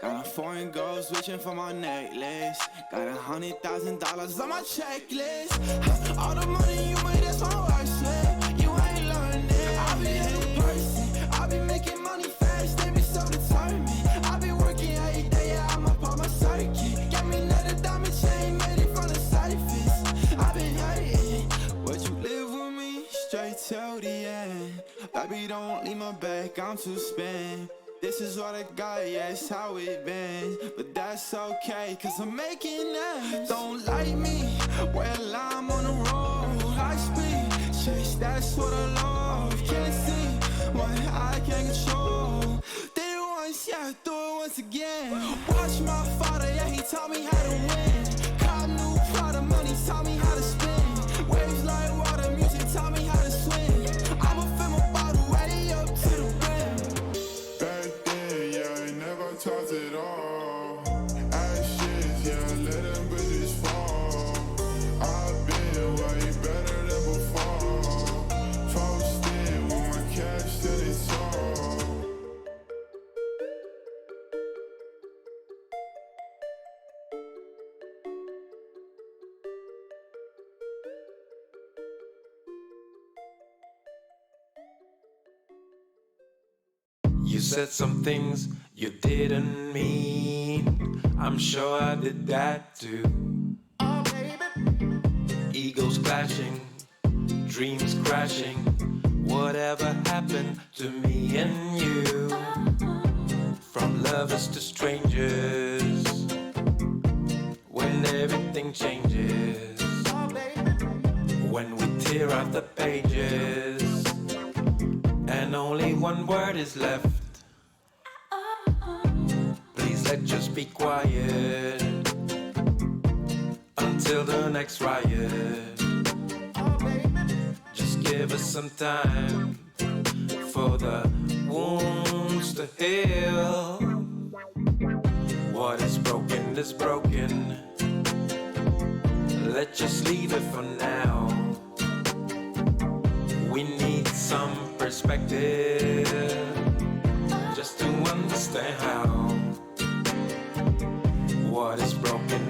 Got a foreign girl switching for my necklace. Got $100,000 on my checklist. All the money you made, that's my work slip. You ain't learning. I be a new person. I be making money fast, they be so determined. I be working every day, yeah, I'm up on my circuit. Got me another diamond chain, made it from the surface. I been hurting. Would you live with me? Straight till the end. Baby, don't leave my back, I'm too spent. This is what I got, yeah, it's how it been. But that's okay, cause I'm making ends. Don't like me, well, I'm on the road. High speed, chase, that's what I love. Can't see what I can't control. Did it once, yeah, do it once again. Watch my father, yeah, he taught me how to win. Caught new Prada, money taught me how to spin. Waves like water, music taught me how to swim. I'ma fill my bottle way up to the brim. Back then, yeah, I never talked at all. Ashes, yeah, let them bitches fall. I've been way better than before. Posted with my cash to the top. You said some things you didn't mean. I'm sure I did that too. Oh, baby. Egos clashing, dreams crashing. Whatever happened to me and you? From lovers to strangers, when everything changes. Oh, baby. When we tear out the pages and only one word is left. Please let's just be quiet until the next riot. Oh, baby. Just give us some time for the wounds to heal. What is broken is broken. Let's just leave it for now. We need some perspective just to understand how. What is broken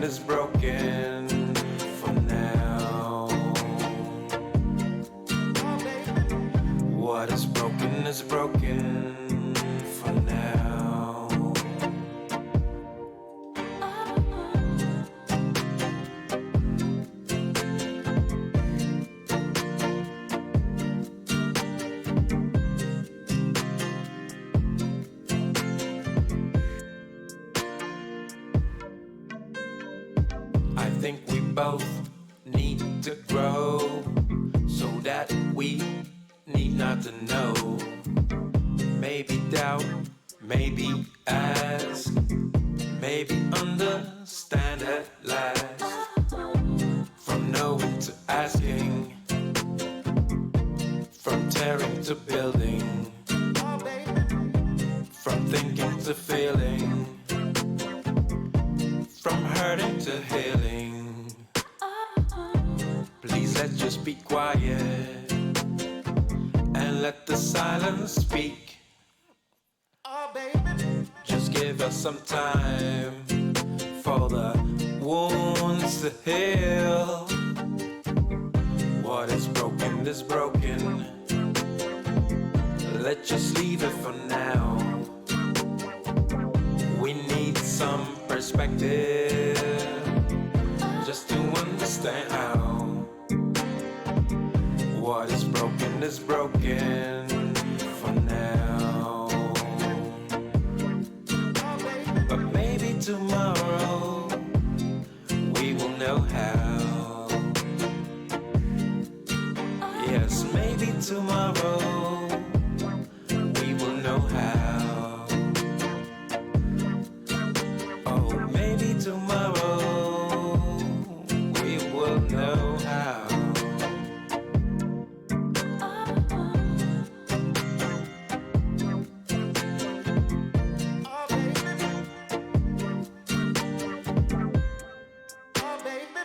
for now. What is broken for now. I think we both need to grow so that we need not to know. Maybe doubt, maybe ask, maybe understand at last. From knowing to asking, from tearing to building, from thinking to feeling, from hurting to healing. Please let's just be quiet and let the silence speak. Oh, baby. Just give us some time for the wounds to heal. What is broken is broken. Let's just leave it for now. We need some perspective just to understand how. What is broken for now. But maybe tomorrow we will know how. Yes, maybe tomorrow we will know how. Oh, maybe tomorrow we will know how. Oh, baby. Oh, baby.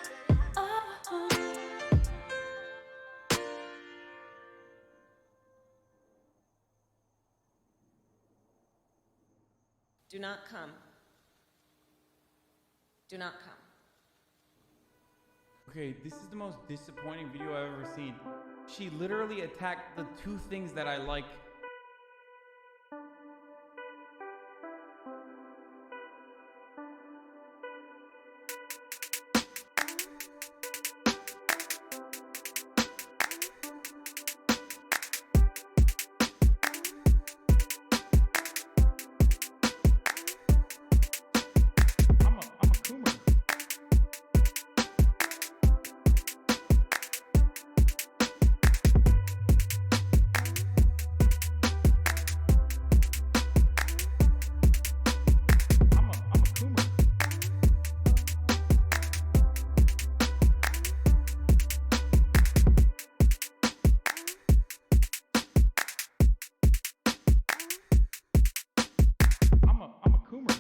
Do not come. do not come. Okay, this is the most disappointing video I've ever seen. She literally attacked the two things that I like. I'm a coomer.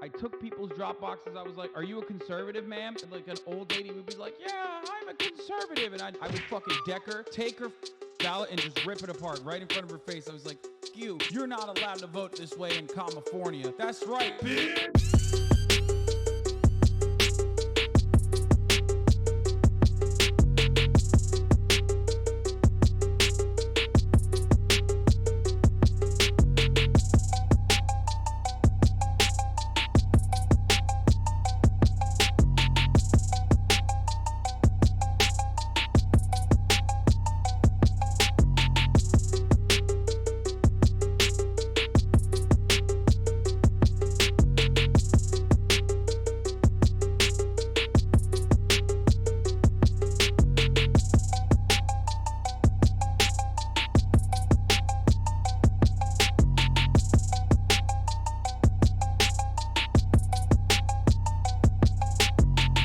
I took people's drop boxes. I was like, "Are you a conservative, ma'am?" And like an old lady would be like, "Yeah, I'm a conservative." And I would fucking deck her, take her ballot, and just rip it apart right in front of her face. I was like, you're not allowed to vote this way in California." That's right, bitch.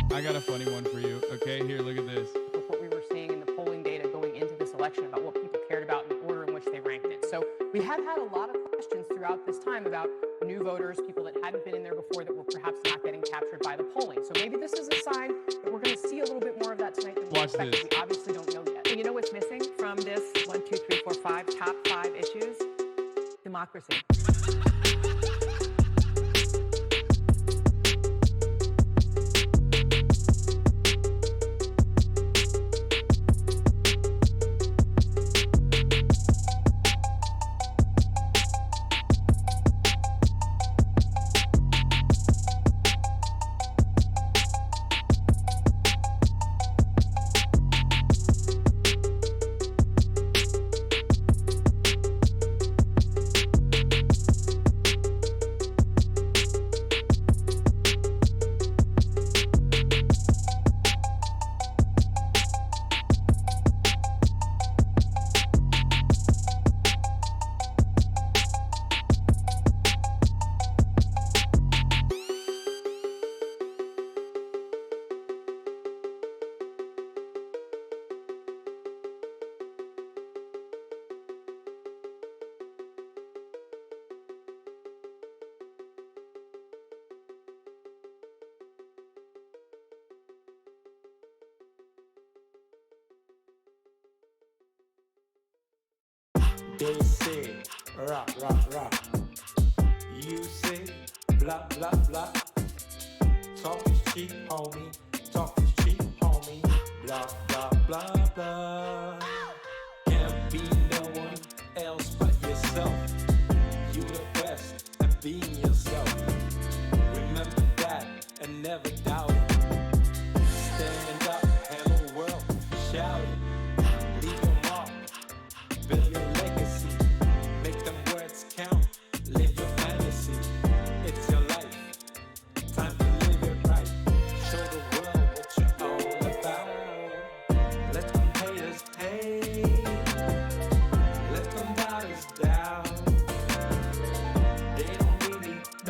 I got a funny one for you. Okay, here, look at this. With what we were seeing in the polling data going into this election about what people cared about and the order in which they ranked it. So we have had a lot of questions throughout this time about new voters, people that hadn't been in there before that were perhaps not getting captured by the polling. So maybe this is a sign that we're going to see a little bit more of that tonight than we expected. This. We obviously don't know yet. And you know what's missing from this 1, 2, 3, 4, 5 top 5 issues? Democracy. They say, rock, rock, rock. You say, blah, blah, blah. Talk is cheap, homie. Talk is cheap, homie. Blah, blah, blah, blah. Can't be no one else but yourself. You the best at being yourself. Remember that.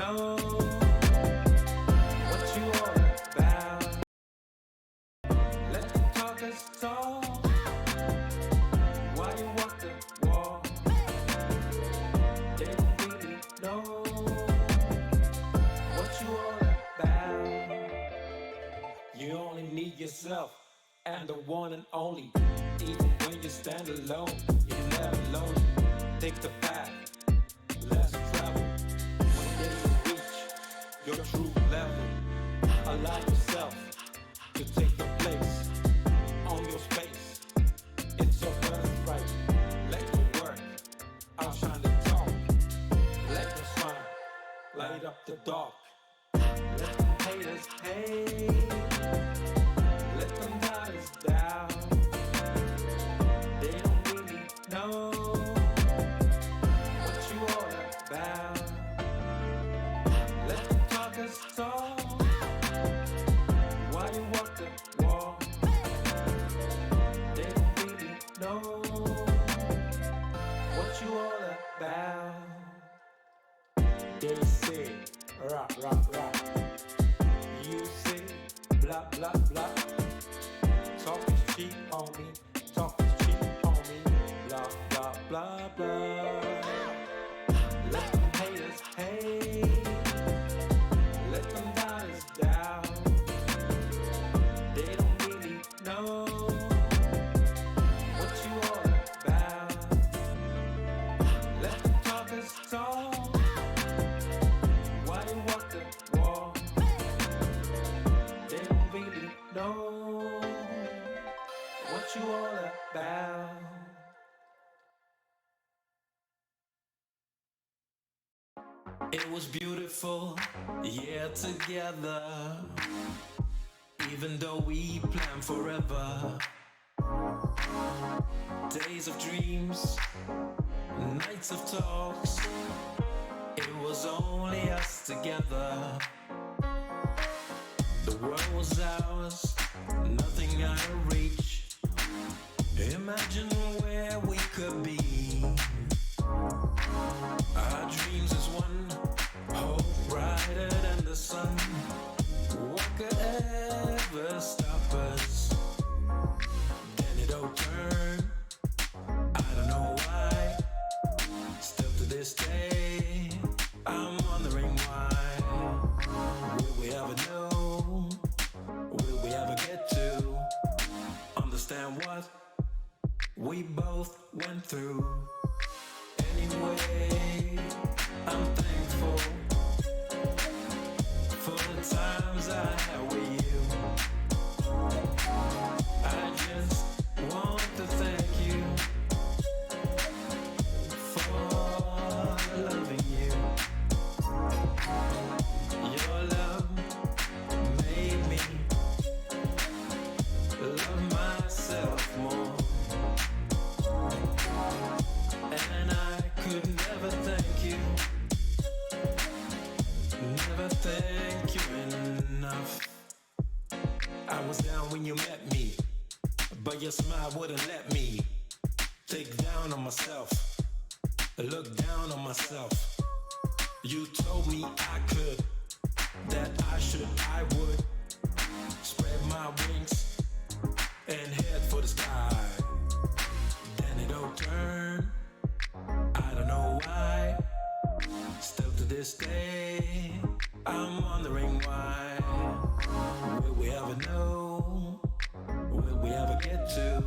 know what you all about. Let the talkers talk while you walk the walk. They don't really know what you all about. You only need yourself and the one and only. Even when you stand alone, you're never lonely. Take the path, less travel. When you reach your true level, allow yourself to take your place on your space. It's your birthright. Let your work outshine the talk. Let them smile, light up the dark. Let them haters hate. Let them doubters doubt. They don't really know what you all about. Let the talkers talk while you walk the walk. They don't really know what you all about. They say rock, rock, rock. You say blah, blah, blah. Talk is cheap, homie. Talk is cheap, homie. Blah, blah, blah, blah. Let them haters hate. Let them doubters doubt. They don't really know what you all about. Let the talkers talk while you walk the walk. They don't really know what you all about. It was beautiful, yeah, together. Even though we planned forever. Days of dreams, nights of talks. It was only us together. The world was ours, nothing out of reach. Imagine where we could be. Our dreams is one, hope brighter than the sun. What could ever stop us? Then it all turned. I don't know why. Still to this day, I'm wondering why. Will we ever know? Will we ever get to understand what we both went through? Anyway, I'm thankful for the times I had with you. I just want to thank you for loving you. Your love made me love myself more. And I could never thank you, never thank you enough. I was down when you met me, but your smile wouldn't let me take down on myself, look down on myself. You told me I could, that I should, I would spread my wings and head for the sky. Then it all turned. I don't know why. Still to this day, I'm wondering why. Will we ever know? Will we ever get to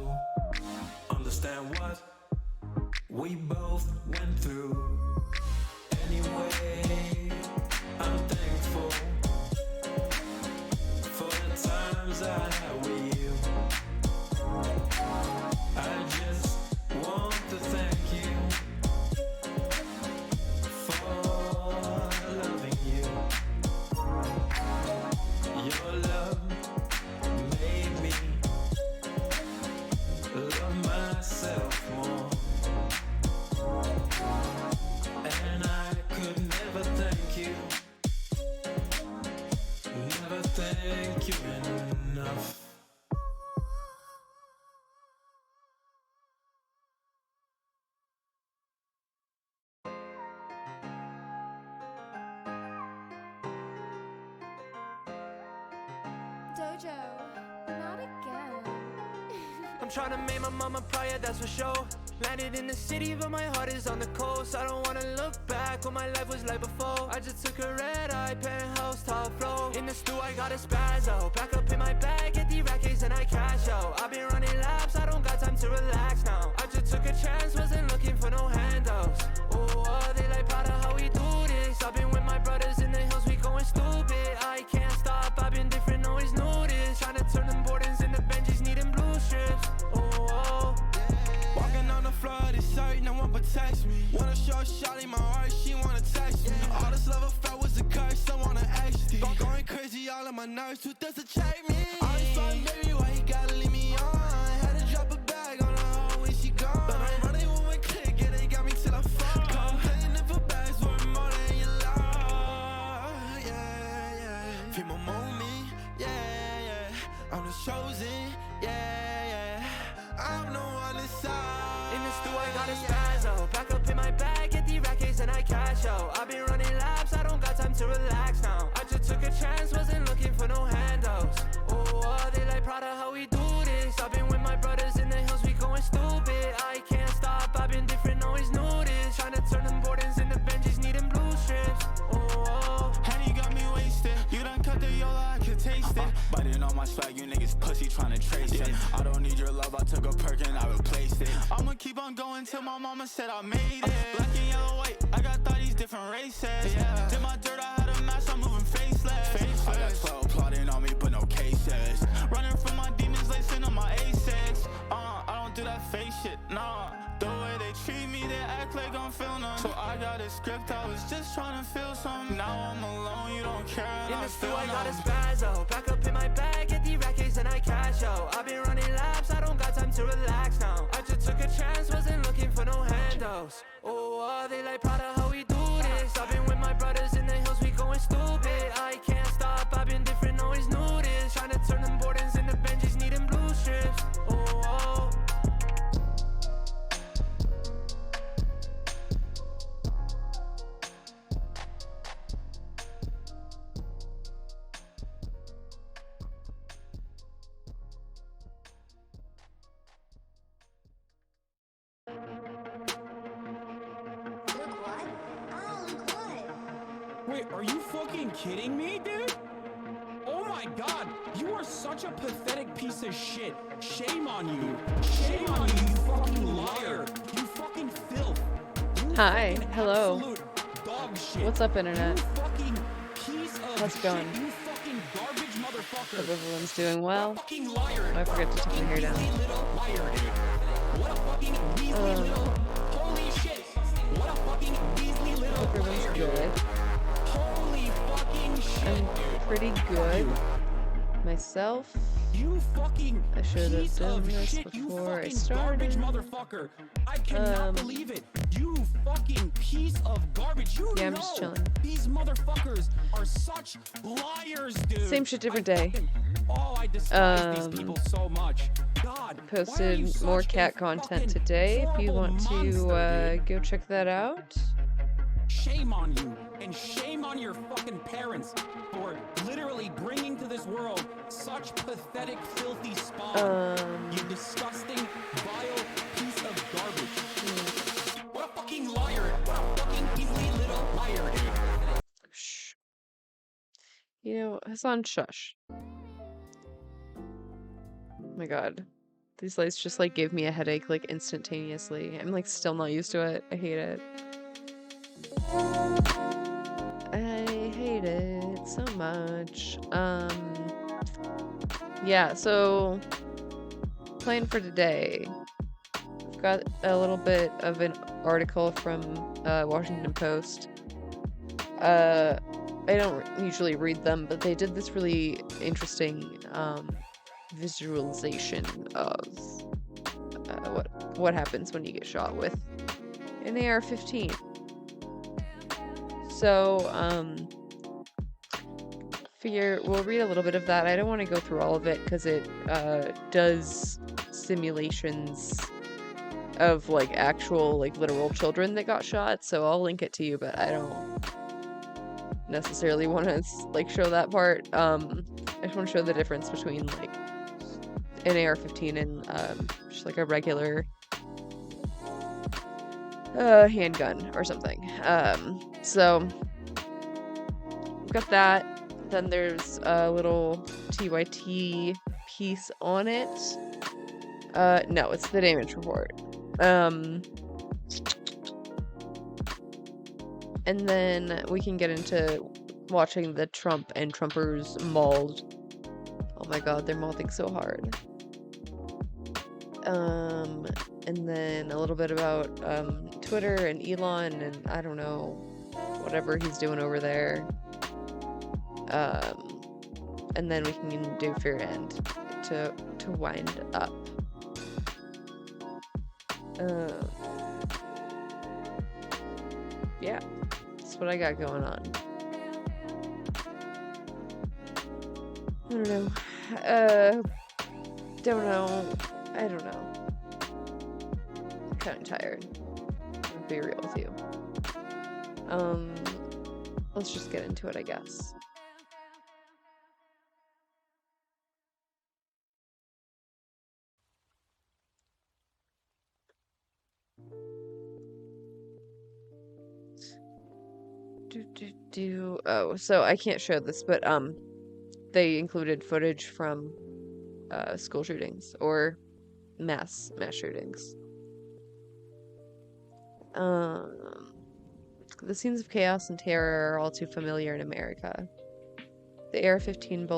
understand what we both went through? Anyway, I'm thankful for the times I had with you. I just want to thank you for loving you. Your love made me love myself more. And I could never thank you Jojo, not again. I'm trying to make my mama proud, yeah, that's for sure. Landed in the city, but my heart is on the coast. I don't wanna look back what my life was like before. I just took a red eye, penthouse, top floor. In the stew, I got a spazzo. Back up in my bag, get the rackets and I cash out. I've been running laps, I don't got time to relax now. I just took a chance, wasn't looking for no handouts. Oh, they like proud of how we do this. I've been with my brothers in the hills, we going stupid. I can't stop, I've been different, always knew this. Trying to turn them Bordens into Benjis, needing blue strips. Oh, Walking on the floor of this shirt, no one protects me. Wanna show shawty my heart, she wanna text me. All this love I felt was a curse, I wanna XD. Going crazy, all of my nerves, who does to check me? All this fun, baby, why you gotta leave me on? Had to drop a bag on her when she gone. But I'm running when we click, yeah, they got me till I fall. Complaining if a bag's worth more than your love. Yeah, yeah. Feel my moment, yeah, yeah. I'm the chosen, yeah, yeah. I'm the one inside. in the stew, I got a spazzo. Back up in my bag, get the rackets and I cash out. I've been running laps, I don't got time to relax now. I just took a chance, wasn't looking for no handouts. Oh, they like proud of how we do this. I've been with my brothers in the hills, we going stupid. I can't stop, I've been different, always knew this. Trying to turn them Bordens into Benjis, needing blue strips. Oh, Honey got me wasted. You done cut the yola, I can taste it. Biting on my swag, you niggas pussy tryna trace it. I don't need your love, I took a perk and I replaced it. I'ma keep on going till my mama said I made it. Black and yellow, white, I got these different races. Did my dirt, I had a match, I'm moving faceless. I got 12 plotting on me, but no cases. Running from my demons, lacing on my A6. I don't do that fake shit, nah. The way they treat me, they act like I'm feeling them. So I got a script, I was just trying to feel something. Now I'm alone, you don't care, and in I the stew, feel I got a numb. spazzo. Back up in my bag, get the rackets and I cash out. I've been running laps, I don't got time to relax now. I just took a chance, wasn't looking for no handouts. Oh, they like proud of how we do this. I've been with my brothers in the hills, we going stupid. I can't stop, I've been different, always knew this. Trying to turn them Bordens into Benjis, needing blue strips. Oh, Look what? Oh, look what? Wait, are you fucking kidding me, dude? Oh my god, you are such a pathetic piece of shit. Shame on you. Shame on you, you fucking liar. You fucking filth. You Hi, fucking hello. absolute dog shit. What's up, You internet? fucking piece of How's it going? shit. You fucking garbage motherfucker. Hope everyone's doing well. Fucking liar. I forgot to take my hair down. Weaselly little liar, dude. What a fucking weaselly little. Holy shit. What a fucking weaselly little Hope everyone's liar, good. dude. Holy fucking shit, I'm dude. pretty good myself. You fucking I should have piece done of this shit, you before I fucking started. garbage motherfucker. I cannot believe it. You fucking piece of garbage. You Yeah, I'm know just chilling. these motherfuckers are such liars, dude. Same shit, different I day. fucking- oh, I despise these people so much. God, why are you Posted more such a cat content fucking today. If you horrible want to monster, dude? go check that out. Shame on you, and shame on your fucking parents for literally bringing to this world such pathetic, filthy spawn. You disgusting, vile piece of garbage. What a fucking liar. What a fucking easy little liar, dude. Shh. You know, Hassan, shush. Oh my god. These lights just like gave me a headache like instantaneously. I'm like still not used to it. I hate it. I hate it so much. Yeah, so plan for today. I've got a little bit of an article from Washington Post. I don't usually read them, but they did this really interesting visualization of what happens when you get shot with an AR-15. So, we'll read a little bit of that. I don't want to go through all of it because it does simulations of like actual like literal children that got shot, so I'll link it to you, but I don't necessarily want to like show that part. I just want to show the difference between like an AR-15 and just like a regular handgun or something. So we've got that. Then there's a little TYT piece on it. No, it's the damage report. And then we can get into watching the Trump and Trumpers mauled. Oh my god, they're mauling so hard. And then a little bit about Twitter and Elon and I don't know, whatever he's doing over there. And then we can do Fear End to wind up. Yeah, that's what I got going on. I don't know. I don't know. I'm kind of tired. I'll be real with you. Let's just get into it, I guess. Oh, so I can't show this, but they included footage from school shootings or mass shootings. The scenes of chaos and terror are all too familiar in America. The AR-15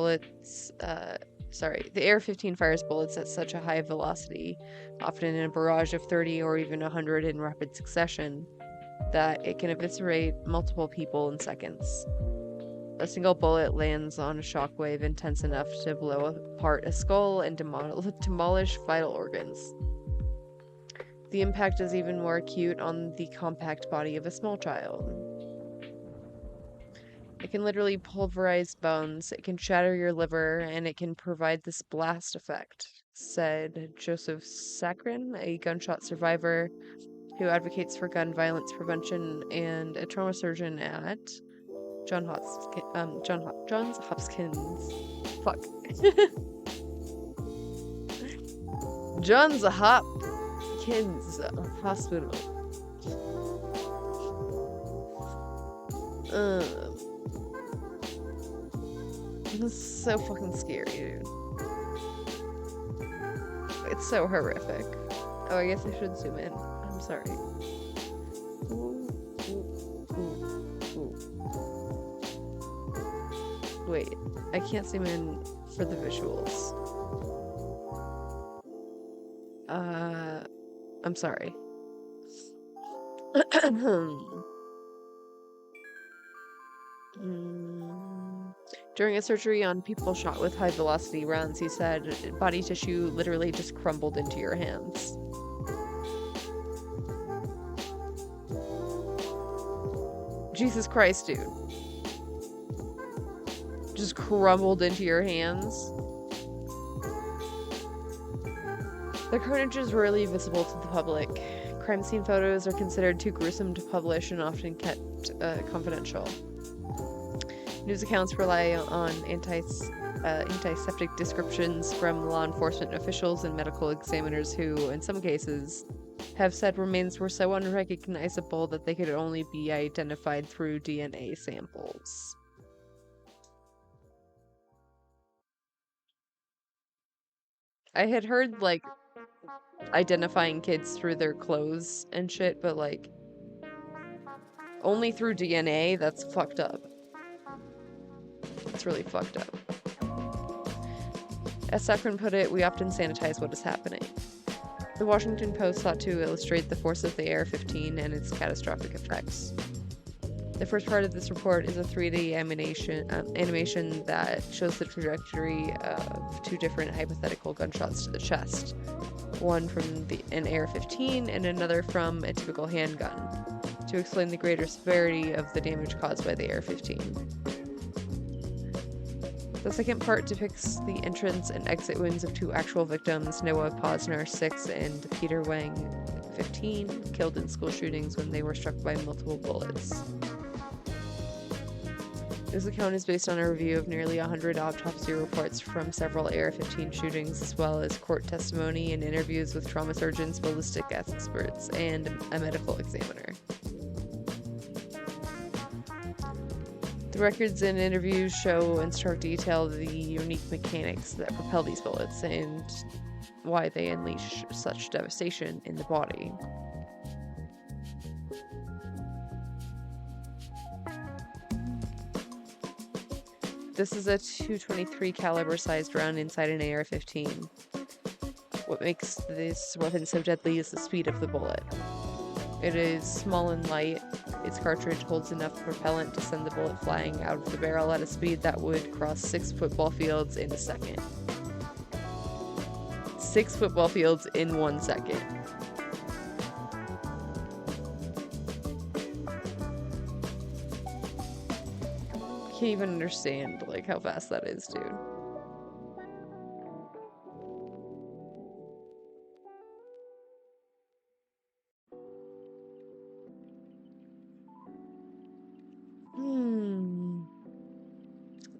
fires bullets at such a high velocity, often in a barrage of 30 or even 100 in rapid succession, that it can eviscerate multiple people in seconds. A single bullet lands on a shockwave intense enough to blow apart a skull and demolish vital organs. The impact is even more acute on the compact body of a small child. It can literally pulverize bones, it can shatter your liver, and it can provide this blast effect, said Joseph Sakrin, a gunshot survivor who advocates for gun violence prevention and a trauma surgeon at Johns Hopkins. Fuck. Johns Hopkins Hospital. This is so fucking scary, dude. It's so horrific. Oh, I guess I should zoom in. I'm sorry. Wait, I can't zoom in for the visuals. I'm sorry. During a surgery on people shot with high velocity rounds, he said, body tissue literally just crumbled into your hands. Jesus Christ, dude. Just crumbled into your hands. The carnage is rarely visible to the public. Crime scene photos are considered too gruesome to publish and often kept confidential. News accounts rely on antiseptic descriptions from law enforcement officials and medical examiners who, in some cases, have said remains were so unrecognizable that they could only be identified through DNA samples. I had heard, like, identifying kids through their clothes and shit, but, like, only through DNA? That's fucked up. It's really fucked up. As Sakrin put it, we often sanitize what is happening. The Washington Post sought to illustrate the force of the AR-15 and its catastrophic effects. The first part of this report is a 3D animation that shows the trajectory of two different hypothetical gunshots to the chest. One from an AR-15 and another from a typical handgun, to explain the greater severity of the damage caused by the AR-15. The second part depicts the entrance and exit wounds of two actual victims, Noah Posner, 6, and Peter Wang, 15, killed in school shootings when they were struck by multiple bullets. This account is based on a review of nearly 100 autopsy reports from several AR-15 shootings, as well as court testimony and interviews with trauma surgeons, ballistic experts, and a medical examiner. The records and interviews show in stark detail the unique mechanics that propel these bullets and why they unleash such devastation in the body. This is a .223 caliber sized round inside an AR-15. What makes this weapon so deadly is the speed of the bullet. It is small and light. Its cartridge holds enough propellant to send the bullet flying out of the barrel at a speed that would cross 6 football fields in a second. 6 football fields in 1 second. Can't even understand like how fast that is, dude.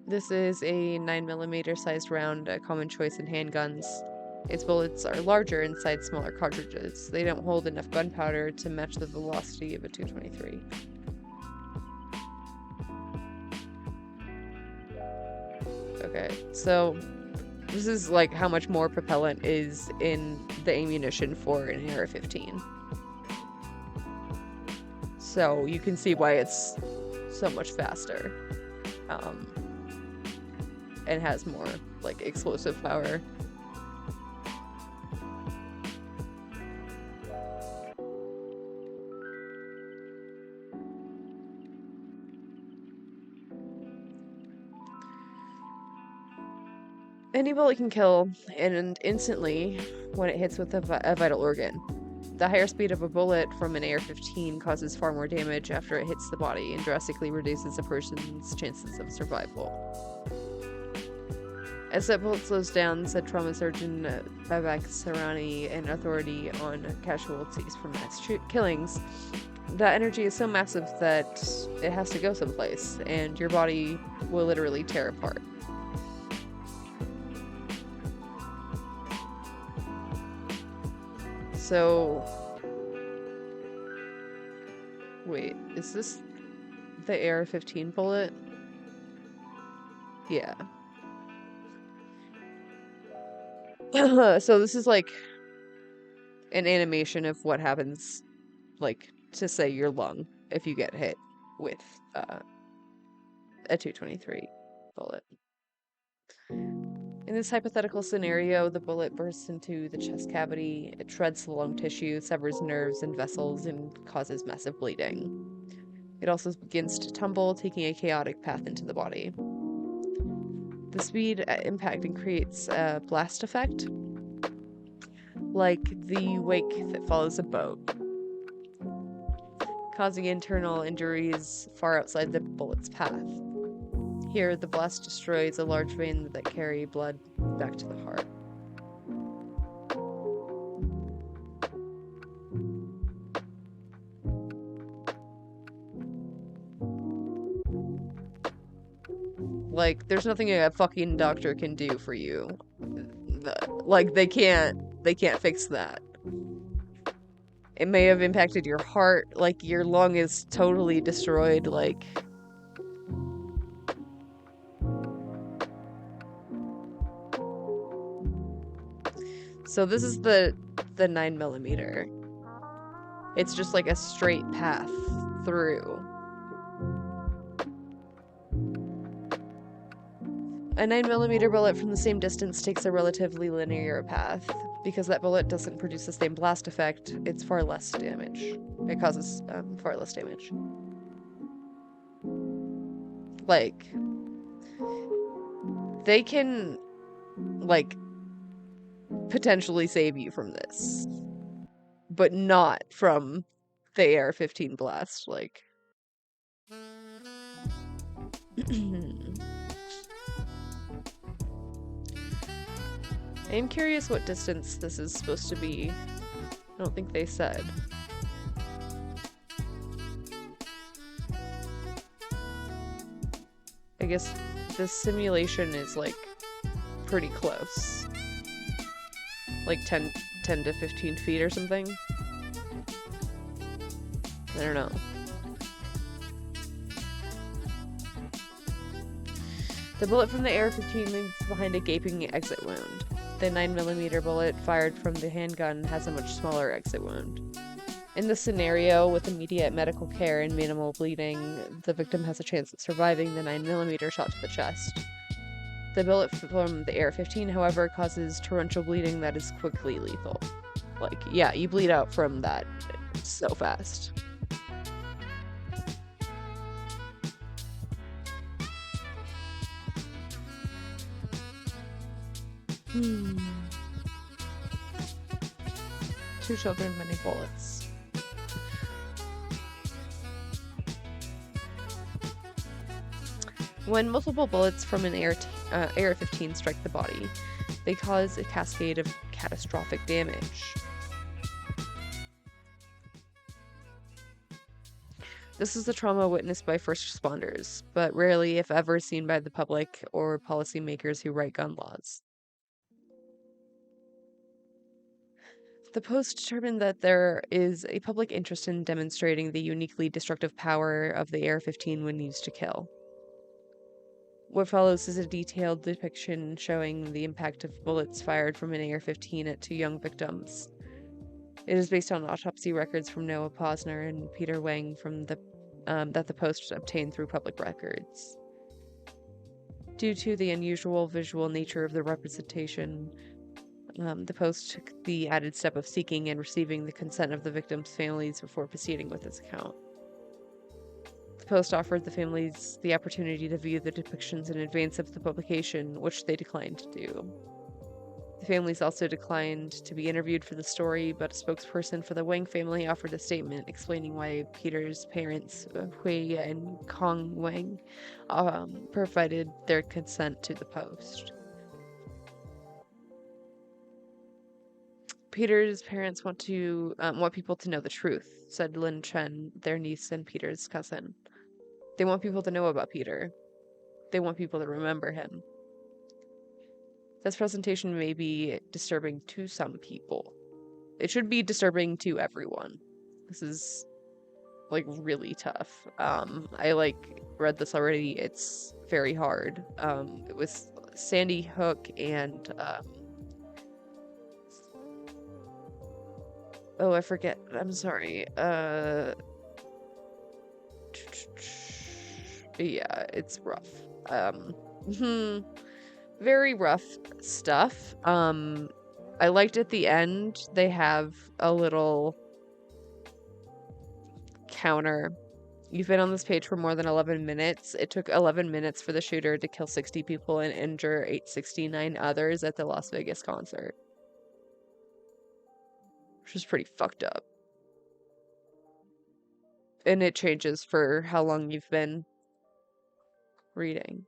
This is a 9mm sized round, a common choice in handguns. Its bullets are larger inside smaller cartridges. They don't hold enough gunpowder to match the velocity of a .223. Okay, so this is like how much more propellant is in the ammunition for an AR-15. So you can see why it's so much faster. And has more like explosive power. Any bullet can kill, and instantly when it hits with a vital organ. The higher speed of a bullet from an AR-15 causes far more damage after it hits the body and drastically reduces a person's chances of survival. As that bullet slows down, said trauma surgeon Babak Sarani, an authority on casualties from mass killings, that energy is so massive that it has to go someplace, and your body will literally tear apart. So, wait, is this the AR-15 bullet? Yeah. So this is like an animation of what happens, like, to say your lung if you get hit with a .223 bullet. In this hypothetical scenario, the bullet bursts into the chest cavity, it shreds the lung tissue, severs nerves and vessels, and causes massive bleeding. It also begins to tumble, taking a chaotic path into the body. The speed at impact creates a blast effect, like the wake that follows a boat, causing internal injuries far outside the bullet's path. Here, the blast destroys a large vein that carry blood back to the heart. Like, there's nothing a fucking doctor can do for you. Like, they can't fix that. It may have impacted your heart, like, your lung is totally destroyed, like... So this is the 9mm. It's just like a straight path through. A 9mm bullet from the same distance takes a relatively linear path. Because that bullet doesn't produce the same blast effect, it's far less damage. It causes far less damage. Like, they can, like, potentially save you from this. But not from the AR-15 blast, like... I am curious what distance this is supposed to be. I don't think they said. I guess the simulation is like pretty close. Like 10 to 15 feet or something. I don't know. The bullet from the AR-15 leaves behind a gaping exit wound. The 9mm bullet fired from the handgun has a much smaller exit wound. In this scenario, with immediate medical care and minimal bleeding, the victim has a chance of surviving the 9mm shot to the chest. The bullet from the AR-15, however, causes torrential bleeding that is quickly lethal. Like, yeah, you bleed out from that so fast. Two children, many bullets. When multiple bullets from an AR-15 strike the body, they cause a cascade of catastrophic damage. This is the trauma witnessed by first responders, but rarely, if ever, seen by the public or policymakers who write gun laws. The Post determined that there is a public interest in demonstrating the uniquely destructive power of the AR-15 when used to kill. What follows is a detailed depiction showing the impact of bullets fired from an AR-15 at two young victims. It is based on autopsy records from Noah Posner and Peter Wang from that the Post obtained through public records. Due to the unusual visual nature of the representation, the Post took the added step of seeking and receiving the consent of the victims' families before proceeding with its account. The Post offered the families the opportunity to view the depictions in advance of the publication, which they declined to do. The families also declined to be interviewed for the story, but a spokesperson for the Wang family offered a statement explaining why Peter's parents, Hui and Kong Wang, provided their consent to the Post. Peter's parents want people to know the truth, said Lin Chen, their niece and Peter's cousin. They want people to know about Peter. They want people to remember him. This presentation may be disturbing to some people. It should be disturbing to everyone. This is, like, really tough. I, read this already. It's very hard. It was Sandy Hook and, oh, I forget. I'm sorry. Yeah, it's rough. Very rough stuff. I liked at the end, they have a little counter. You've been on this page for more than 11 minutes. It took 11 minutes for the shooter to kill 60 people and injure 869 others at the Las Vegas concert. Which is pretty fucked up. And it changes for how long you've been reading.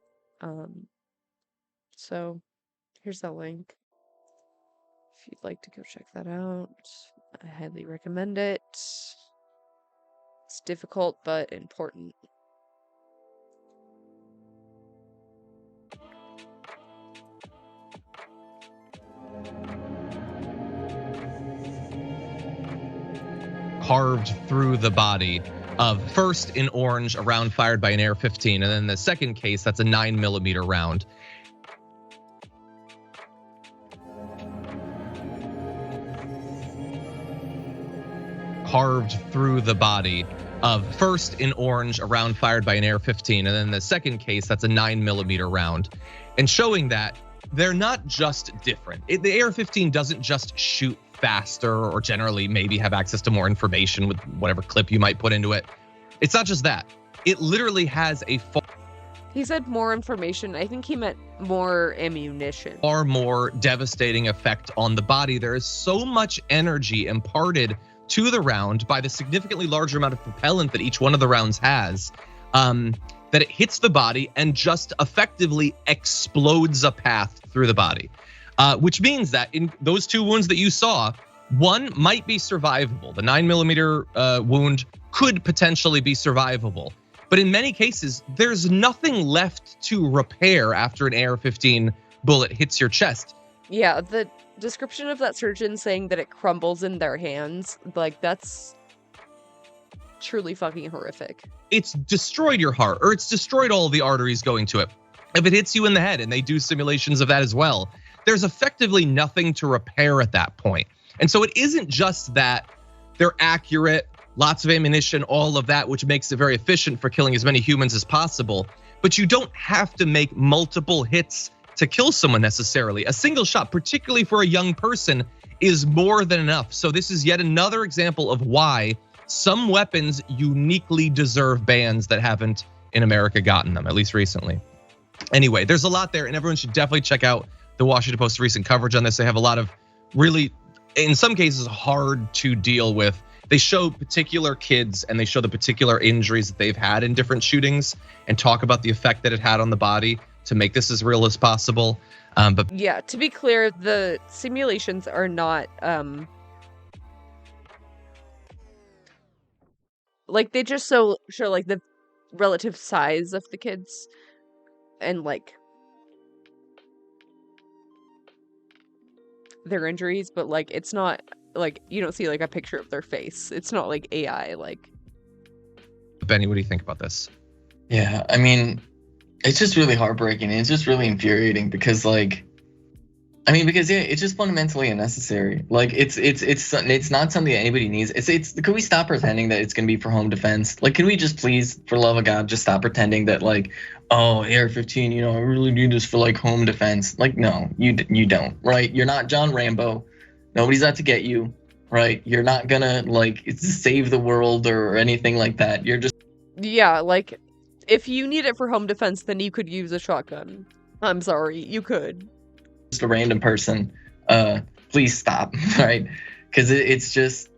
So here's the link. If you'd like to go check that out, I highly recommend it. It's difficult but important. Carved through the body of first in orange, a round fired by an AR-15, and then the second case, that's a 9mm round. Carved through the body of first in orange, a round fired by an AR-15, and then the second case, that's a 9mm round. And showing that they're not just different. The AR-15 doesn't just shoot faster or generally maybe have access to more information with whatever clip you might put into it. It's not just that. It literally has a He said more information. I think he meant more ammunition. Far more devastating effect on the body. There is so much energy imparted to the round by the significantly larger amount of propellant that each one of the rounds has, that it hits the body and just effectively explodes a path through the body. Which means that in those two wounds that you saw, one might be survivable. The 9mm wound could potentially be survivable. But in many cases, there's nothing left to repair after an AR-15 bullet hits your chest. Yeah, the description of that surgeon saying that it crumbles in their hands, like, that's truly fucking horrific. It's destroyed your heart, or it's destroyed all the arteries going to it. If it hits you in the head, and they do simulations of that as well, there's effectively nothing to repair at that point. And so it isn't just that they're accurate, lots of ammunition, all of that, which makes it very efficient for killing as many humans as possible. But you don't have to make multiple hits to kill someone necessarily. A single shot, particularly for a young person, is more than enough. So this is yet another example of why some weapons uniquely deserve bans that haven't in America gotten them, at least recently. Anyway, there's a lot there, and everyone should definitely check out the Washington Post's recent coverage on this. They have a lot of really, in some cases, hard to deal with. They show particular kids and they show the particular injuries that they've had in different shootings and talk about the effect that it had on the body to make this as real as possible. But yeah, to be clear, the simulations are not like, they just show like the relative size of the kids and like their injuries, but like it's not like, you don't see like a picture of their face. It's not like AI. Like, Benny, what do you think about this? Yeah, I mean, it's just really heartbreaking. It's just really infuriating because like, because yeah, it's just fundamentally unnecessary. Like it's not something that anybody needs. Can we stop pretending that it's gonna be for home defense? Like, can we just please, for love of God, just stop pretending that like, oh, AR-15, I really need this for like home defense. Like, no, you don't, right? You're not John Rambo. Nobody's out to get you, right? You're not gonna like save the world or anything like that. You're just, yeah, like if you need it for home defense, then you could use a shotgun. I'm sorry, you could. Just a random person. Please stop, right? Because it's just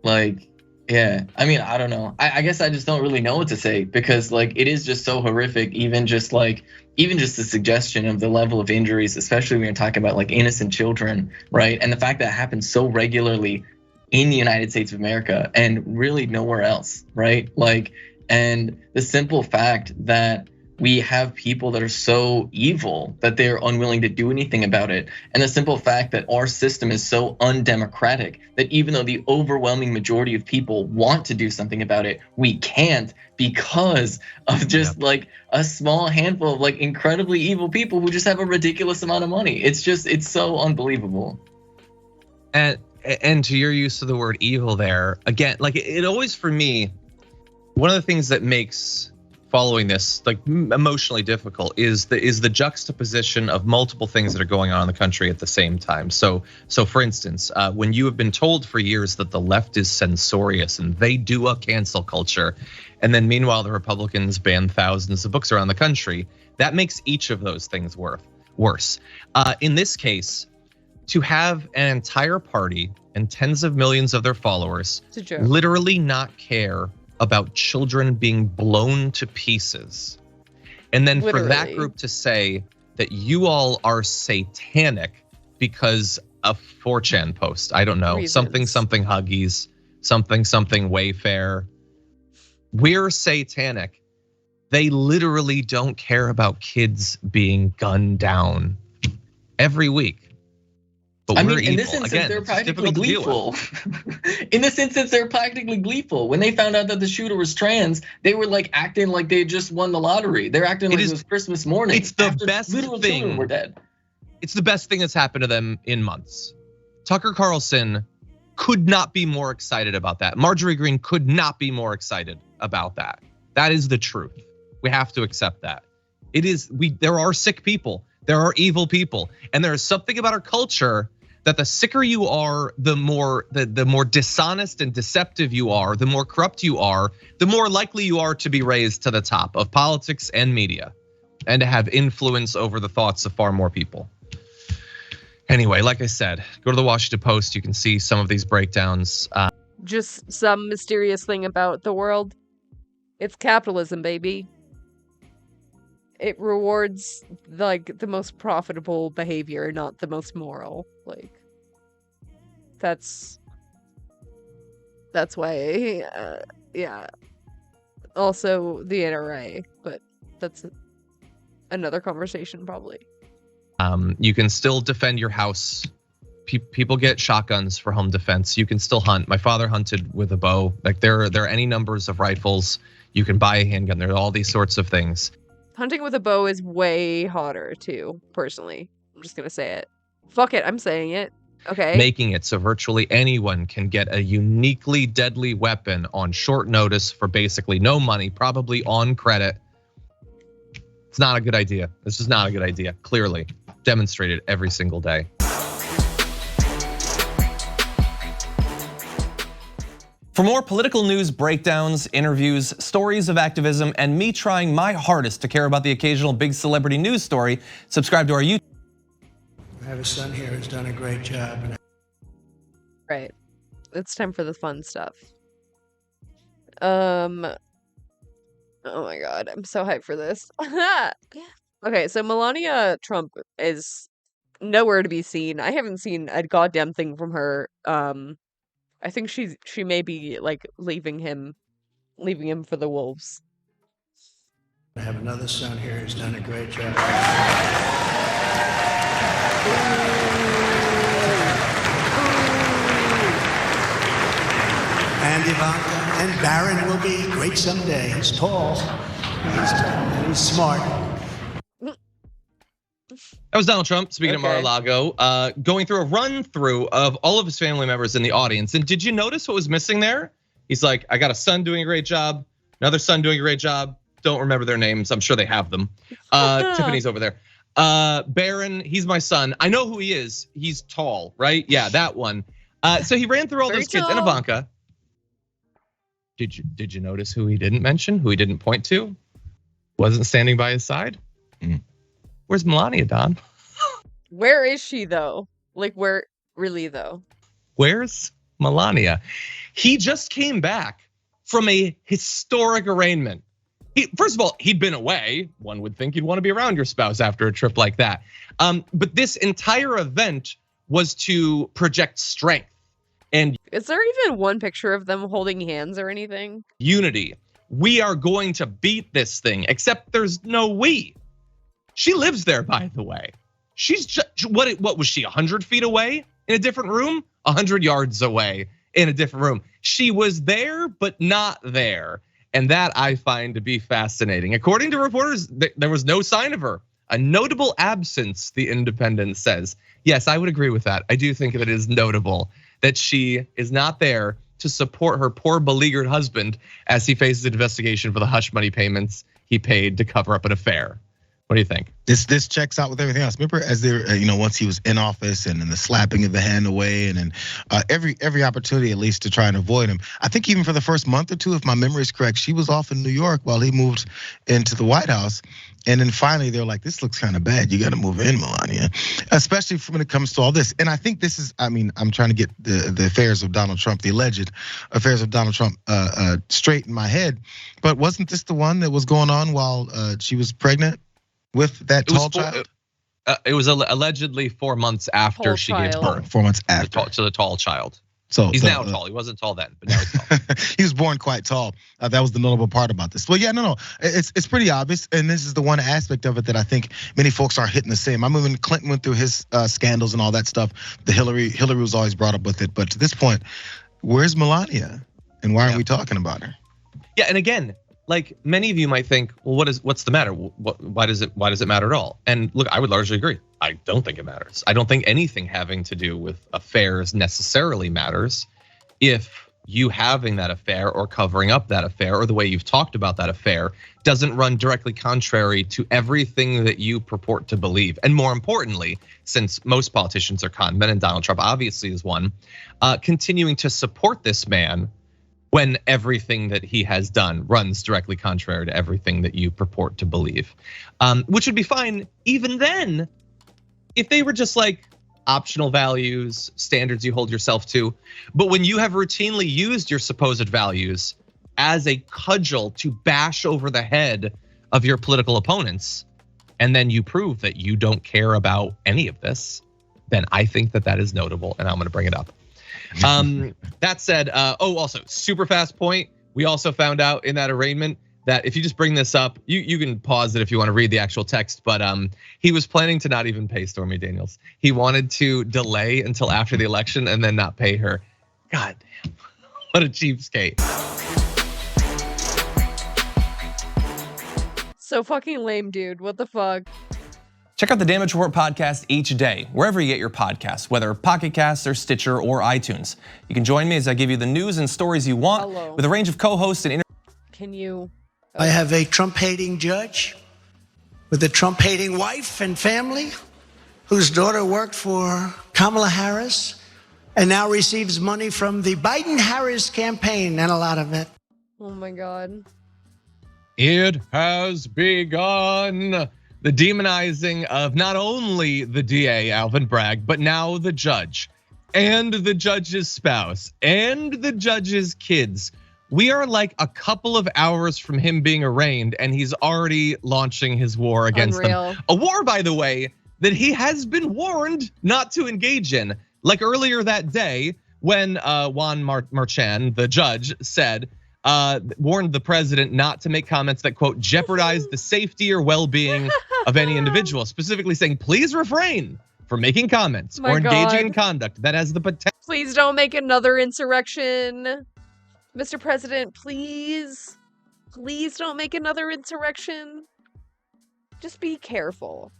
like, yeah. I don't know. I guess I just don't really know what to say because like it is just so horrific. Even just the suggestion of the level of injuries, especially when you're talking about like innocent children, right? And the fact that it happens so regularly in the United States of America and really nowhere else, right? Like, and the simple fact that we have people that are so evil that they're unwilling to do anything about it. And the simple fact that our system is so undemocratic that even though the overwhelming majority of people want to do something about it, we can't because of just like a small handful of like incredibly evil people who just have a ridiculous amount of money. It's so unbelievable. And to your use of the word evil there, again, like it always, for me, one of the things that makes following this like emotionally difficult is the juxtaposition of multiple things that are going on in the country at the same time. So for instance, when you have been told for years that the left is censorious and they do a cancel culture, and then meanwhile the Republicans ban thousands of books around the country, that makes each of those things worse. In this case, to have an entire party and tens of millions of their followers literally not care about children being blown to pieces. And then for that group to say that you all are satanic because of 4chan post, I don't know, something Huggies, something Wayfair. We're satanic. They literally don't care about kids being gunned down every week. But in this instance, they're practically gleeful. In this instance, they're practically gleeful. When they found out that the shooter was trans, they were like acting like they just won the lottery. They're acting like it was Christmas morning. It's the best literal thing. Children were dead. It's the best thing that's happened to them in months. Tucker Carlson could not be more excited about that. Marjorie Greene could not be more excited about that. That is the truth. We have to accept that. There are sick people. There are evil people. And there is something about our culture that the sicker you are, the more dishonest and deceptive you are, the more corrupt you are, the more likely you are to be raised to the top of politics and media and to have influence over the thoughts of far more people. Anyway, like I said, go to the Washington Post. You can see some of these breakdowns. Just some mysterious thing about the world. It's capitalism, baby. It rewards like the most profitable behavior, not the most moral. Like that's why, yeah. also the NRA, but that's another conversation probably. You can still defend your house. People get shotguns for home defense. You can still hunt. My father hunted with a bow. Like there are any numbers of rifles. You can buy a handgun. There are all these sorts of things. Hunting with a bow is way hotter too, personally. I'm just gonna say it. Fuck it, I'm saying it. Okay. Making it so virtually anyone can get a uniquely deadly weapon on short notice for basically no money, probably on credit. It's not a good idea. This is not a good idea. Clearly demonstrated every single day. For more political news breakdowns, interviews, stories of activism, and me trying my hardest to care about the occasional big celebrity news story, subscribe to our YouTube. I have a son here who's done a great job. Right. It's time for the fun stuff. Oh my god, I'm so hyped for this. Okay, so Melania Trump is nowhere to be seen. I haven't seen a goddamn thing from her. I think she may be like leaving him for the wolves. I have another son here who's done a great job. And Ivanka and Barron will be great someday. He's tall. And he's smart. That was Donald Trump speaking at Mar-a-Lago, going through a run through of all of his family members in the audience. And did you notice what was missing there? He's like, I got a son doing a great job, another son doing a great job. Don't remember their names. I'm sure they have them. Tiffany's over there. Barron, he's my son. I know who he is. He's tall, right? Yeah, that one. So he ran through all those kids and Ivanka. Did you notice who he didn't mention? Who he didn't point to? Wasn't standing by his side? Where's Melania, Don? Where is she though? Like where really though? Where's Melania? He just came back from a historic arraignment. First of all, he'd been away. One would think you'd want to be around your spouse after a trip like that. But this entire event was to project strength and is there even one picture of them holding hands or anything? Unity. We are going to beat this thing, except there's no we. She lives there, by the way. She's just, what was she, 100 feet away in a different room? 100 yards away in a different room. She was there, but not there. And that I find to be fascinating. According to reporters, there was no sign of her. A notable absence, The Independent says. Yes, I would agree with that. I do think that it is notable that she is not there to support her poor beleaguered husband as he faces an investigation for the hush money payments he paid to cover up an affair. What do you think? This checks out with everything else. Remember, as there, once he was in office, and then the slapping of the hand away, and then every opportunity at least to try and avoid him. I think even for the first month or two, if my memory is correct, she was off in New York while he moved into the White House. And then finally, they're like, "This looks kind of bad. You got to move in, Melania." Especially when it comes to all this. And I think this is, I'm trying to get the affairs of Donald Trump, the alleged affairs of Donald Trump, straight in my head. But wasn't this the one that was going on while she was pregnant with that tall child? It was allegedly 4 months after she gave birth. 4 months after. To the tall child. So he's now tall. He wasn't tall then, but now he's tall. He was born quite tall. That was the notable part about this. Well, yeah, no, it's pretty obvious, and this is the one aspect of it that I think many folks aren't hitting the same. I mean, when Clinton went through his scandals and all that stuff, the Hillary was always brought up with it. But to this point, where's Melania, and why aren't we talking about her? Yeah, and again, like many of you might think, well, what's the matter? Why does it matter at all? And look, I would largely agree. I don't think it matters. I don't think anything having to do with affairs necessarily matters if you having that affair or covering up that affair or the way you've talked about that affair doesn't run directly contrary to everything that you purport to believe. And more importantly, since most politicians are con men and Donald Trump obviously is one, continuing to support this man when everything that he has done runs directly contrary to everything that you purport to believe. Which would be fine even then if they were just like optional values, standards you hold yourself to. But when you have routinely used your supposed values as a cudgel to bash over the head of your political opponents, and then you prove that you don't care about any of this, then I think that is notable, and I'm gonna bring it up. That said, also super fast point. We also found out in that arraignment that if you just bring this up, you can pause it if you want to read the actual text, but he was planning to not even pay Stormy Daniels. He wanted to delay until after the election and then not pay her. God damn, what a cheapskate. So fucking lame, dude. What the fuck? Check out the Damage Report podcast each day, wherever you get your podcasts, whether Pocket Casts or Stitcher or iTunes. You can join me as I give you the news and stories you want with a range of co-hosts and interviews. Can you? I have a Trump-hating judge with a Trump-hating wife and family whose daughter worked for Kamala Harris and now receives money from the Biden-Harris campaign, and a lot of it. Oh my God. It has begun. The demonizing of not only the DA, Alvin Bragg, but now the judge and the judge's spouse and the judge's kids. We are like a couple of hours from him being arraigned and he's already launching his war against them. A war, by the way, that he has been warned not to engage in. Like earlier that day when Juan Marchand, the judge, said, warned the president not to make comments that, quote, jeopardize the safety or well-being of any individual, specifically saying, please refrain from making comments or engaging in conduct that has the potential. Please don't make another insurrection. Mr. President, please. Please don't make another insurrection. Just be careful.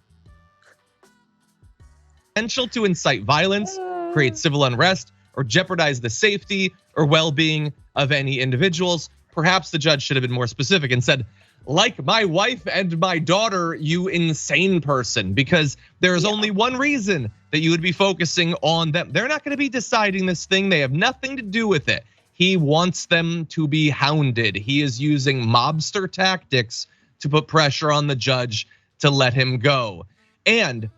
Potential to incite violence, create civil unrest, or jeopardize the safety or well-being of any individuals. Perhaps the judge should have been more specific and said, like my wife and my daughter, you insane person, because there is only one reason that you would be focusing on them. They're not going to be deciding this thing. They have nothing to do with it. He wants them to be hounded. He is using mobster tactics to put pressure on the judge to let him go. And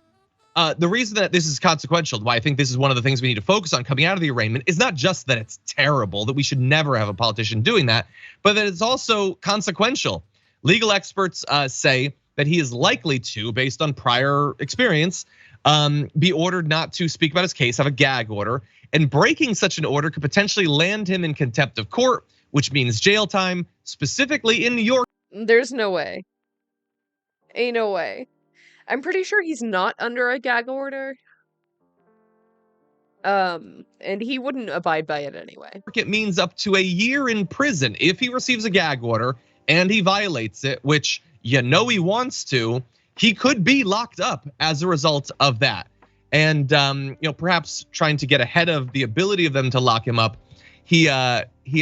the reason that this is consequential, why I think this is one of the things we need to focus on coming out of the arraignment, is not just that it's terrible, that we should never have a politician doing that, but that it's also consequential. Legal experts say that he is likely to, based on prior experience, be ordered not to speak about his case, have a gag order, and breaking such an order could potentially land him in contempt of court, which means jail time, specifically in New York. There's no way. Ain't no way. I'm pretty sure he's not under a gag order. And he wouldn't abide by it anyway. It means up to a year in prison if he receives a gag order and he violates it, which he wants to. He could be locked up as a result of that. And perhaps trying to get ahead of the ability of them to lock him up, he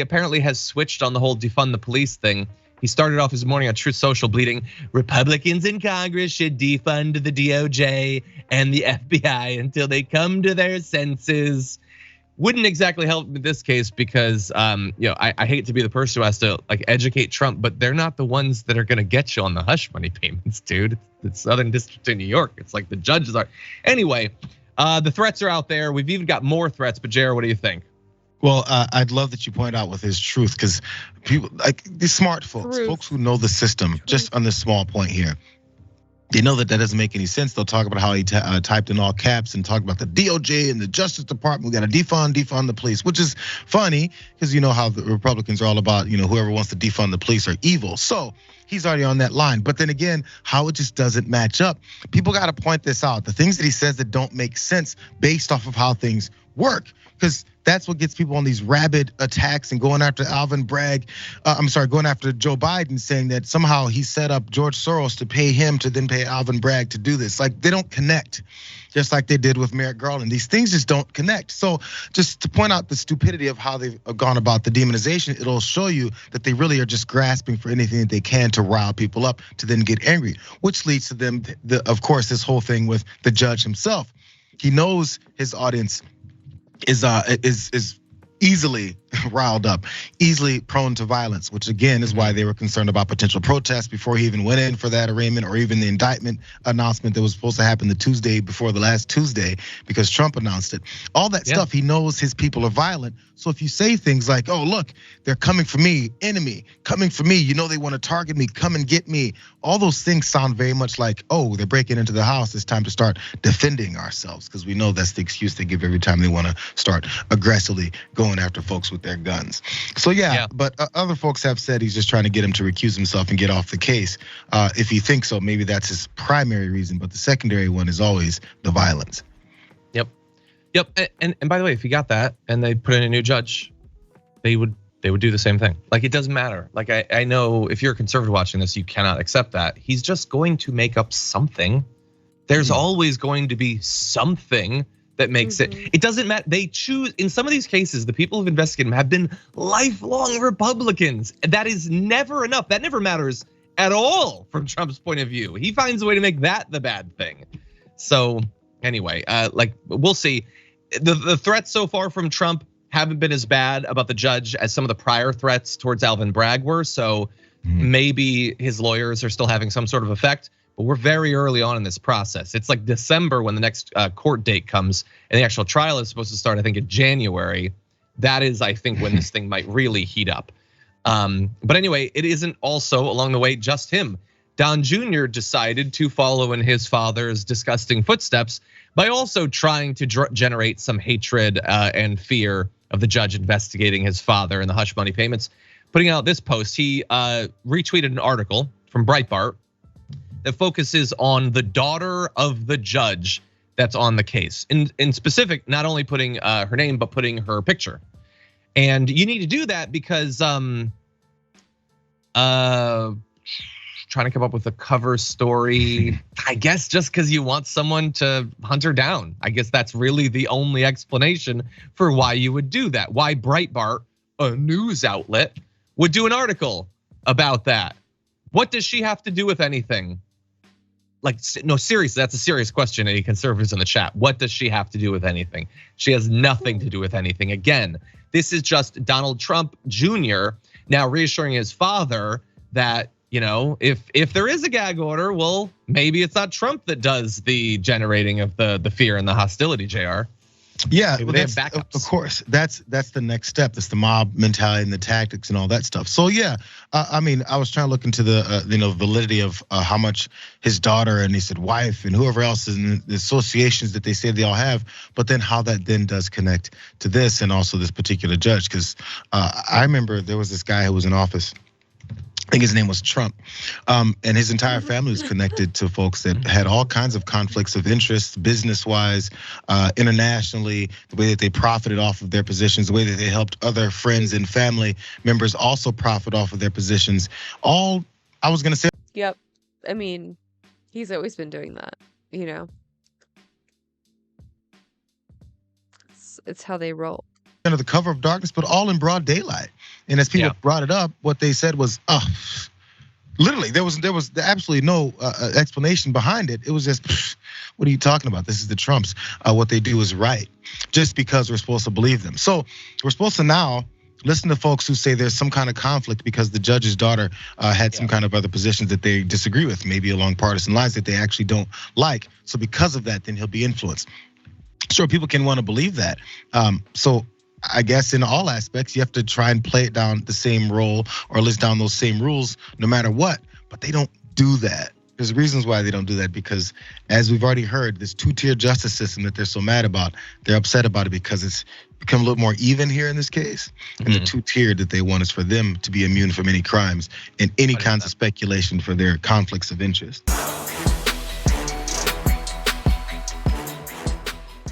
apparently has switched on the whole defund the police thing. He started off his morning on Truth Social bleating, Republicans in Congress should defund the DOJ and the FBI until they come to their senses. Wouldn't exactly help in this case because I hate to be the person who has to like educate Trump, but they're not the ones that are gonna get you on the hush money payments, dude. It's Southern District of New York. It's like the judges are. Anyway, the threats are out there. We've even got more threats, but Jared, what do you think? Well, I'd love that you point out with his truth, because people like these smart folks, folks who know the system, just on this small point here, they know that doesn't make any sense. They'll talk about how he typed in all caps and talk about the DOJ and the Justice Department. We got to defund the police, which is funny because you know how the Republicans are all about, whoever wants to defund the police are evil. So he's already on that line. But then again, how it just doesn't match up. People got to point this out. The things that he says that don't make sense based off of how things work, because that's what gets people on these rabid attacks and going after Alvin Bragg. Going after Joe Biden, saying that somehow he set up George Soros to pay him to then pay Alvin Bragg to do this. Like, they don't connect, just like they did with Merrick Garland. These things just don't connect. So just to point out the stupidity of how they've gone about the demonization, it'll show you that they really are just grasping for anything that they can to rile people up to then get angry, which leads to them, of course, this whole thing with the judge himself. He knows his audience is easily riled up, easily prone to violence, which again is why they were concerned about potential protests before he even went in for that arraignment, or even the indictment announcement that was supposed to happen the Tuesday before the last Tuesday because Trump announced it. All that stuff, he knows his people are violent. So if you say things like, oh, look, they're coming for me, enemy, coming for me, they want to target me, come and get me. All those things sound very much like, oh, they're breaking into the house. It's time to start defending ourselves, because we know that's the excuse they give every time they want to start aggressively going going after folks with their guns. So yeah. But other folks have said he's just trying to get him to recuse himself and get off the case. If he thinks so, maybe that's his primary reason, but the secondary one is always the violence. Yep. And by the way, if he got that and they put in a new judge, they would do the same thing. Like, it doesn't matter. Like, I know if you're a conservative watching this, you cannot accept that. He's just going to make up something. There's always going to be something that makes it. It doesn't matter. They choose, in some of these cases, the people who've investigated him have been lifelong Republicans. That is never enough. That never matters at all from Trump's point of view. He finds a way to make that the bad thing. So anyway, like, we'll see. The threats so far from Trump haven't been as bad about the judge as some of the prior threats towards Alvin Bragg were. So maybe his lawyers are still having some sort of effect, but we're very early on in this process. It's like December when the next court date comes, and the actual trial is supposed to start, I think, in January. That is, I think, when this thing might really heat up. But anyway, it isn't also along the way just him. Don Jr. decided to follow in his father's disgusting footsteps by also trying to generate some hatred and fear of the judge investigating his father and the hush money payments. Putting out this post, he retweeted an article from Breitbart that focuses on the daughter of the judge that's on the case. In specific, not only putting her name, but putting her picture. And you need to do that because trying to come up with a cover story, I guess just because you want someone to hunt her down. I guess that's really the only explanation for why you would do that. Why Breitbart, a news outlet, would do an article about that. What does she have to do with anything? Like, no, seriously, that's a serious question. Any conservatives in the chat, what does she have to do with anything? She has nothing to do with anything. Again, this is just Donald Trump Jr. now reassuring his father that, you know, if there is a gag order, well, maybe it's not Trump that does the generating of the fear and the hostility, JR. Yeah, well, that's, of course, that's the next step. That's the mob mentality and the tactics and all that stuff. So yeah, I mean, I was trying to look into the validity of how much his daughter and he said wife and whoever else is in the associations that they say they all have, but then how that then does connect to this and also this particular judge. Because I remember there was this guy who was in office. I think his name was Trump, and his entire family was connected to folks that had all kinds of conflicts of interest, business-wise, internationally, the way that they profited off of their positions, the way that they helped other friends and family members also profit off of their positions. All, I was gonna say. Yep, I mean, he's always been doing that, you know. It's how they roll. Under the cover of darkness, but all in broad daylight. And as people brought it up, what they said was, literally, there was absolutely no explanation behind it. It was just, what are you talking about? This is the Trumps. What they do is right, just because we're supposed to believe them. So we're supposed to now listen to folks who say there's some kind of conflict because the judge's daughter had some kind of other positions that they disagree with, maybe along partisan lines that they actually don't like. So because of that, then he'll be influenced. Sure, people can want to believe that. So I guess in all aspects, you have to try and play it down the same role or list down those same rules no matter what. But they don't do that. There's reasons why they don't do that, because as we've already heard, this two-tier justice system that they're so mad about, they're upset about it because it's become a little more even here in this case. And the two-tier that they want is for them to be immune from any crimes and any kinds of speculation for their conflicts of interest.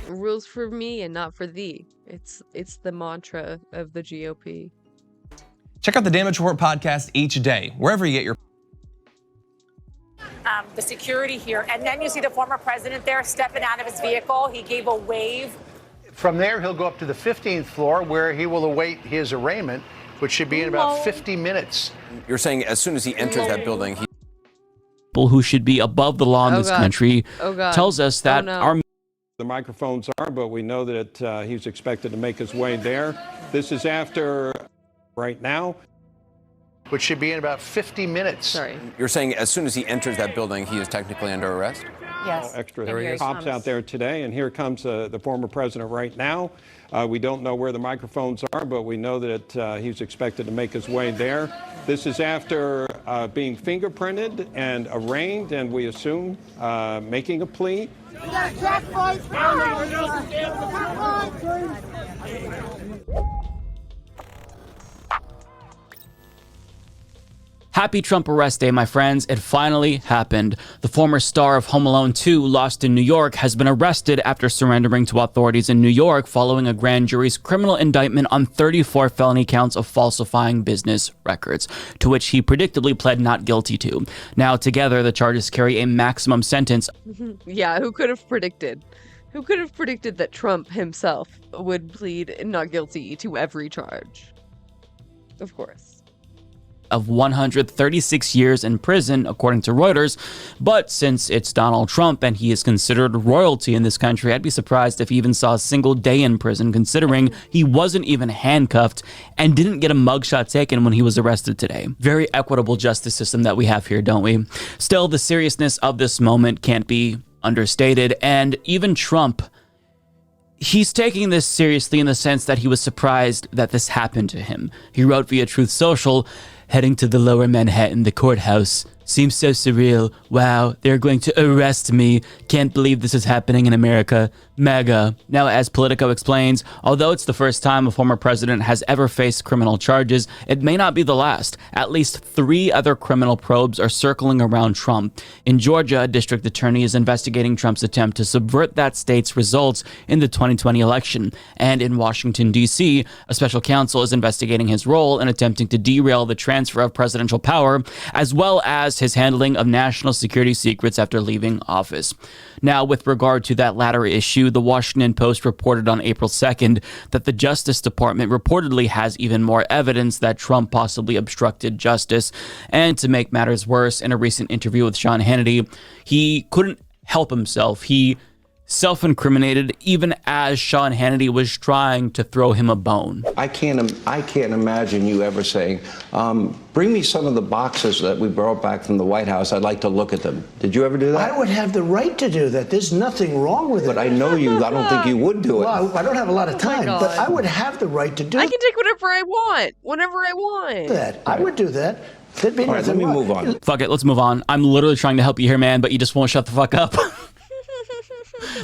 Rules for me and not for thee. It's the mantra of the GOP. Check out the Damage Report podcast each day, wherever you get your. The security here, and then you see the former president there stepping out of his vehicle. He gave a wave. From there, he'll go up to the 15th floor where he will await his arraignment, which should be in about 50 minutes. You're saying as soon as he enters that building, he. People who should be above the law in this country tells us that our. The microphones are, but we know that he's expected to make his way there. This is after right now. Which should be in about 50 minutes. Sorry. You're saying as soon as he enters that building, he is technically under arrest? Yes. Extra cops out there today, and here comes the former president right now. We don't know where the microphones are, but we know that he's expected to make his way there. This is after being fingerprinted and arraigned, and we assume making a plea. We got Jack Boys. Happy Trump arrest day, my friends. It finally happened. The former star of Home Alone 2, Lost in New York, has been arrested after surrendering to authorities in New York following a grand jury's criminal indictment on 34 felony counts of falsifying business records, to which he predictably pled not guilty to. Now, together, the charges carry a maximum sentence. Yeah, who could have predicted? Who could have predicted that Trump himself would plead not guilty to every charge? Of course. Of 136 years in prison, according to Reuters. But since it's Donald Trump and he is considered royalty in this country, I'd be surprised if he even saw a single day in prison, considering he wasn't even handcuffed and didn't get a mugshot taken when he was arrested today. Very equitable justice system that we have here, don't we? Still, the seriousness of this moment can't be understated, and even Trump, he's taking this seriously in the sense that he was surprised that this happened to him. He wrote via Truth Social, "Heading to the lower Manhattan, the courthouse. Seems so surreal. Wow, they're going to arrest me. Can't believe this is happening in America. MAGA." Now, as Politico explains, although it's the first time a former president has ever faced criminal charges, it may not be the last. At least 3 other criminal probes are circling around Trump. In Georgia, a district attorney is investigating Trump's attempt to subvert that state's results in the 2020 election. And in Washington, D.C., a special counsel is investigating his role in attempting to derail the transfer of presidential power, as well as his handling of national security secrets after leaving office. Now, with regard to that latter issue, the Washington Post reported on April 2nd that the Justice Department reportedly has even more evidence that Trump possibly obstructed justice. And to make matters worse, in a recent interview with Sean Hannity, he couldn't help himself. He self-incriminated even as Sean Hannity was trying to throw him a bone. I can't imagine you ever saying, bring me some of the boxes that we brought back from the White House. I'd like to look at them. Did you ever do that? I would have the right to do that. There's nothing wrong with it. But I know you. I don't think you would do it. Well, I don't have a lot of time, but I would have the right to do I can take whatever I want, whenever I want. that. I would do that. There'd be All right, let me move on. Fuck it, let's move on. I'm literally trying to help you here, man, but you just won't shut the fuck up.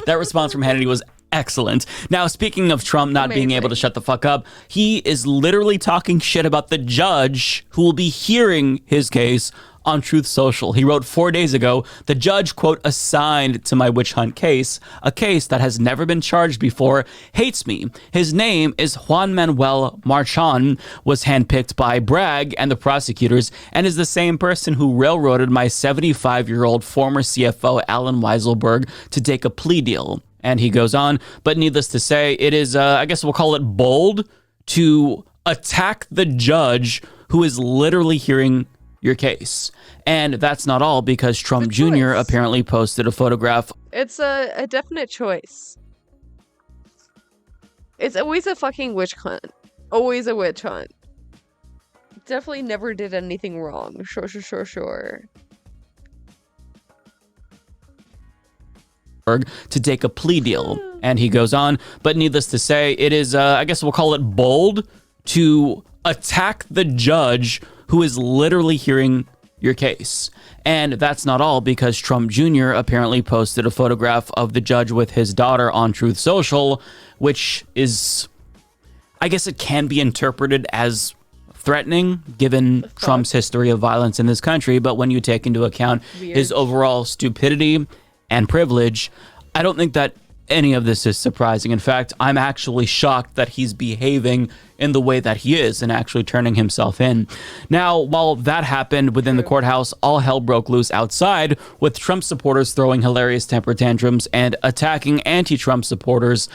That response from Hannity was excellent. Now, speaking of Trump not being able to shut the fuck up, he is literally talking shit about the judge who will be hearing his case on Truth Social. He wrote 4 days ago, "The judge, quote, assigned to my witch hunt case, a case that has never been charged before, hates me. His name is Juan Manuel Marchand, was handpicked by Bragg and the prosecutors, and is the same person who railroaded my 75-year-old former CFO, Alan Weiselberg, to take a plea deal." And he goes on, but needless to say, it is, I guess we'll call it bold, to attack the judge who is literally hearing your case. And that's not all, because Trump Jr. apparently posted a photograph. It's a definite choice. It's always a fucking witch hunt. Always a witch hunt. Definitely never did anything wrong. Sure. To take a plea deal. And he goes on, but needless to say, it is, I guess we'll call it bold, to attack the judge who is literally hearing your case. And that's not all, because Trump Jr. apparently posted a photograph of the judge with his daughter on Truth Social, which is, I guess it can be interpreted as threatening, given Trump's history of violence in this country. But when you take into account his overall stupidity and privilege, I don't think that any of this is surprising. In fact, I'm actually shocked that he's behaving in the way that he is and actually turning himself in. Now, while that happened within the courthouse, all hell broke loose outside, with Trump supporters throwing hilarious temper tantrums and attacking anti-Trump supporters,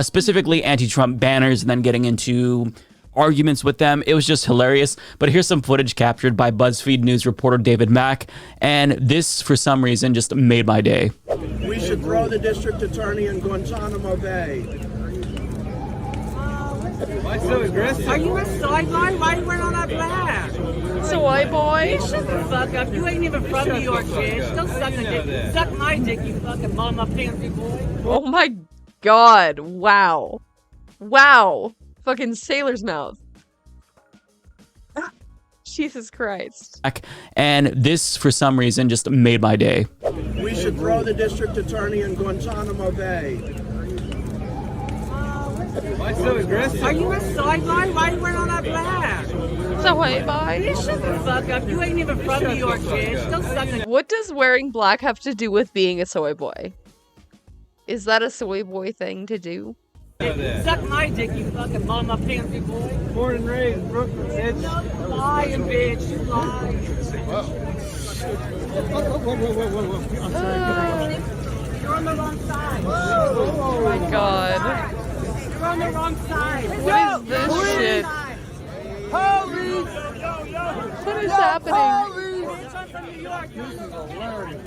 specifically anti-Trump banners, and then getting into arguments with them. It was just hilarious. But here's some footage captured by BuzzFeed News reporter David Mack, and this, for some reason, just made my day. We should throw the district attorney in Guantanamo Bay. Why so aggressive? Are you a soy boy? Why you wearing all that black? Soy boy? Shut the fuck up. You ain't even from New York, bitch. Don't suck a dick. Suck my dick, you fucking mama pansy boy. Oh my god. Wow. Wow. Fucking sailor's mouth. Jesus Christ. And this, for some reason, just made my day. We should throw the district attorney in Guantanamo Bay. Why so aggressive? Are you a soy boy? Why are you wearing all that black? Soy boy. Shut the fuck up. You ain't even from New York, bitch. Don't suck a... What does wearing black have to do with being a soy boy? Is that a soy boy thing to do? Suck my dick, you fucking mama pansy boy. Born and raised Brooklyn, bitch. No, lying, bitch. You lying. I'm sorry. You're on the wrong side. Oh my god. You're on the wrong side. What is this shit? Police! What is happening? Bitch, I'm from New York. This is hilarious.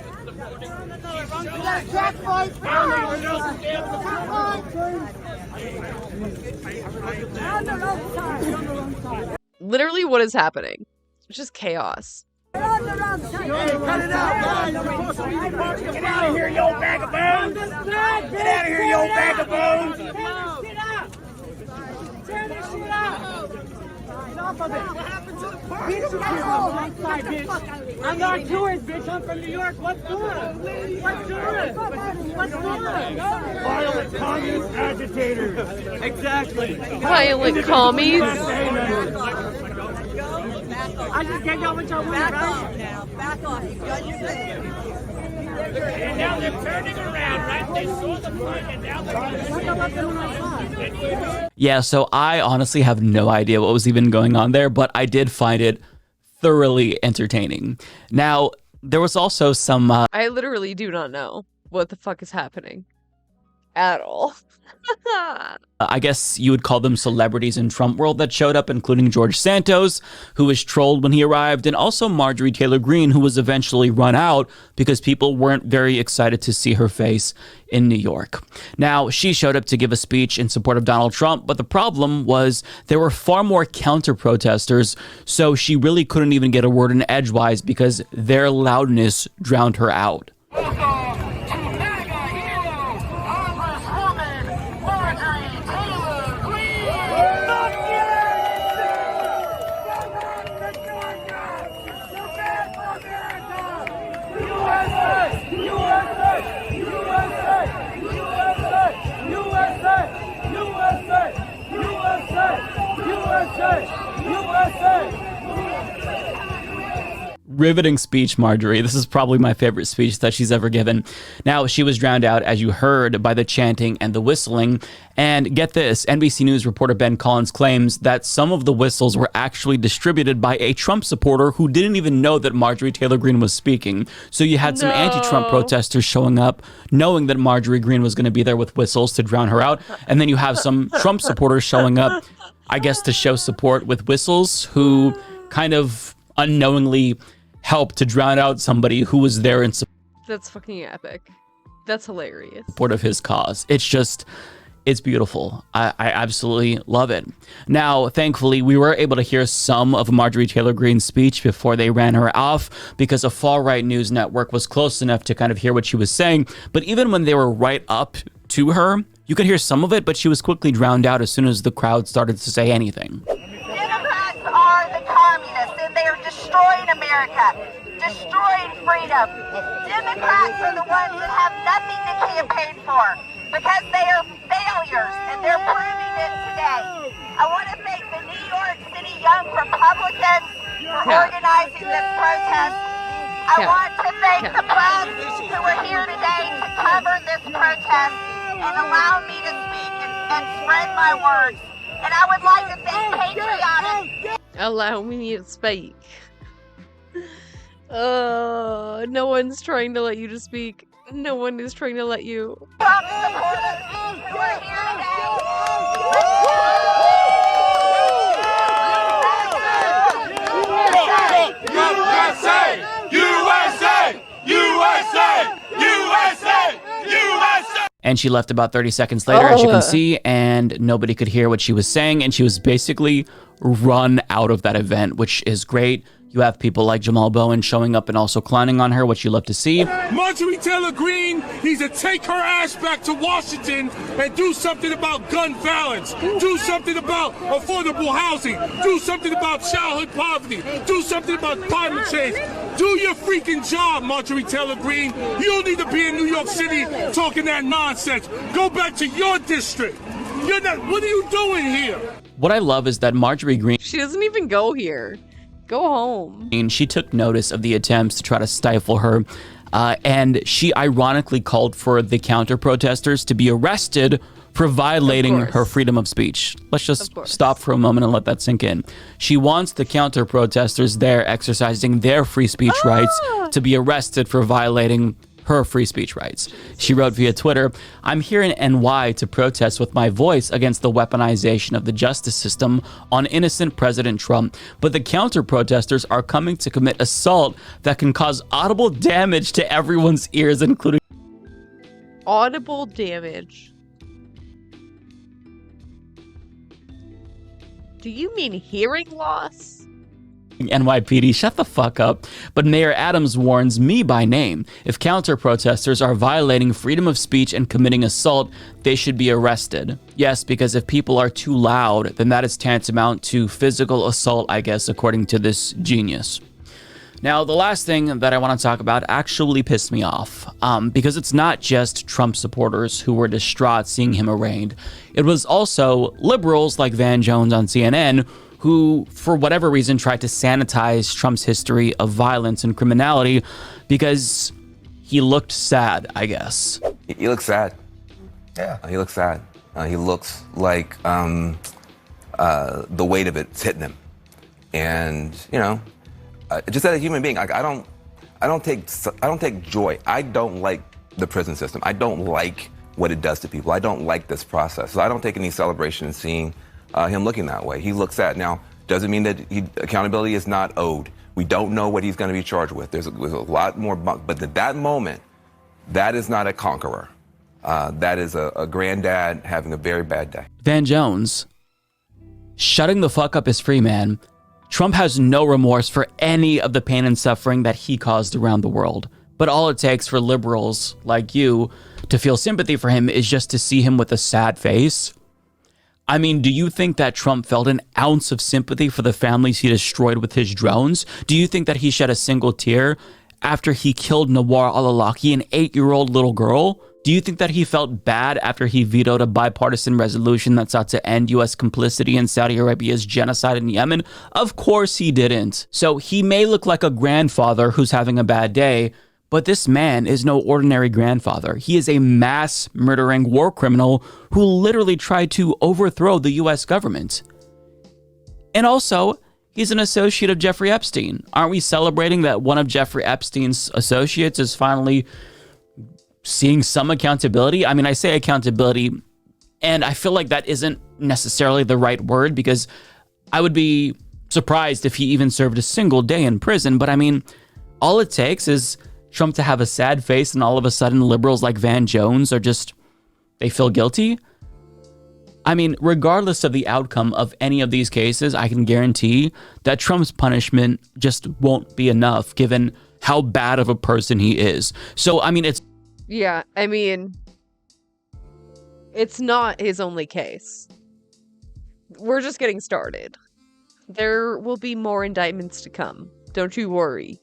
Literally, what is happening? It's just chaos. Get out of here, you old bag of bones! Get out of here, you old bag of bones! Get out! Tear this shit out! Enough of it! What happened to the party? I'm not tourist, bitch. I'm from New York. What's good? What's good? What's good? Violent communist agitators. Exactly. Violent commies. I just can't go with your way, right? Now. Back off. You got your thing. And now they're turning around, right? They saw the fight, and now they're... Yeah, so I honestly have no idea what was even going on there, but I did find it thoroughly entertaining. Now, there was also some... I literally do not know what the fuck is happening at all. I guess you would call them celebrities in Trump world that showed up, including George Santos, who was trolled when he arrived, and also Marjorie Taylor Greene, who was eventually run out because people weren't very excited to see her face in New York. Now, she showed up to give a speech in support of Donald Trump, but the problem was there were far more counter-protesters, so she really couldn't even get a word in edgewise because their loudness drowned her out. Riveting speech, Marjorie. This is probably my favorite speech that she's ever given. Now, she was drowned out, as you heard, by the chanting and the whistling. And get this, NBC News reporter Ben Collins claims that some of the whistles were actually distributed by a Trump supporter who didn't even know that Marjorie Taylor Greene was speaking. So you had some anti-Trump protesters showing up, knowing that Marjorie Greene was going to be there with whistles to drown her out. And then you have some Trump supporters showing up, I guess, to show support with whistles, who kind of unknowingly help to drown out somebody who was there in That's fucking epic. That's hilarious. support of his cause. It's beautiful. I absolutely love it. Now, thankfully, we were able to hear some of Marjorie Taylor Greene's speech before they ran her off because a far-right news network was close enough to kind of hear what she was saying. But even when they were right up to her, you could hear some of it, but she was quickly drowned out as soon as the crowd started to say anything. Democrats are the communists, and they are destroying America, destroying freedom. Democrats are the ones that have nothing to campaign for because they are failures, and they're proving it today. I want to thank the New York City Young Republicans for organizing this protest. I want to thank the press who are here today to cover this protest and allow me to speak and spread my words. And I would like to thank patriotic... Allow me to speak. No one's trying to let you to speak. No one is trying to let you. Trump supporters who are here And she left about 30 seconds later, as you can see, and nobody could hear what she was saying, and she was basically run out of that event, which is great. You have people like Jamal Bowen showing up and also clowning on her, which you love to see. Marjorie Taylor Greene needs to take her ass back to Washington and do something about gun violence. Do something about affordable housing. Do something about childhood poverty. Do something about climate change. Do your freaking job, Marjorie Taylor Greene. You don't need to be in New York City talking that nonsense. Go back to your district. You're not. What are you doing here? What I love is that Marjorie Greene, She doesn't even go here. Go home. she took notice of the attempts to try to stifle her, and she ironically called for the counter-protesters to be arrested for violating her freedom of speech. Let's just stop for a moment and let that sink in. She wants the counter-protesters there exercising their free speech rights to be arrested for violating her free speech rights. She wrote via Twitter, "I'm here in NY to protest with my voice against the weaponization of the justice system on innocent President Trump, but the counter-protesters are coming to commit assault that can cause audible damage to everyone's ears, including..." Audible damage. Do you mean hearing loss? NYPD, shut the fuck up. But Mayor Adams warns me by name. If counter-protesters are violating freedom of speech and committing assault, they should be arrested. Yes, because if people are too loud, then that is tantamount to physical assault, I guess, according to this genius. Now, the last thing that I want to talk about actually pissed me off, because it's not just Trump supporters who were distraught seeing him arraigned. It was also liberals like Van Jones on CNN who, for whatever reason, tried to sanitize Trump's history of violence and criminality because he looked sad, I guess. He looks sad. Yeah. He looks sad. He looks like the weight of it's hitting him. And, you know, just as a human being, like I don't take joy. I don't like the prison system. I don't like what it does to people. I don't like this process. So I don't take any celebration in seeing him looking that way. He looks sad. Now, doesn't mean that accountability is not owed. We don't know what he's going to be charged with. There's a lot more, but at that moment, that is not a conqueror. That is a granddad having a very bad day. Van Jones, shutting the fuck up is free, man. Trump has no remorse for any of the pain and suffering that he caused around the world. But all it takes for liberals like you to feel sympathy for him is just to see him with a sad face. I mean, do you think that Trump felt an ounce of sympathy for the families he destroyed with his drones? Do you think that he shed a single tear after he killed Nawar al-Awlaki, an 8-year-old little girl? Do you think that he felt bad after he vetoed a bipartisan resolution that sought to end U.S. complicity in Saudi Arabia's genocide in Yemen? Of course he didn't. So he may look like a grandfather who's having a bad day, but this man is no ordinary grandfather. He is a mass murdering war criminal who literally tried to overthrow the U.S. government. And also, he's an associate of Jeffrey Epstein. Aren't we celebrating that one of Jeffrey Epstein's associates is finally seeing some accountability? I mean, I say accountability, and I feel like that isn't necessarily the right word because I would be surprised if he even served a single day in prison. But I mean, all it takes is Trump to have a sad face and all of a sudden liberals like Van Jones are just, they feel guilty. I mean, regardless of the outcome of any of these cases, I can guarantee that Trump's punishment just won't be enough given how bad of a person he is. So, I mean, it's... Yeah, I mean, it's not his only case. We're just getting started. There will be more indictments to come. Don't you worry.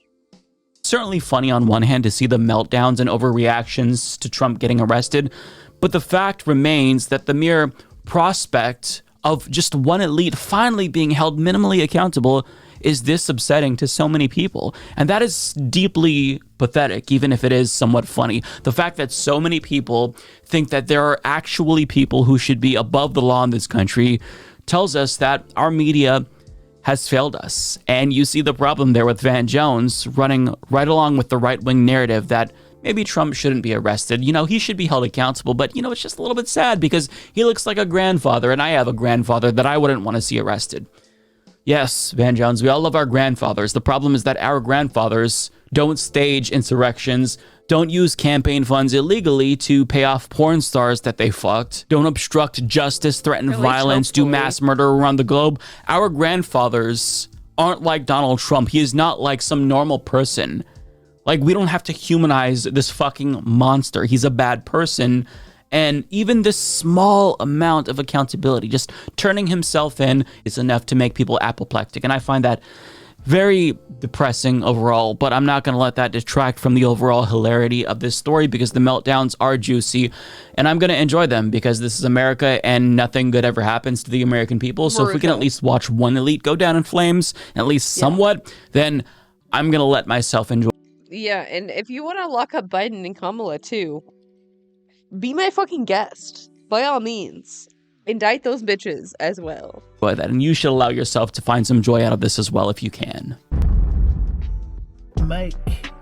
Certainly funny on one hand to see the meltdowns and overreactions to Trump getting arrested, but the fact remains that the mere prospect of just one elite finally being held minimally accountable is this upsetting to so many people. And that is deeply pathetic, even if it is somewhat funny. The fact that so many people think that there are actually people who should be above the law in this country tells us that our media has failed us. And you see the problem there with Van Jones running right along with the right-wing narrative that maybe Trump shouldn't be arrested. You know, he should be held accountable, but, you know, it's just a little bit sad because he looks like a grandfather, and I have a grandfather that I wouldn't want to see arrested. Yes, Van Jones, we all love our grandfathers. The problem is that our grandfathers don't stage insurrections, don't use campaign funds illegally to pay off porn stars that they fucked, don't obstruct justice, threaten violence, do mass murder around the globe. Our grandfathers aren't like Donald Trump. He is not like some normal person. Like, we don't have to humanize this fucking monster. He's a bad person. And even this small amount of accountability, just turning himself in, is enough to make people apoplectic. And I find that very depressing overall, but I'm not going to let that detract from the overall hilarity of this story because the meltdowns are juicy and I'm going to enjoy them because this is America and nothing good ever happens to the American people. So if we can at least watch one elite go down in flames, at least somewhat, then I'm going to let myself enjoy. Yeah, and if you want to lock up Biden and Kamala too, be my fucking guest. By all means. Indict those bitches as well. That, and you should allow yourself to find some joy out of this as well if you can. Mike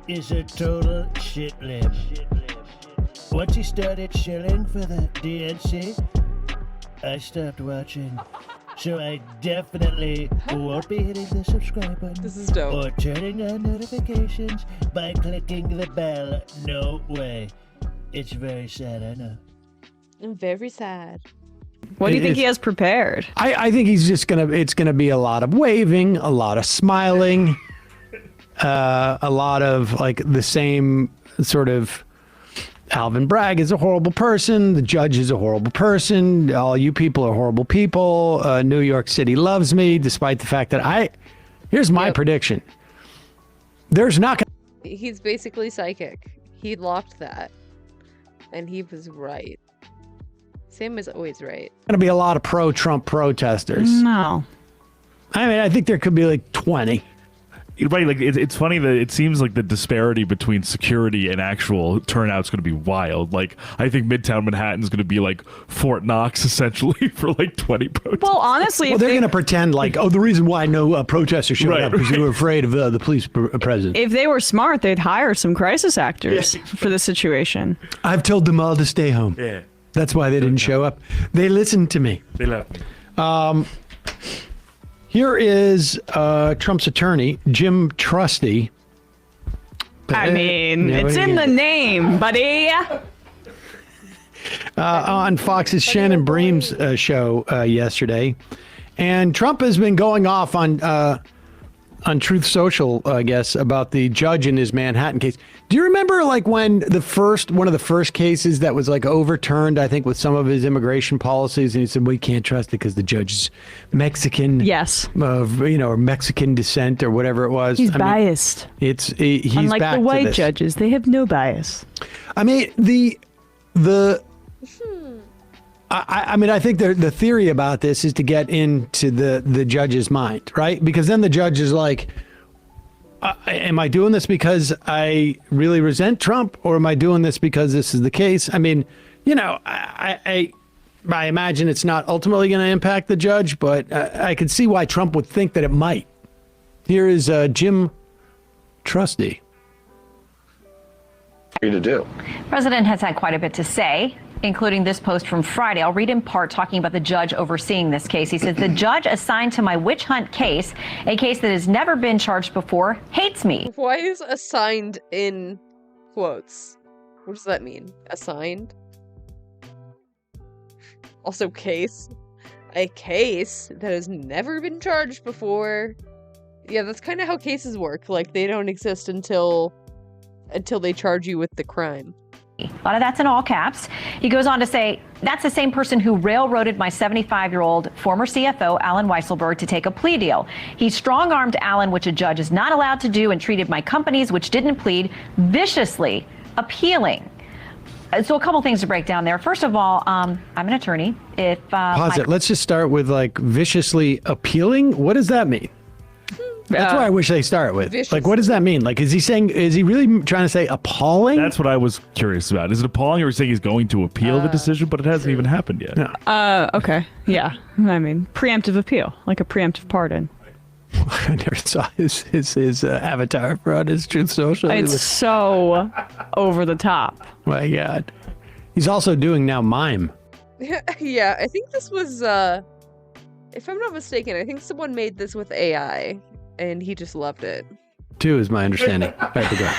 is a total shitlib. Once he started shilling for the DNC, I stopped watching. So I definitely won't be hitting the subscribe button. This is dope. Or turning on notifications by clicking the bell. No way. It's very sad, I know. I'm very sad. What do you think he has prepared? I think he's just it's gonna be a lot of waving, a lot of smiling, a lot of like the same sort of Alvin Bragg is a horrible person, the judge is a horrible person, all you people are horrible people, New York City loves me, despite the fact that here's my prediction. There's not gonna He's basically psychic. He locked that. And he was right. Sam is always right. gonna be a lot of pro-Trump protesters. No. I mean, I think there could be like 20. Right, like it's funny that it seems like the disparity between security and actual turnout's going to be wild. Like, I think Midtown Manhattan's going to be like Fort Knox essentially for like 20 protesters. Well, honestly, they're going to pretend like, the reason why no protesters showed up because they were afraid of the police presence. If they were smart, they'd hire some crisis actors for the situation. I've told them all to stay home. Yeah. That's why they didn't show up. They listened to me. They left me. Here is Trump's attorney, Jim Trusty. I mean, it's in the name, buddy. On Fox's Shannon Bream's show yesterday. And Trump has been going off on Truth Social, I guess, about the judge in his Manhattan case. Do you remember like when one of the first cases that was like overturned, I think, with some of his immigration policies, and he said, we can't trust it because the judge is Mexican. Yes. Or Mexican descent or whatever it was. He's biased. He's Unlike back the to white this. judges, they have no bias. I mean, I think the theory about this is to get into the judge's mind, right? Because then the judge is like, am I doing this because I really resent Trump, or am I doing this because this is the case? I mean, I imagine it's not ultimately going to impact the judge, but I could see why Trump would think that it might. Here is Jim Trusty. To do. President has had quite a bit to say, including this post from Friday. I'll read in part talking about the judge overseeing this case. He says, the judge assigned to my witch hunt case, a case that has never been charged before, hates me. Why is assigned in quotes? What does that mean? Assigned? Also case. A case that has never been charged before. Yeah, that's kind of how cases work. Like, they don't exist until they charge you with the crime. A lot of that's in all caps. He goes on to say, that's the same person who railroaded my 75-year-old former CFO, Alan Weisselberg, to take a plea deal. He strong-armed Alan, which a judge is not allowed to do, and treated my companies, which didn't plead, viciously appealing. So a couple things to break down there. First of all, I'm an attorney. Pause it. Let's just start with like viciously appealing. What does that mean? That's what I wish they start with. Vicious. Like, what does that mean? Like, is he really trying to say appalling? That's what I was curious about. Is it appalling, or is he saying he's going to appeal the decision, but it hasn't even happened yet? No. Okay. Yeah. I mean, preemptive appeal, like a preemptive pardon. I never saw his avatar on his Truth Social. It's so over the top. My God. He's also doing now mime. Yeah, I think this was, if I'm not mistaken, I think someone made this with AI, and he just loved it. Too is my understanding. Back to go.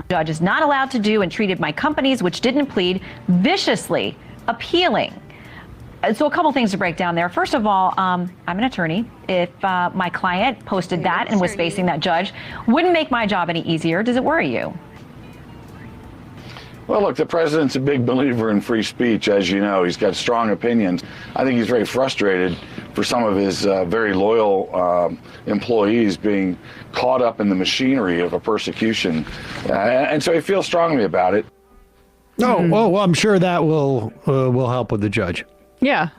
Judge is not allowed to do, and treated my companies, which didn't plead, viciously appealing. So a couple things to break down there. First of all, I'm an attorney. If my client posted that and was facing that judge, wouldn't make my job any easier. Does it worry you? Well, look, the president's a big believer in free speech, as you know. He's got strong opinions. I think he's very frustrated for some of his very loyal employees being caught up in the machinery of a persecution. And so he feels strongly about it. Oh, well, I'm sure that will help with the judge. Yeah.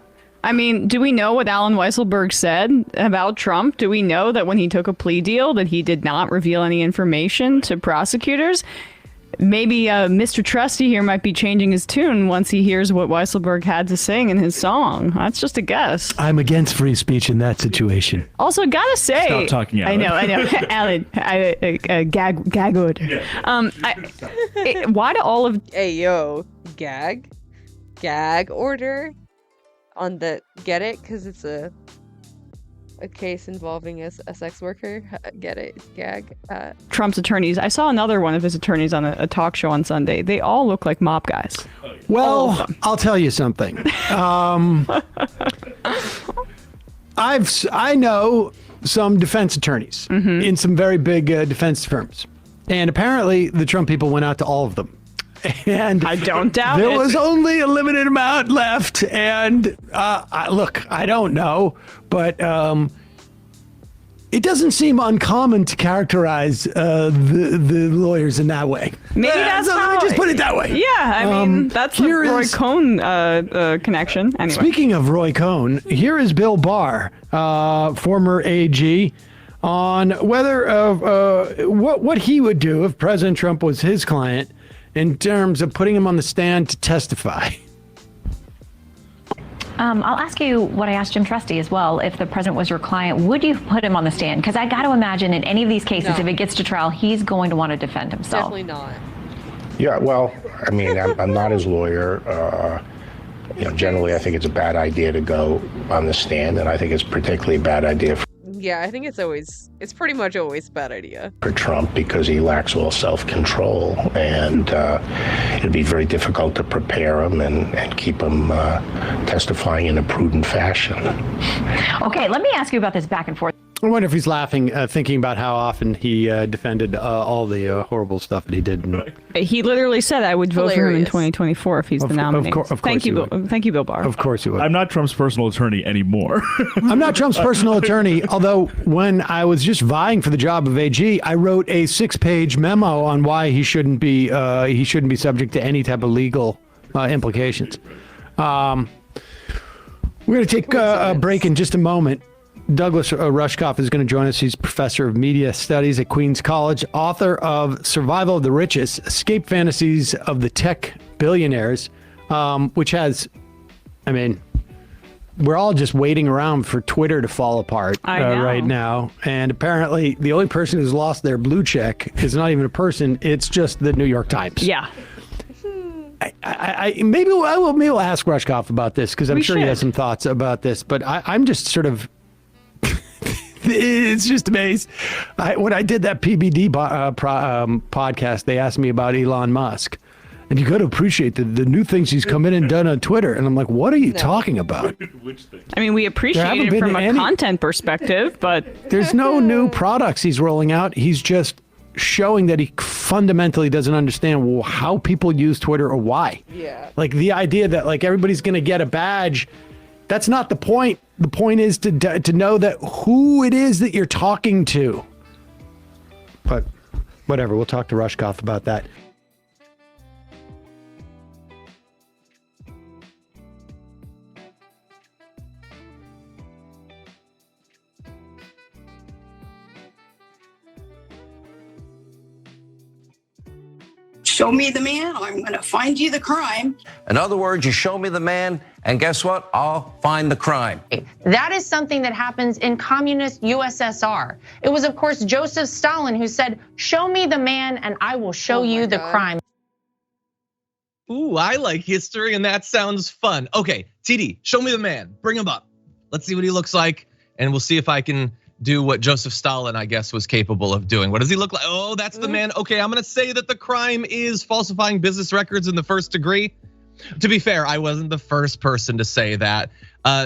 I mean, do we know what Alan Weisselberg said about Trump? Do we know that when he took a plea deal that he did not reveal any information to prosecutors? Maybe Mr. Trusty here might be changing his tune once he hears what Weisselberg had to sing in his song. That's just a guess. I'm against free speech in that situation. Also, gotta say, Stop talking, Alan. I know, Alan. Gag order. Yeah. Why do all of gag order on the get it? Because it's a case involving a sex worker. Get it? Gag. Trump's attorneys? I saw another one of his attorneys on a talk show on Sunday. They all look like mob guys. Well, I'll tell you something. I know some defense attorneys in some very big defense firms, and apparently the Trump people went out to all of them. And I don't doubt there it. was only a limited amount left. And look, I don't know, but it doesn't seem uncommon to characterize the lawyers in that way. Maybe that's let me just put it that way. Yeah, I mean, that's the Roy Cohn connection. Anyway. Speaking of Roy Cohn, here is Bill Barr, former AG, on whether what he would do if President Trump was his client in terms of putting him on the stand to testify. I'll ask you what I asked Jim Trusty as well. If the president was your client, would you put him on the stand? Because I got to imagine in any of these cases, if it gets to trial, he's going to want to defend himself. Definitely not. Yeah, well, I mean, I'm not his lawyer. Generally, I think it's a bad idea to go on the stand, and I think it's particularly a bad idea Yeah, I think it's pretty much always a bad idea. for Trump because he lacks all self-control, and it'd be very difficult to prepare him and keep him testifying in a prudent fashion. Okay, let me ask you about this back and forth. I wonder if he's laughing, thinking about how often he defended all the horrible stuff that he did. He literally said, "I would vote for him in Hilarious. 2024 if he's the nominee." Of course Thank you, Bill Barr. Of course he would. I'm not Trump's personal attorney anymore. I'm not Trump's personal attorney, although when I was just vying for the job of AG, I wrote a 6-page memo on why he shouldn't be subject to any type of legal implications. We're going to take a break in just a moment. Douglas Rushkoff is going to join us. He's professor of media studies at Queens College, author of Survival of the Richest, Escape Fantasies of the Tech Billionaires, which has, I mean, we're all just waiting around for Twitter to fall apart right now. And apparently the only person who's lost their blue check is not even a person. It's just the New York Times. Yeah. Maybe we'll ask Rushkoff about this because I'm sure he has should. some thoughts about this. But I'm just sort of, it's just amazing. When I did that PBD podcast, they asked me about Elon Musk. And you got to appreciate the new things he's come in and done on Twitter. And I'm like, what are you talking about? I mean, we appreciate it from a content perspective, but there's no new products he's rolling out. He's just showing that he fundamentally doesn't understand how people use Twitter or why. Yeah. Like the idea that like everybody's going to get a badge. That's not the point. The point is to know that who it is that you're talking to. But whatever, we'll talk to Rushkoff about that. Show me the man, I'm going to find you the crime. In other words, you show me the man, and guess what? I'll find the crime. That is something that happens in communist USSR. It was, of course, Joseph Stalin who said, "Show me the man and I will show you the crime." Ooh, I like history and that sounds fun. Okay, TD, show me the man, bring him up. Let's see what he looks like and we'll see if I can do what Joseph Stalin, I guess, was capable of doing. What does he look like? Oh, that's the man. Okay, I'm gonna say that the crime is falsifying business records in the first degree. To be fair, I wasn't the first person to say that.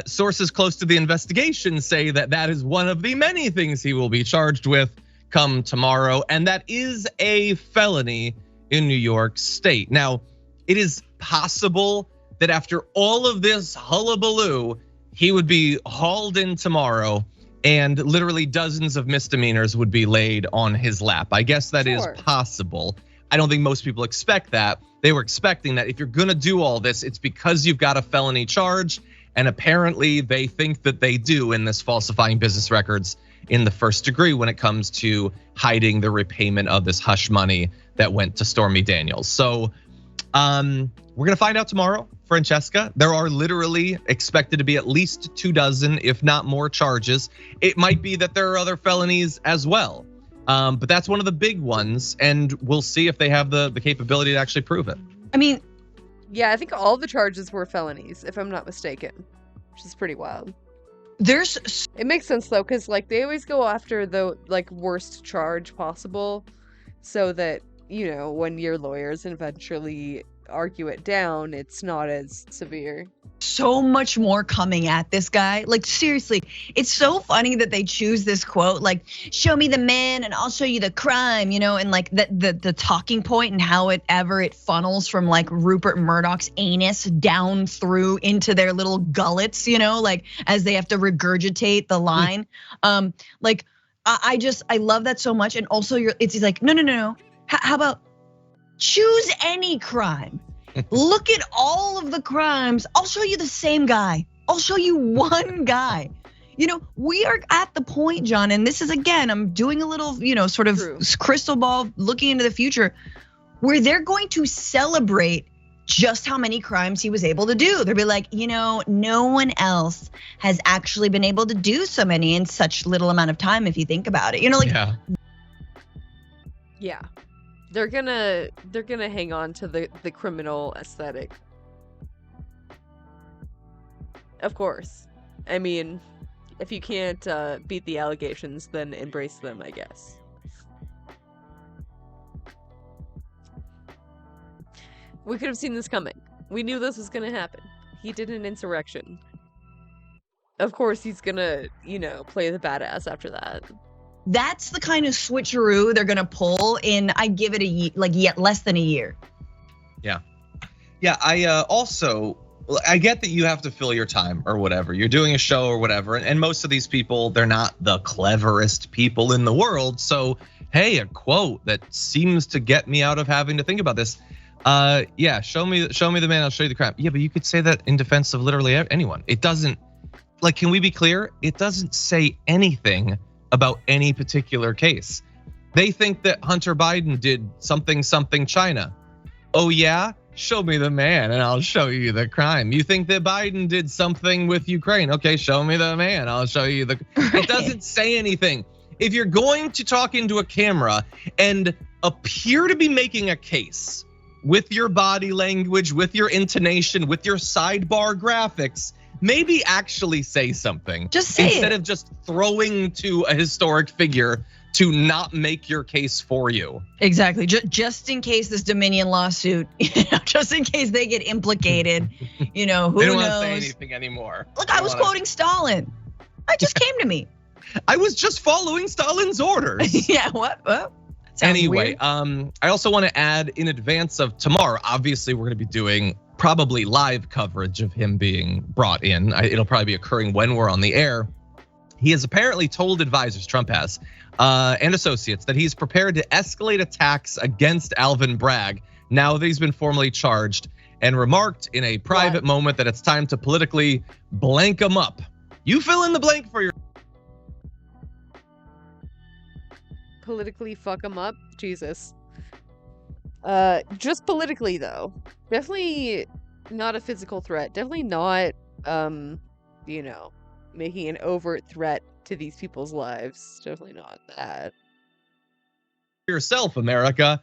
Sources close to the investigation say that that is one of the many things he will be charged with come tomorrow. And that is a felony in New York State. Now, it is possible that after all of this hullabaloo, he would be hauled in tomorrow and literally dozens of misdemeanors would be laid on his lap. I guess that is possible. I don't think most people expect that. They were expecting that if you're gonna do all this, it's because you've got a felony charge. And apparently they think that they do in this falsifying business records in the first degree when it comes to hiding the repayment of this hush money that went to Stormy Daniels. So we're gonna find out tomorrow, Francesca. There are literally expected to be at least 24, if not more, charges. It might be that there are other felonies as well. But that's one of the big ones, and we'll see if they have the capability to actually prove it. I mean, yeah, I think all the charges were felonies, if I'm not mistaken, which is pretty wild. It makes sense though, because like they always go after the like worst charge possible, so that when your lawyers eventually argue it down, it's not as severe. So much more coming at this guy. Like seriously, it's so funny that they choose this quote, like, show me the man and I'll show you the crime, and like the talking point and how it funnels from like Rupert Murdoch's anus down through into their little gullets, like as they have to regurgitate the line. Like I love that so much. And also it's like, no. How about choose any crime? Look at all of the crimes. I'll show you the same guy. I'll show you one guy. We are at the point, John, and this is, again, I'm doing a little, sort of crystal ball looking into the future, where they're going to celebrate just how many crimes he was able to do. They'll be like, no one else has actually been able to do so many in such little amount of time, if you think about it. Yeah. They're gonna hang on to the criminal aesthetic. Of course. I mean, if you can't beat the allegations, then embrace them, I guess. We could have seen this coming. We knew this was gonna happen. He did an insurrection. Of course he's gonna, play the badass after that. That's the kind of switcheroo they're gonna pull in. I give it yet less than a year. Yeah. I get that you have to fill your time or whatever. You're doing a show or whatever, and most of these people, they're not the cleverest people in the world. So, hey, a quote that seems to get me out of having to think about this. Yeah, show me the man, I'll show you the crime. Yeah, but you could say that in defense of literally anyone. It doesn't. Like, can we be clear? It doesn't say anything about any particular case. They think that Hunter Biden did something China. Oh yeah? Show me the man and I'll show you the crime. You think that Biden did something with Ukraine? Okay, show me the man, I'll show you the. It doesn't say anything. If you're going to talk into a camera and appear to be making a case with your body language, with your intonation, with your sidebar graphics, maybe actually say something. Just say instead it. of just throwing to a historic figure to not make your case for you. Exactly. Just in case this Dominion lawsuit, just in case they get implicated, who they don't knows? want to say anything anymore. Look, I was quoting Stalin. It just came to me. I was just following Stalin's orders. Yeah. What? Anyway, I also want to add, in advance of tomorrow, obviously we're going to be doing probably live coverage of him being brought in. It'll probably be occurring when we're on the air. He has apparently told advisors, Trump has, and associates, that he's prepared to escalate attacks against Alvin Bragg now that he's been formally charged, and remarked in a private moment that it's time to politically blank him up. You fill in the blank for your. Politically fuck him up? Jesus. Just politically though. Definitely not a physical threat. Definitely not, making an overt threat to these people's lives. Definitely not that. Yourself, America.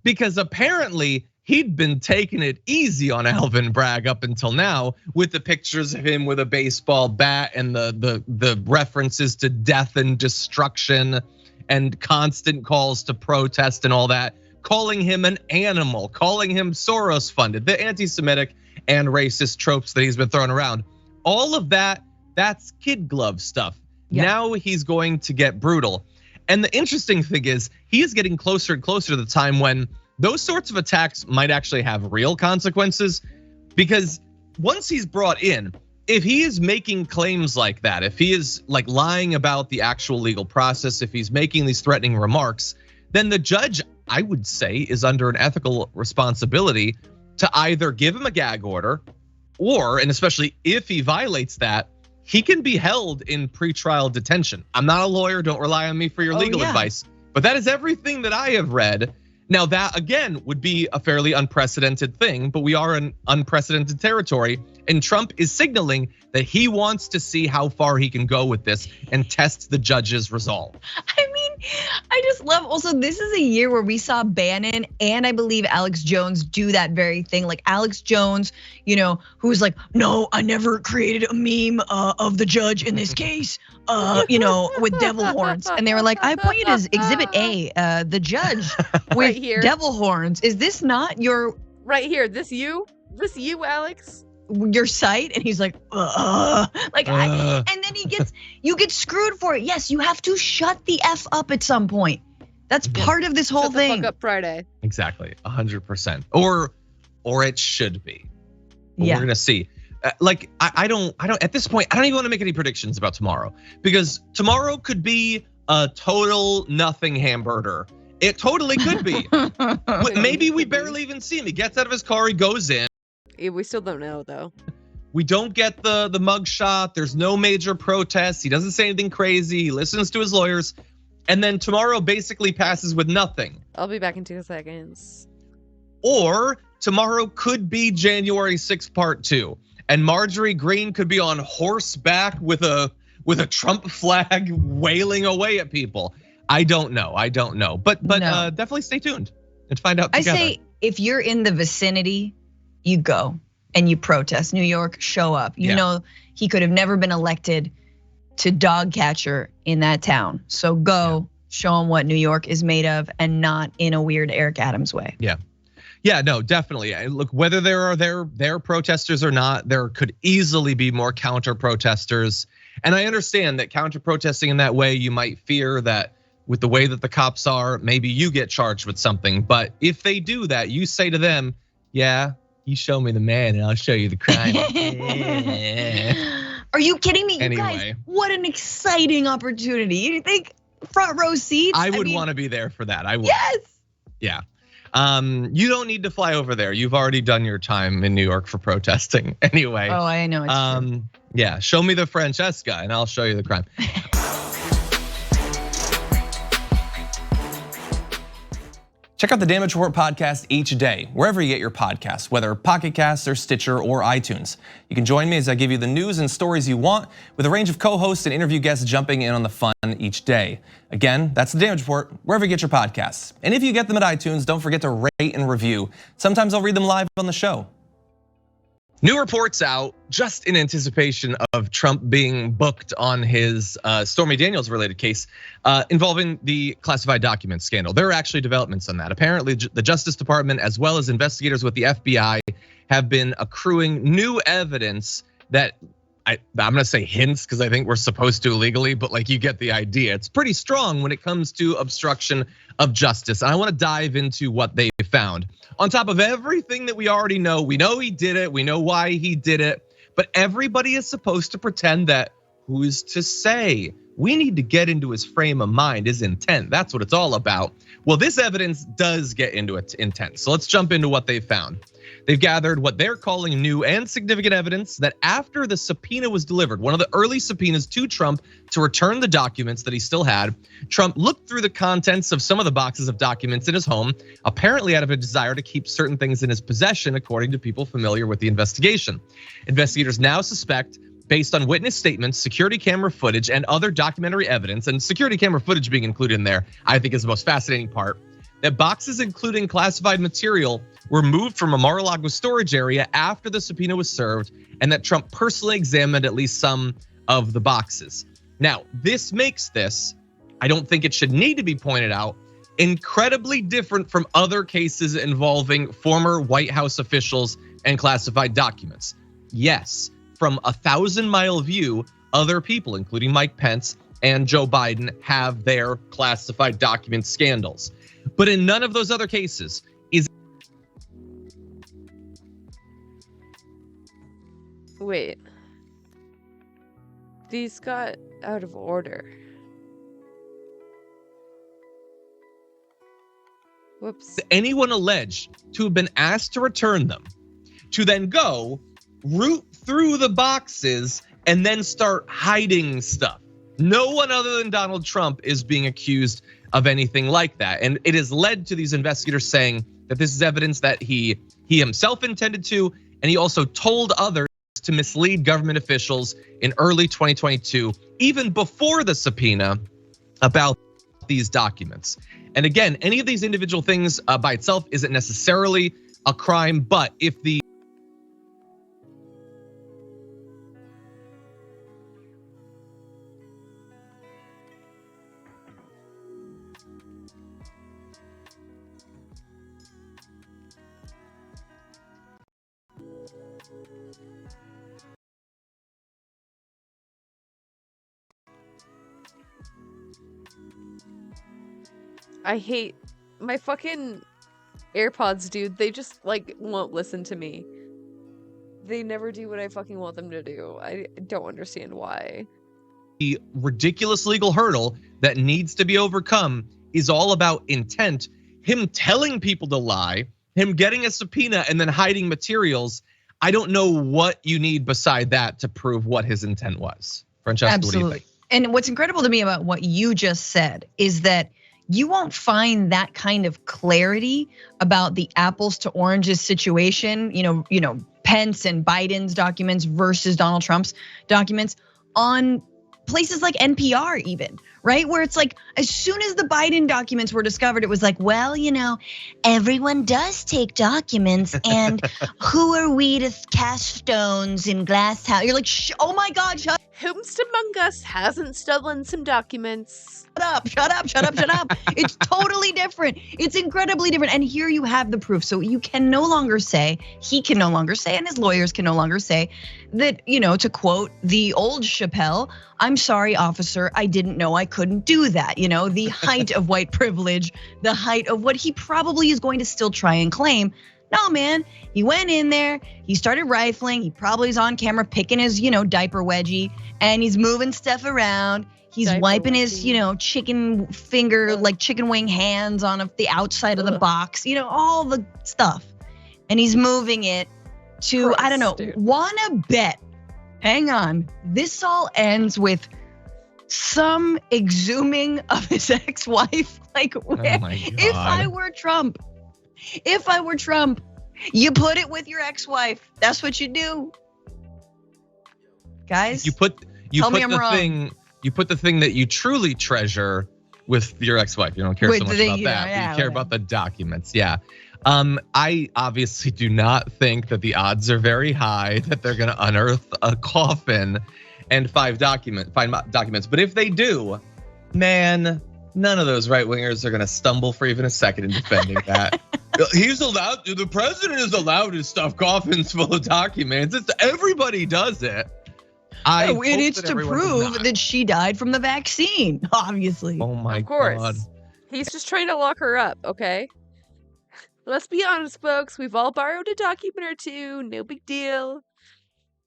Because apparently he'd been taking it easy on Alvin Bragg up until now, with the pictures of him with a baseball bat and the references to death and destruction and constant calls to protest and all that, calling him an animal, calling him Soros funded, the anti-Semitic and racist tropes that he's been throwing around. All of that, that's kid glove stuff. Yeah. Now he's going to get brutal. And the interesting thing is, he is getting closer and closer to the time when those sorts of attacks might actually have real consequences, because once he's brought in, if he is making claims like that, if he is like lying about the actual legal process, if he's making these threatening remarks, then the judge, I would say, is under an ethical responsibility to either give him a gag order, or, and especially if he violates that, he can be held in pretrial detention. I'm not a lawyer, don't rely on me for your legal advice, but that is everything that I have read. Now that again would be a fairly unprecedented thing, but we are in unprecedented territory, and Trump is signaling that he wants to see how far he can go with this and test the judge's resolve. I mean, I just love, also this is a year where we saw Bannon and I believe Alex Jones do that very thing. Like Alex Jones, who's like, no, I never created a meme of the judge in this case, with devil horns. And they were like, I point you to Exhibit A, the judge with Right here. devil horns. Is this not your Right here, this you, Alex? Your site? And he's like, and then you get screwed for it. Yes, you have to shut the F up at some point. That's part of this whole Shut the thing. fuck up Friday. Exactly, 100%. Or it should be. But Yeah. we're gonna see. I don't at this point, I don't even want to make any predictions about tomorrow, because tomorrow could be a total nothing hamburger. It totally could be. Maybe we barely even see him. He gets out of his car, he goes in. Yeah, we still don't know though. We don't get the mug shot. There's no major protests. He doesn't say anything crazy. He listens to his lawyers. And then tomorrow basically passes with nothing. I'll be back in 2 seconds. Or tomorrow could be January 6th part 2. And Marjorie Greene could be on horseback with a Trump flag wailing away at people. I don't know. But No. Definitely stay tuned and find out I together. say if you're in the vicinity, you go and you protest. New York, show up. You know he could have never been elected to dog catcher in that town. So go show him what New York is made of, and not in a weird Eric Adams way. Yeah, no, definitely. Look, whether there are there protesters or not, there could easily be more counter protesters. And I understand that counter protesting in that way, you might fear that with the way that the cops are, maybe you get charged with something. But if they do that, you say to them, yeah, you show me the man and I'll show you the crime. Are you kidding me? You Anyway. guys, what an exciting opportunity. You think front row seats? I would want to be there for that. I would. Yes. Yeah. You don't need to fly over there. You've already done your time in New York for protesting anyway. Oh, I know. It's true. Yeah, show me the Francesca and I'll show you the crime. Check out the Damage Report podcast each day, wherever you get your podcasts, whether Pocket Casts or Stitcher or iTunes. You can join me as I give you the news and stories you want, with a range of co-hosts and interview guests jumping in on the fun each day. Again, that's the Damage Report, wherever you get your podcasts. And if you get them at iTunes, don't forget to rate and review. Sometimes I'll read them live on the show. New reports out just in anticipation of Trump being booked on his Stormy Daniels related case involving the classified documents scandal. There are actually developments on that. Apparently the Justice Department, as well as investigators with the FBI, have been accruing new evidence that I'm gonna say hints because I think we're supposed to legally, but like you get the idea. It's pretty strong when it comes to obstruction of justice. And I wanna dive into what they found. On top of everything that we already know, we know he did it, we know why he did it, but everybody is supposed to pretend that who's to say? We need to get into his frame of mind, his intent. That's what it's all about. Well, this evidence does get into its intent. So let's jump into what they found. They've gathered what they're calling new and significant evidence that after the subpoena was delivered, one of the early subpoenas to Trump to return the documents that he still had, Trump looked through the contents of some of the boxes of documents in his home, apparently out of a desire to keep certain things in his possession, according to people familiar with the investigation. Investigators now suspect, based on witness statements, security camera footage, and other documentary evidence, and security camera footage being included in there, I think is the most fascinating part, that boxes including classified material were moved from a Mar-a-Lago storage area after the subpoena was served, and that Trump personally examined at least some of the boxes. Now, this makes this, I don't think it should need to be pointed out, incredibly different from other cases involving former White House officials and classified documents. Yes, from a 1,000-mile view, other people, including Mike Pence and Joe Biden, have their classified document scandals. But in none of those other cases is Wait. These got out of order. Whoops. Anyone alleged to have been asked to return them, to then go root through the boxes and then start hiding stuff. No one other than Donald Trump is being accused of anything like that. And it has led to these investigators saying that this is evidence that he himself intended to, and he also told others to mislead government officials in early 2022, even before the subpoena, about these documents. And again, any of these individual things by itself isn't necessarily a crime, but if the I hate my fucking AirPods, dude. They just like won't listen to me. They never do what I fucking want them to do. I don't understand why. The ridiculous legal hurdle that needs to be overcome is all about intent. Him telling people to lie, him getting a subpoena and then hiding materials. I don't know what you need beside that to prove what his intent was. Francesca, Absolutely. What do you think? And what's incredible to me about what you just said is that you won't find that kind of clarity about the apples to oranges situation, you know, Pence and Biden's documents versus Donald Trump's documents on places like NPR even, right? Where it's like, as soon as the Biden documents were discovered, it was like, well, you know, everyone does take documents and who are we to cast stones in glass house? You're like, oh my God, shut Whomst among us hasn't stolen some documents? Shut up. It's totally different. It's incredibly different. And here you have the proof. So you can no longer say, he can no longer say, and his lawyers can no longer say that, you know, to quote the old Chappelle, I'm sorry, officer, I didn't know I couldn't do that. You know, the height of white privilege, the height of what he probably is going to still try and claim. No, man, he went in there, he started rifling, he probably is on camera picking his, you know, diaper wedgie, and he's moving stuff around. He's wiping his, you know, chicken finger, like chicken wing hands on the outside of the box, you know, all the stuff. And he's moving it to, I don't know, wanna bet, hang on, this all ends with some exhuming of his ex-wife. Like, if I were Trump, you put it with your ex-wife. That's what you do. Guys, You put the thing that you truly treasure with your ex-wife. You don't care so much about that. You care about the documents. Yeah. I obviously do not think that the odds are very high that they're gonna unearth a coffin and find documents. But if they do, man, none of those right-wingers are gonna stumble for even a second in defending that. The president is allowed to stuff coffins full of documents. Everybody does it. And it's to prove that she died from the vaccine, obviously. Oh my Of course. God. He's just trying to lock her up, okay? Let's be honest, folks. We've all borrowed a document or two. No big deal.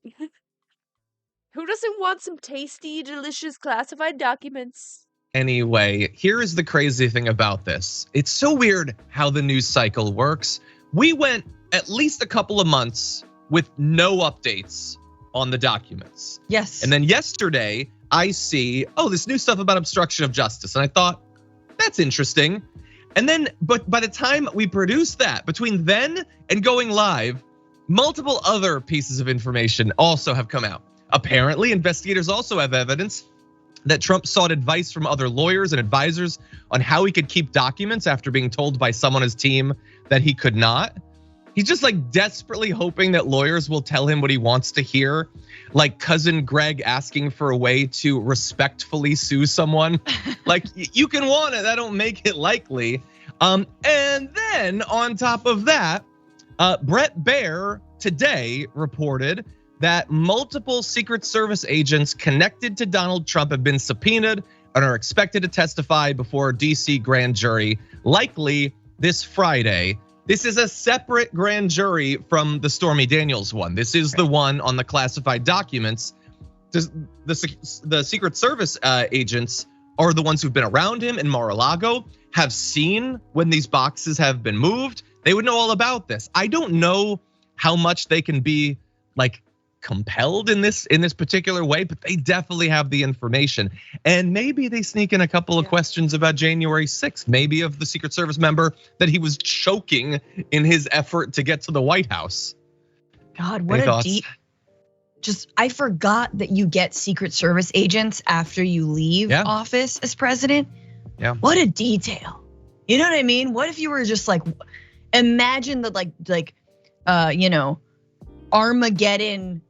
Who doesn't want some tasty, delicious, classified documents? Anyway, here is the crazy thing about this. It's so weird how the news cycle works. We went at least a couple of months with no updates on the documents. Yes. And then yesterday, I see, this new stuff about obstruction of justice. And I thought, that's interesting. And then, but by the time we produced that, between then and going live, multiple other pieces of information also have come out. Apparently, investigators also have evidence that Trump sought advice from other lawyers and advisors on how he could keep documents after being told by someone on his team that he could not. He's just like desperately hoping that lawyers will tell him what he wants to hear. Like cousin Greg asking for a way to respectfully sue someone. Like, you can want it, that don't make it likely. And then on top of that, Brett Baer today reported that multiple Secret Service agents connected to Donald Trump have been subpoenaed and are expected to testify before a DC grand jury, likely this Friday. This is a separate grand jury from the Stormy Daniels one. This is the one on the classified documents. The Secret Service agents are the ones who've been around him in Mar-a-Lago, have seen when these boxes have been moved. They would know all about this. I don't know how much they can be like compelled in this particular way, but they definitely have the information. And maybe they sneak in a couple of questions about January 6th, maybe of the Secret Service member that he was choking in his effort to get to the White House. God, what a deep. I forgot that you get Secret Service agents after you leave office as president. Yeah. What a detail. You know what I mean? What if you were just like, imagine the Armageddon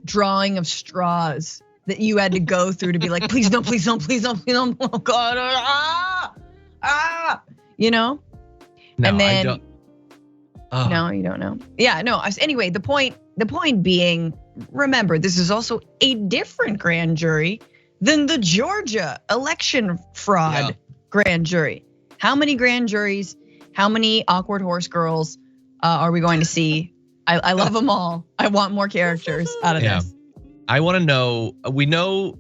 drawing of straws that you had to go through to be like, please don't, please don't, please don't, please don't. Oh God, you know? No, and then, I don't. No, you don't know. Yeah, no. Anyway, the point being, remember, this is also a different grand jury than the Georgia election fraud grand jury. How many grand juries, how many awkward horse girls are we going to see? I love them all. I want more characters out of this. I want to know, we know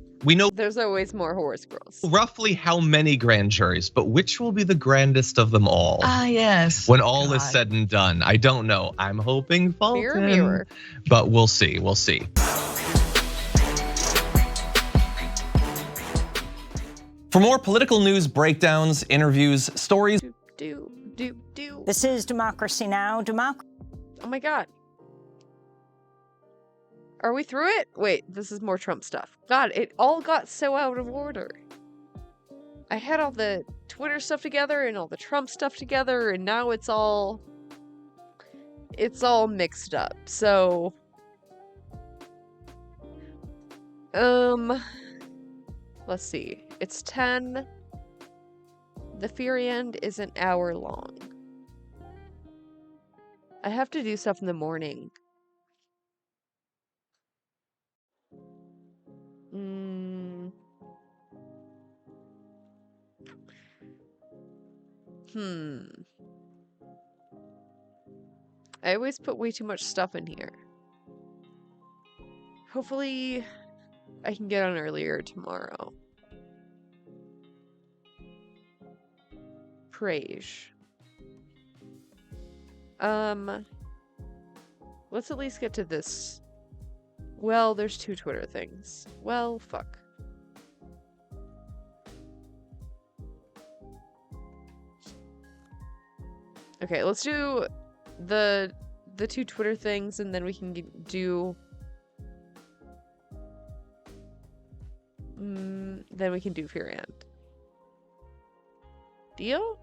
there's always more horse girls. Roughly how many grand juries, but which will be the grandest of them all? Yes. When all is said and done. I don't know. I'm hoping Fulton. Mirror. But we'll see. We'll see. For more political news, breakdowns, interviews, stories. This is Democracy Now! Oh my God. Are we through it? Wait, this is more Trump stuff. God, it all got so out of order. I had all the Twitter stuff together and all the Trump stuff together, and now it's all mixed up. So, let's see. It's 10. The Fury End is an hour long. I have to do stuff in the morning. I always put way too much stuff in here. Hopefully, I can get on earlier tomorrow. Praise. Let's at least get to this. Well, there's 2 Twitter things. Well, fuck. Okay, let's do the 2 Twitter things, and then we can do. Then we can do Fear End. Deal?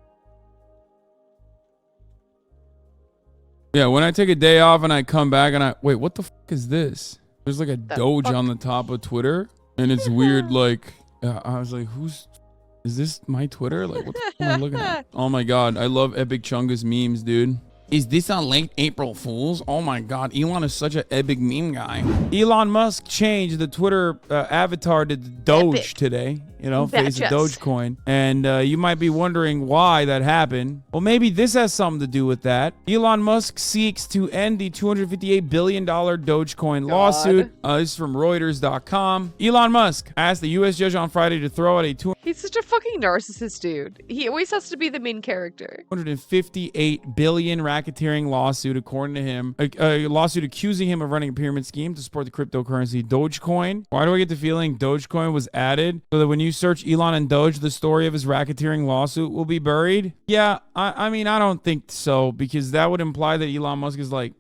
Yeah, when I take a day off and I come back and wait, what the fuck is this? There's like a Doge on the top of Twitter, and it's weird. Like, I was like, is this my Twitter? Like, what the fuck am I looking at? Oh my God, I love Epic Chungus memes, dude. Is this on late April Fools? Oh my God, Elon is such an epic meme guy. Elon Musk changed the Twitter avatar to Doge today. You know, face of Dogecoin. And you might be wondering why that happened. Well, maybe this has something to do with that. Elon Musk seeks to end the $258 billion Dogecoin lawsuit. This is from Reuters.com. Elon Musk asked the U.S. judge on Friday to throw out a He's such a fucking narcissist, dude. He always has to be the main character. $258 billion racketeering lawsuit, according to him. A lawsuit accusing him of running a pyramid scheme to support the cryptocurrency Dogecoin. Why do I get the feeling Dogecoin was added so that when you search Elon and Doge, the story of his racketeering lawsuit will be buried? Yeah, I mean, I don't think so, because that would imply that Elon Musk is like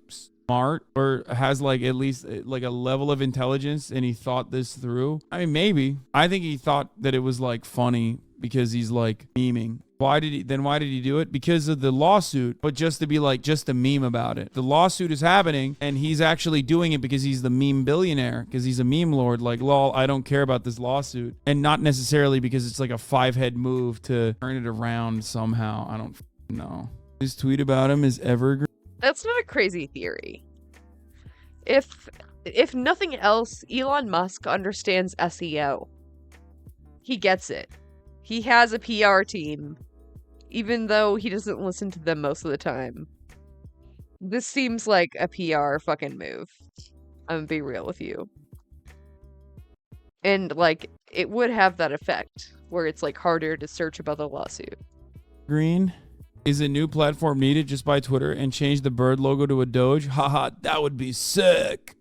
smart or has like at least like a level of intelligence and he thought this through. I mean, maybe. I think he thought that it was like funny because he's like memeing. Why did he do it? Because of the lawsuit, but just to be like, just a meme about it. The lawsuit is happening and he's actually doing it because he's the meme billionaire, because he's a meme lord. Like, lol, I don't care about this lawsuit. And not necessarily because it's like a 5-head move to turn it around somehow. I don't know. His tweet about him is evergreen. That's not a crazy theory. If nothing else, Elon Musk understands SEO. He gets it. He has a PR team. even though he doesn't listen to them most of the time. This seems like a PR fucking move. I'm gonna be real with you. And like, it would have that effect where it's like harder to search about the lawsuit. Green, is a new platform needed? Just buy Twitter and change the bird logo to a Doge? Haha, that would be sick.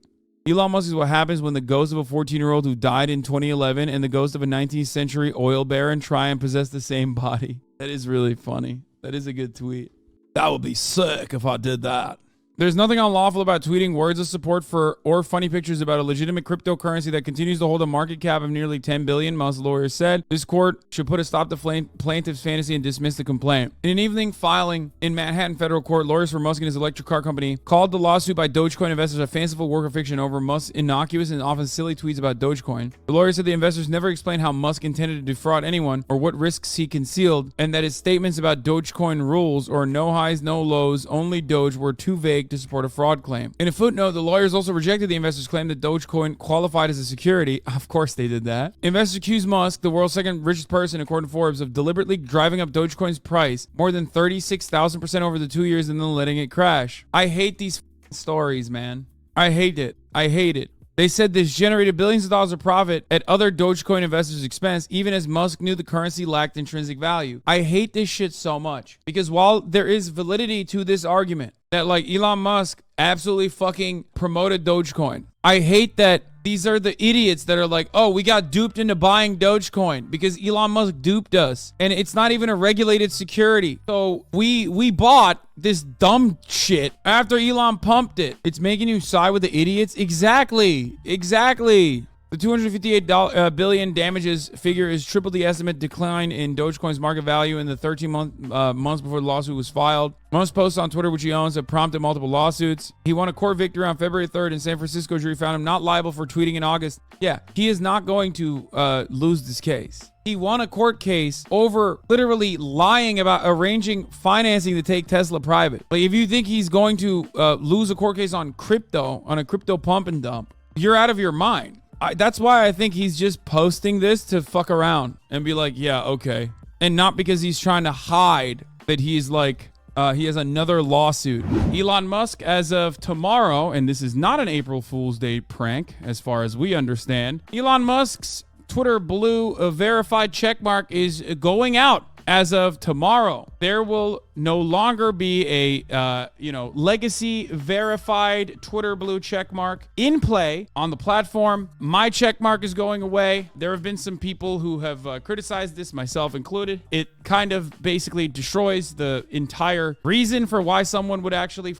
Elon Musk is what happens when the ghost of a 14-year-old who died in 2011 and the ghost of a 19th century oil baron try and possess the same body. That is really funny. That is a good tweet. That would be sick if I did that. There's nothing unlawful about tweeting words of support for or funny pictures about a legitimate cryptocurrency that continues to hold a market cap of nearly 10 billion, Musk's lawyers said. This court should put a stop to plaintiff's fantasy and dismiss the complaint. In an evening filing in Manhattan federal court, lawyers for Musk and his electric car company called the lawsuit by Dogecoin investors a fanciful work of fiction over Musk's innocuous and often silly tweets about Dogecoin. The lawyers said the investors never explained how Musk intended to defraud anyone or what risks he concealed, and that his statements about Dogecoin rules or no highs, no lows, only Doge were too vague to support a fraud claim. In a footnote, the lawyers also rejected the investors' claim that Dogecoin qualified as a security. Of course they did that. Investors accused Musk, the world's second richest person according to Forbes, of deliberately driving up Dogecoin's price more than 36,000% over the 2 years and then letting it crash. I hate these stories, man. I hate it. I hate it. They said this generated billions of dollars of profit at other Dogecoin investors' expense, even as Musk knew the currency lacked intrinsic value. I hate this shit so much because while there is validity to this argument that like Elon Musk absolutely fucking promoted Dogecoin, I hate that these are the idiots that are like, oh, we got duped into buying Dogecoin because Elon Musk duped us and it's not even a regulated security. So we bought this dumb shit after Elon pumped it. It's making you side with the idiots? Exactly. Exactly. The $258 billion damages figure is triple the estimate decline in Dogecoin's market value in the 13 months before the lawsuit was filed. Musk's posts on Twitter, which he owns, have prompted multiple lawsuits. He won a court victory on February 3rd in San Francisco. Jury found him not liable for tweeting in August. Yeah, he is not going to lose this case. He won a court case over literally lying about arranging financing to take Tesla private. Like, if you think he's going to lose a court case on crypto, on a crypto pump and dump, you're out of your mind. That's why I think he's just posting this to fuck around and be like, yeah, okay. And not because he's trying to hide that he's like, he has another lawsuit. Elon Musk, as of tomorrow, and this is not an April Fool's Day prank, as far as we understand, Elon Musk's Twitter Blue verified checkmark is going out as of tomorrow. There will no longer be a legacy verified Twitter Blue checkmark in play on the platform. My checkmark is going away. There have been some people who have criticized this, myself included. It kind of basically destroys the entire reason for why someone would actually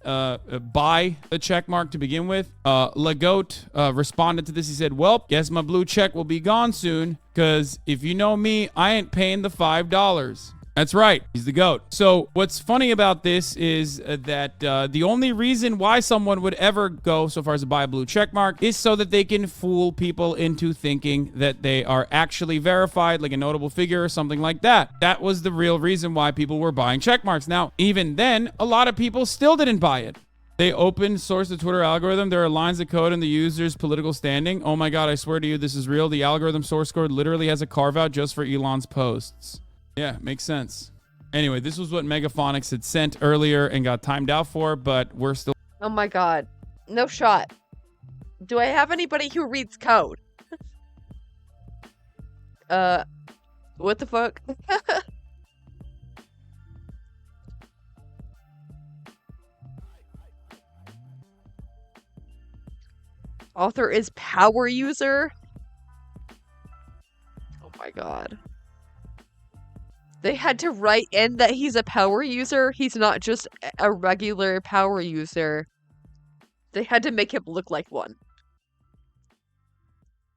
buy the check mark to begin with. Legoat responded to this. He said, well, guess my blue check will be gone soon, because if you know me, I ain't paying the $5. That's right. He's the GOAT. So what's funny about this is that the only reason why someone would ever go so far as to buy a blue check mark is so that they can fool people into thinking that they are actually verified, like a notable figure or something like that. That was the real reason why people were buying check marks. Now, even then, a lot of people still didn't buy it. They open source the Twitter algorithm. There are lines of code in the user's political standing. Oh my God, I swear to you, this is real. The algorithm source code literally has a carve out just for Elon's posts. Yeah, makes sense. Anyway, this was what Megaphonics had sent earlier and got timed out for, but we're still... Oh my God. No shot. Do I have anybody who reads code? What the fuck? Author is power user? Oh my God. They had to write in that he's a power user. He's not just a regular power user. They had to make him look like one.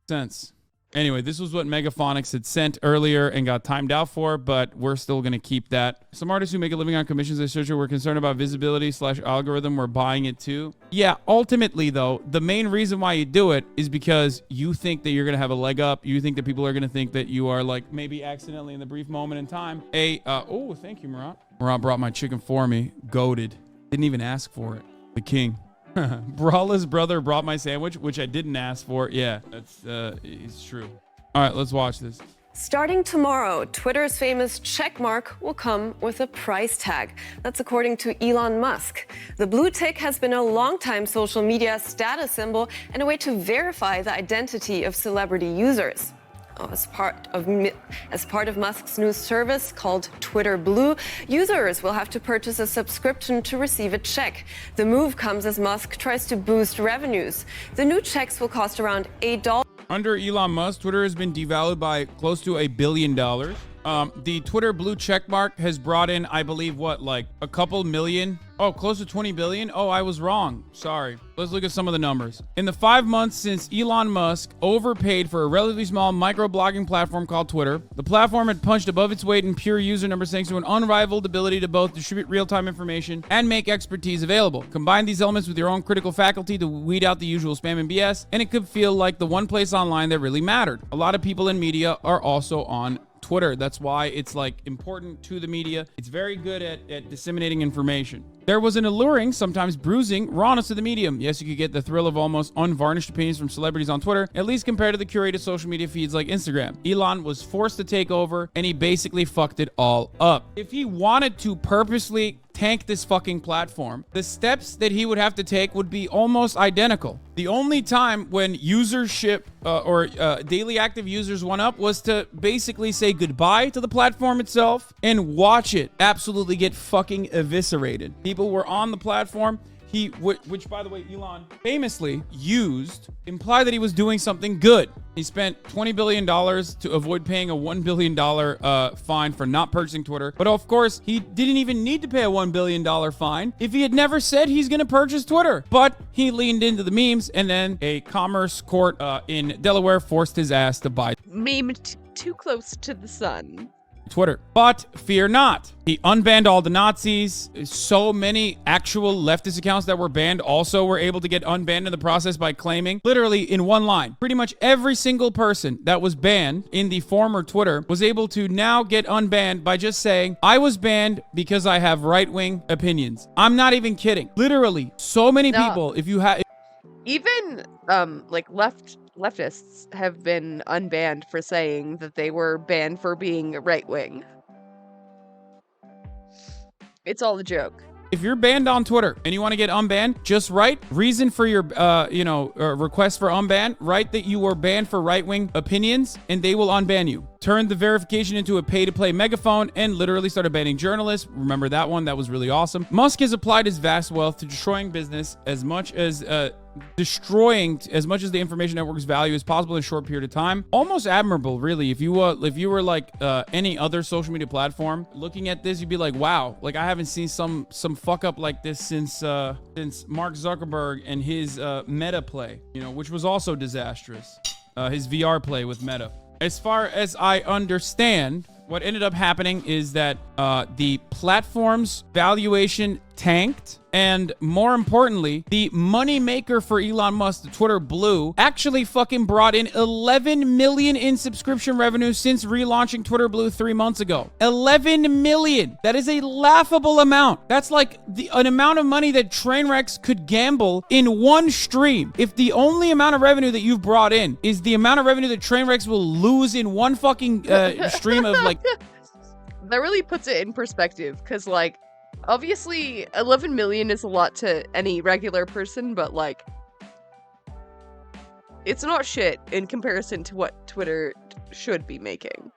Sense. Anyway, this was what Megaphonics had sent earlier and got timed out for, but we're still going to keep that. Some artists who make a living on commissions as searcher were concerned about visibility / algorithm. We're buying it too. Yeah, ultimately though, the main reason why you do it is because you think that you're going to have a leg up. You think that people are going to think that you are like maybe accidentally in the brief moment in time. Oh, thank you, Murat. Murat brought my chicken for me. Goated. Didn't even ask for it. The king. Brawl's brother brought my sandwich, which I didn't ask for. Yeah, that's it's true. All right, let's watch this. Starting tomorrow, Twitter's famous check mark will come with a price tag. That's according to Elon Musk. The blue tick has been a long-time social media status symbol and a way to verify the identity of celebrity users. As part of Musk's new service called Twitter Blue, users will have to purchase a subscription to receive a check. The move comes as Musk tries to boost revenues. The new checks will cost around $8. Under Elon Musk, Twitter has been devalued by close to $1 billion. The Twitter blue checkmark has brought in, I believe, like a couple million? Oh, close to 20 billion? Oh, I was wrong. Sorry. Let's look at some of the numbers. In the 5 months since Elon Musk overpaid for a relatively small microblogging platform called Twitter, the platform had punched above its weight in pure user numbers thanks to an unrivaled ability to both distribute real-time information and make expertise available. Combine these elements with your own critical faculty to weed out the usual spam and BS, and it could feel like the one place online that really mattered. A lot of people in media are also on Twitter. That's why it's like important to the media. It's very good at disseminating information. There was an alluring, sometimes bruising, rawness to the medium. Yes, you could get the thrill of almost unvarnished opinions from celebrities on Twitter, at least compared to the curated social media feeds like Instagram. Elon was forced to take over, and he basically fucked it all up. If he wanted to purposely tank this fucking platform, the steps that he would have to take would be almost identical. The only time when usership or daily active users went up was to basically say goodbye to the platform itself and watch it absolutely get fucking eviscerated. People were on the platform. Which by the way, Elon famously implied that he was doing something good. He spent $20 billion to avoid paying a $1 billion fine for not purchasing Twitter. But of course, he didn't even need to pay a $1 billion fine if he had never said he's going to purchase Twitter. But he leaned into the memes, and then a commerce court in Delaware forced his ass to buy Memed too close to the sun. Twitter. But fear not. He unbanned all the Nazis. So many actual leftist accounts that were banned also were able to get unbanned in the process by claiming, literally in one line, pretty much every single person that was banned in the former Twitter was able to now get unbanned by just saying, I was banned because I have right-wing opinions. I'm not even kidding. Literally, so many people, if you have... Even, like, leftists have been unbanned for saying that they were banned for being right-wing. It's all a joke. If you're banned on Twitter and you want to get unbanned, just write reason for your, request for unban. Write that you were banned for right-wing opinions, and they will unban you. Turn the verification into a pay-to-play megaphone and literally started banning journalists. Remember that one? That was really awesome. Musk has applied his vast wealth to destroying business as much as the information network's value as possible in a short period of time. Almost admirable, really. If you were like any other social media platform, looking at this, you'd be like, wow, like I haven't seen some fuck up like this since Mark Zuckerberg and his Meta play, which was also disastrous. His VR play with Meta. As far as I understand, what ended up happening is that the platform's valuation tanked, and more importantly, the money maker for Elon Musk, the Twitter Blue, actually fucking brought in 11 million in subscription revenue since relaunching Twitter Blue 3 months ago. 11 million. That is a laughable amount. That's like an amount of money that Trainwrecks could gamble in one stream. If the only amount of revenue that you've brought in is the amount of revenue that Trainwrecks will lose in one fucking stream of like... That really puts it in perspective, because like, obviously 11 million is a lot to any regular person, but like, it's not shit in comparison to what Twitter should be making.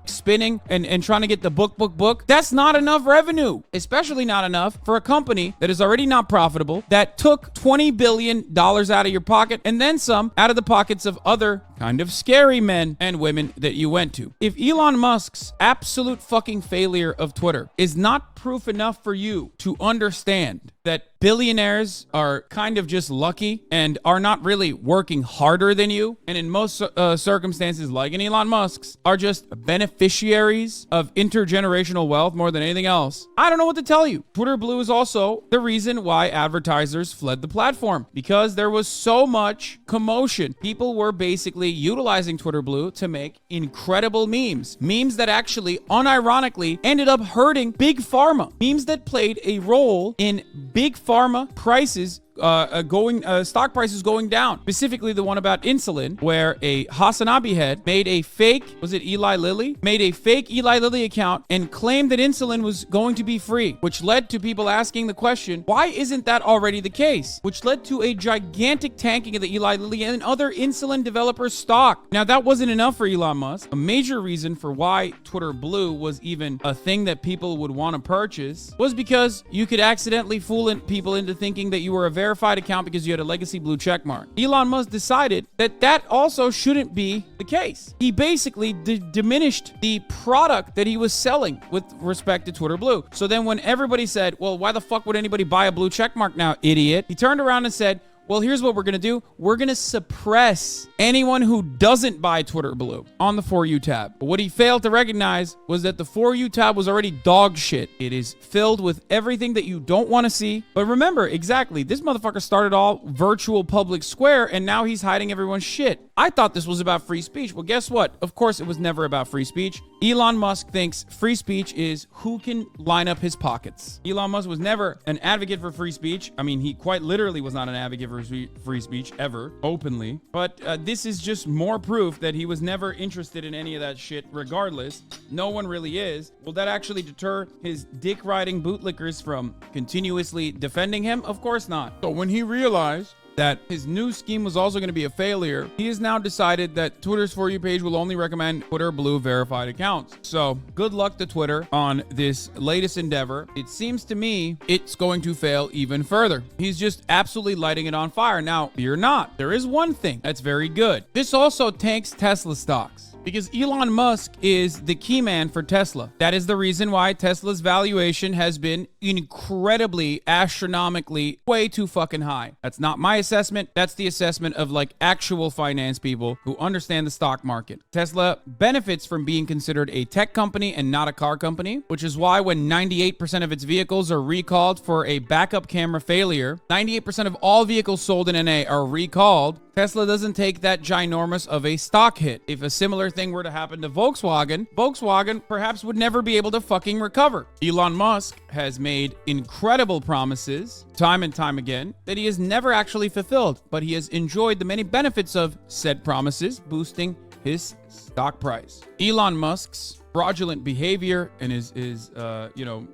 Spinning and trying to get the book. That's not enough revenue, especially not enough for a company that is already not profitable, that took $20 billion out of your pocket and then some out of the pockets of other kind of scary men and women that you went to. If Elon Musk's absolute fucking failure of Twitter is not proof enough for you to understand that billionaires are kind of just lucky and are not really working harder than you, and in most circumstances, like in Elon Musk's, are just beneficiaries of intergenerational wealth more than anything else, I don't know what to tell you. Twitter Blue is also the reason why advertisers fled the platform, because there was so much commotion. People were basically utilizing Twitter Blue to make incredible memes that actually unironically ended up hurting Big Pharma, memes that played a role in Big Pharma prices stock prices going down. Specifically, the one about insulin, where a Hasanabi head made a fake, was it Eli Lilly? Made a fake Eli Lilly account and claimed that insulin was going to be free, which led to people asking the question, why isn't that already the case? Which led to a gigantic tanking of the Eli Lilly and other insulin developers' stock. Now, that wasn't enough for Elon Musk. A major reason for why Twitter Blue was even a thing that people would want to purchase was because you could accidentally fool people into thinking that you were a verified account because you had a legacy blue check mark. Elon Musk decided that that also shouldn't be the case. He basically diminished the product that he was selling with respect to Twitter Blue. So then when everybody said, well, why the fuck would anybody buy a blue check mark now, idiot? He turned around and said, well, here's what we're going to do. We're going to suppress anyone who doesn't buy Twitter Blue on the For You tab. But what he failed to recognize was that the For You tab was already dog shit. It is filled with everything that you don't want to see. But remember, exactly, this motherfucker started all virtual public square, and now he's hiding everyone's shit. I thought this was about free speech. Well, guess what? Of course, it was never about free speech. Elon Musk thinks free speech is who can line up his pockets. Elon Musk was never an advocate for free speech. I mean, he quite literally was not an advocate for free speech ever, openly. But this is just more proof that he was never interested in any of that shit regardless. No one really is. Will that actually deter his dick-riding bootlickers from continuously defending him? Of course not. So when he realized that his new scheme was also going to be a failure, he has now decided that Twitter's For You page will only recommend Twitter Blue verified accounts. So good luck to Twitter on this latest endeavor. It seems to me it's going to fail even further. He's just absolutely lighting it on fire. Now, fear not. There is one thing that's very good. This also tanks Tesla stocks, because Elon Musk is the key man for Tesla. That is the reason why Tesla's valuation has been incredibly, astronomically, way too fucking high. That's not my assessment. That's the assessment of like actual finance people who understand the stock market. Tesla benefits from being considered a tech company and not a car company, which is why when 98% of its vehicles are recalled for a backup camera failure, 98% of all vehicles sold in NA are recalled, Tesla doesn't take that ginormous of a stock hit. If a similar thing were to happen to Volkswagen perhaps would never be able to fucking recover. Elon Musk has made incredible promises time and time again that he has never actually fulfilled, but he has enjoyed the many benefits of said promises, boosting his stock price. Elon Musk's fraudulent behavior and his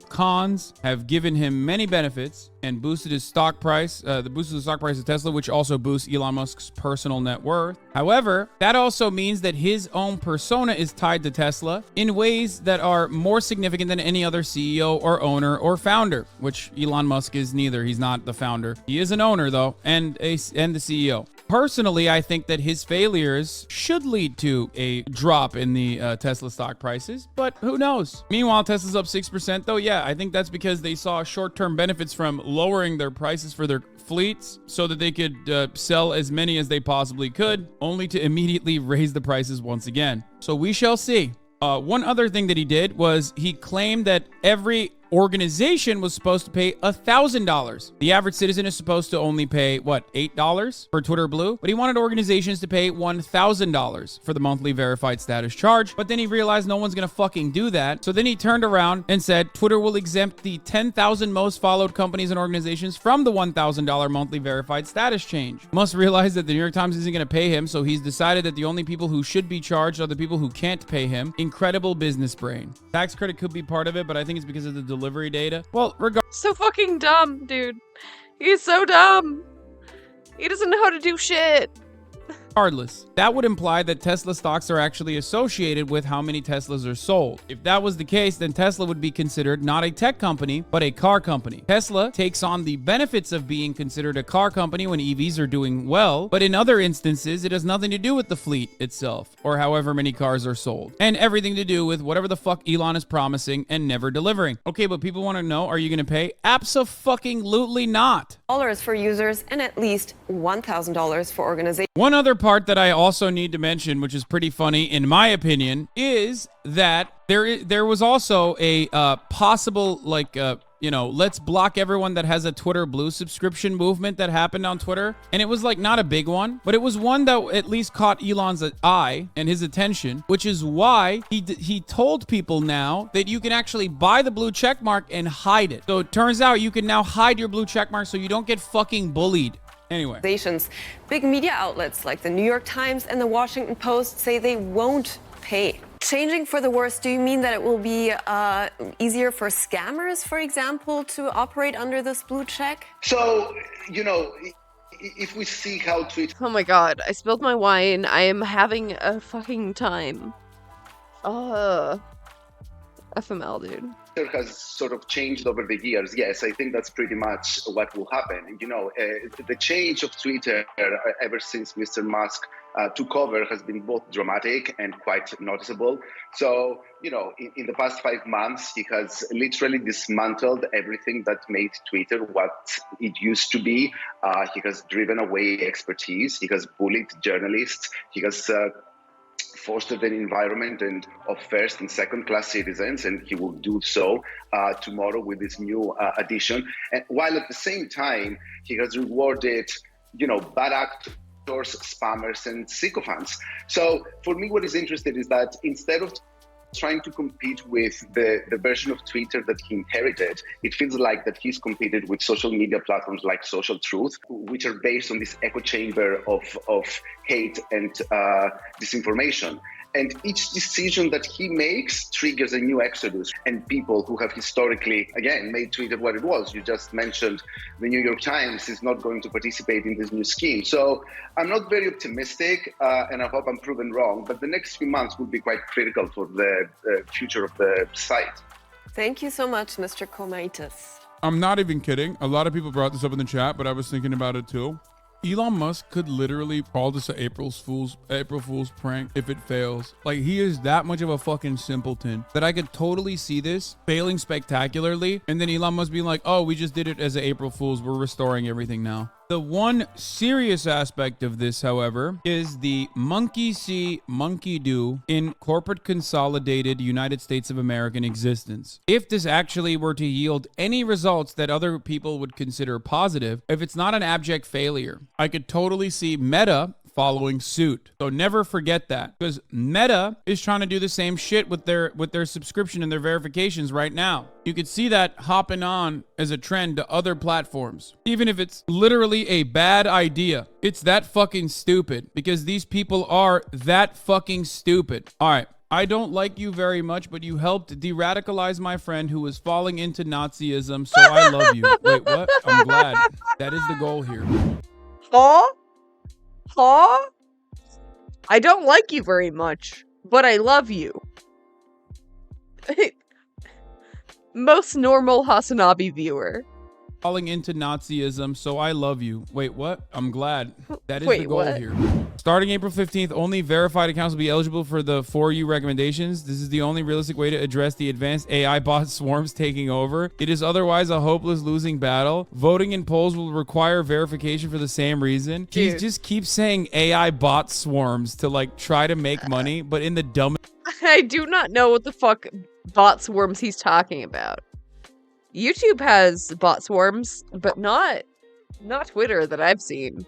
cons have given him many benefits and boosted his stock price, boosted the stock price of Tesla, which also boosts Elon Musk's personal net worth. However, that also means that his own persona is tied to Tesla in ways that are more significant than any other CEO or owner or founder, which Elon Musk is neither. He's not the founder. He is an owner though, and the CEO. Personally, I think that his failures should lead to a drop in the Tesla stock prices, but who knows? Meanwhile, Tesla's up 6% though. Yeah, I think that's because they saw short-term benefits from lowering their prices for their fleets so that they could sell as many as they possibly could, only to immediately raise the prices once again. So we shall see. One other thing that he did was he claimed that every organization was supposed to pay $1,000. The average citizen is supposed to only pay, what, $8 for Twitter Blue? But he wanted organizations to pay $1,000 for the monthly verified status charge. But then he realized no one's gonna fucking do that. So then he turned around and said Twitter will exempt the 10,000 most followed companies and organizations from the $1,000 monthly verified status change. Must realize that the New York Times isn't gonna pay him, so he's decided that the only people who should be charged are the people who can't pay him. Incredible business brain. Tax credit could be part of it, but I think it's because of the delivery data. Well, so fucking dumb, dude. He's so dumb. He doesn't know how to do shit. Regardless, that would imply that Tesla stocks are actually associated with how many Teslas are sold. If that was the case, then Tesla would be considered not a tech company, but a car company. Tesla takes on the benefits of being considered a car company when EVs are doing well, but in other instances, it has nothing to do with the fleet itself, or however many cars are sold, and everything to do with whatever the fuck Elon is promising and never delivering. Okay, but people want to know, are you going to pay? Abso-fucking-lutely not. $1,000 for users and at least $1,000 for organizations. One other part part that I also need to mention, which is pretty funny in my opinion, is that there was also a possible let's block everyone that has a Twitter Blue subscription movement that happened on Twitter. And it was like not a big one, but it was one that at least caught Elon's eye and his attention, which is why he told people now that you can actually buy the blue check mark and hide it. So it turns out you can now hide your blue check mark so you don't get fucking bullied. Anyway. Big media outlets like the New York Times and the Washington Post say they won't pay. Changing for the worse, do you mean that it will be easier for scammers, for example, to operate under this blue check? So, if we see how Twitter... Oh my god, I spilled my wine. I am having a fucking time. FML, dude. has sort of changed over the years. Yes, I think that's pretty much what will happen. The change of Twitter ever since Mr. Musk took over has been both dramatic and quite noticeable. So, in the past 5 months, he has literally dismantled everything that made Twitter what it used to be. He has driven away expertise. He has bullied journalists. He has fostered an environment of first and second class citizens, and he will do so tomorrow with this new addition. And while at the same time, he has rewarded, bad actors, spammers, and sycophants. So for me, what is interesting is that instead of trying to compete with the version of Twitter that he inherited, it feels like that he's competed with social media platforms like Social Truth, which are based on this echo chamber of hate and disinformation. And each decision that he makes triggers a new exodus, and people who have historically, again, made Twitter what it was. You just mentioned the New York Times is not going to participate in this new scheme. So I'm not very optimistic, and I hope I'm proven wrong, but the next few months will be quite critical for the future of the site. Thank you so much, Mr. Komaitis. I'm not even kidding. A lot of people brought this up in the chat, but I was thinking about it too. Elon Musk could literally call this an April Fool's prank if it fails. Like, he is that much of a fucking simpleton that I could totally see this failing spectacularly, and then Elon Musk being like, oh, we just did it as an April Fool's. We're restoring everything now. The one serious aspect of this, however, is the monkey see, monkey do in corporate consolidated United States of American existence. If this actually were to yield any results that other people would consider positive, if it's not an abject failure, I could totally see Meta following suit. So never forget that, because Meta is trying to do the same shit with their subscription and their verifications right now. You could see that hopping on as a trend to other platforms, even if it's literally a bad idea. It's that fucking stupid, because these people are that fucking stupid. All right. I don't like you very much, but you helped de-radicalize my friend who was falling into Nazism, so I love you. Wait, what? I'm glad. That is the goal here. Huh? I don't like you very much, but I love you. Most normal Hasanabi viewer. Falling into Nazism, so I love you. Wait, what? I'm glad. That is Wait, the goal what? here. Starting April 15th, only verified accounts will be eligible for the For You recommendations. This is the only realistic way to address the advanced AI bot swarms taking over. It is otherwise a hopeless losing battle. Voting in polls will require verification for the same reason. He just keeps saying AI bot swarms to like try to make money, but in the dumbest. I do not know what the fuck bot swarms he's talking about. YouTube has bot swarms, but not Twitter that I've seen.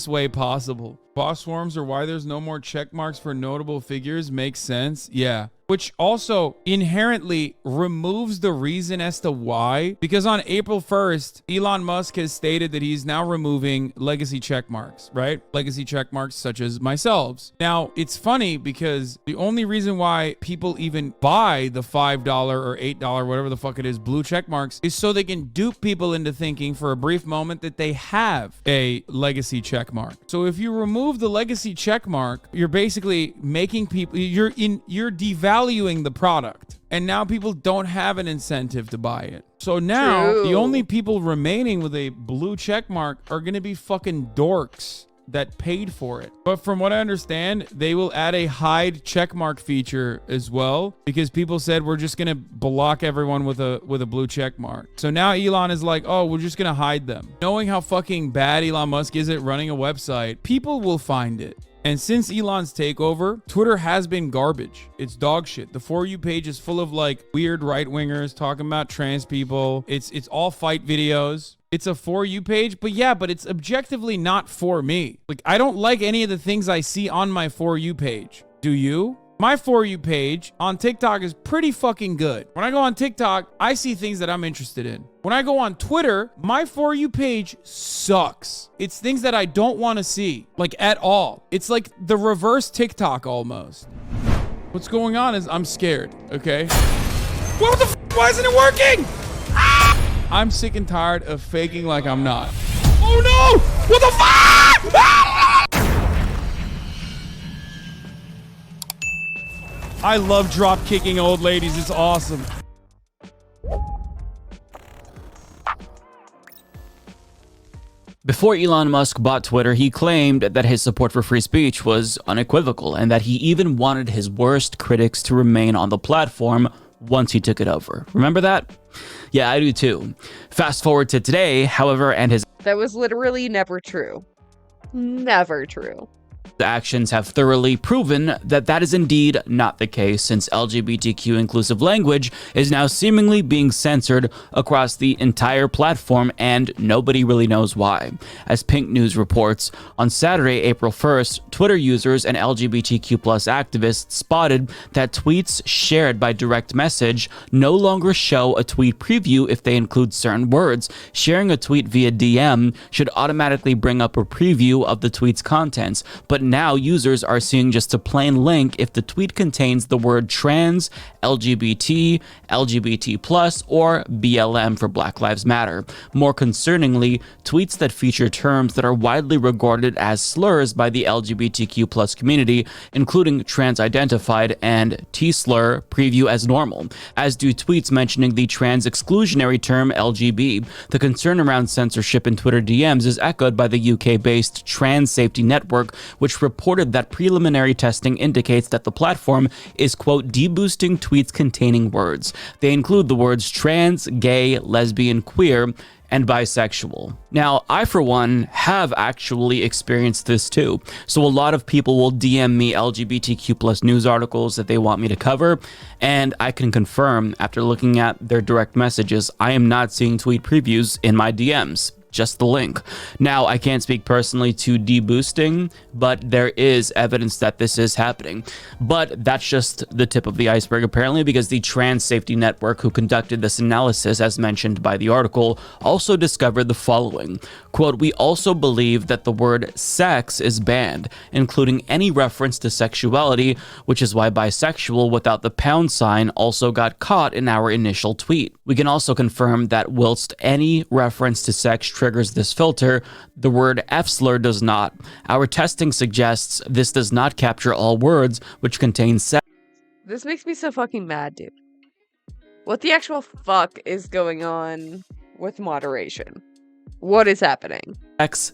Way possible. Bot swarms are why there's no more check marks for notable figures. Makes sense. Yeah. Which also inherently removes the reason as to why. Because on April 1st, Elon Musk has stated that he's now removing legacy check marks, right? Legacy check marks such as myself. Now, it's funny because the only reason why people even buy the $5 or $8, whatever the fuck it is, blue check marks is so they can dupe people into thinking for a brief moment that they have a legacy check mark. So if you remove the legacy check mark, you're basically making people, you're devaluing the product, and now people don't have an incentive to buy it. So now the only people remaining with a blue check mark are going to be fucking dorks that paid for it. But from what I understand, they will add a hide checkmark feature as well, because people said we're just gonna block everyone with a blue checkmark. So now Elon is like, oh, we're just gonna hide them. Knowing how fucking bad Elon Musk is at running a website, people will find it. And since Elon's takeover, Twitter has been garbage. It's dog shit. The For You page is full of like weird right-wingers talking about trans people. It's all fight videos. It's a For You page, but it's objectively not for me. Like, I don't like any of the things I see on my For You page. Do you? My For You page on TikTok is pretty fucking good. When I go on TikTok, I see things that I'm interested in. When I go on Twitter, my For You page sucks. It's things that I don't want to see, like at all. It's like the reverse TikTok almost. What's going on is I'm scared, okay? What the why isn't it working? Ah! I'm sick and tired of faking like I'm not. Oh no! What the fuck? Ah! I love drop kicking old ladies. It's awesome. Before Elon Musk bought Twitter, he claimed that his support for free speech was unequivocal and that he even wanted his worst critics to remain on the platform once he took it over. Remember that? Yeah, I do too. Fast forward to today, however, and his That was literally never true. Never true. actions have thoroughly proven that that is indeed not the case, since LGBTQ inclusive language is now seemingly being censored across the entire platform, and nobody really knows why. As Pink News reports, on Saturday, April 1st, Twitter users and LGBTQ+ activists spotted that tweets shared by direct message no longer show a tweet preview if they include certain words. Sharing a tweet via DM should automatically bring up a preview of the tweet's contents, but now users are seeing just a plain link if the tweet contains the word trans, LGBT, LGBT+, or BLM for Black Lives Matter. More concerningly, tweets that feature terms that are widely regarded as slurs by the LGBTQ+ community, including trans-identified and T-slur, preview as normal, as do tweets mentioning the trans-exclusionary term LGB. The concern around censorship in Twitter DMs is echoed by the UK-based Trans Safety Network, which reported that preliminary testing indicates that the platform is, quote, deboosting tweets containing words. They include the words trans, gay, lesbian, queer, and bisexual. Now, I, for one, have actually experienced this too. So a lot of people will DM me LGBTQ+ news articles that they want me to cover, and I can confirm, after looking at their direct messages, I am not seeing tweet previews in my DMs. Just the link. Now, I can't speak personally to deboosting, but there is evidence that this is happening. But that's just the tip of the iceberg, apparently, because the Trans Safety Network, who conducted this analysis, as mentioned by the article, also discovered the following. Quote, we also believe that the word sex is banned, including any reference to sexuality, which is why bisexual without the pound sign also got caught in our initial tweet. We can also confirm that whilst any reference to sex triggers this filter, the word F-slur does not. Our testing suggests this does not capture all words which contain sex. This makes me so fucking mad, dude. What the actual fuck is going on with moderation? What is happening?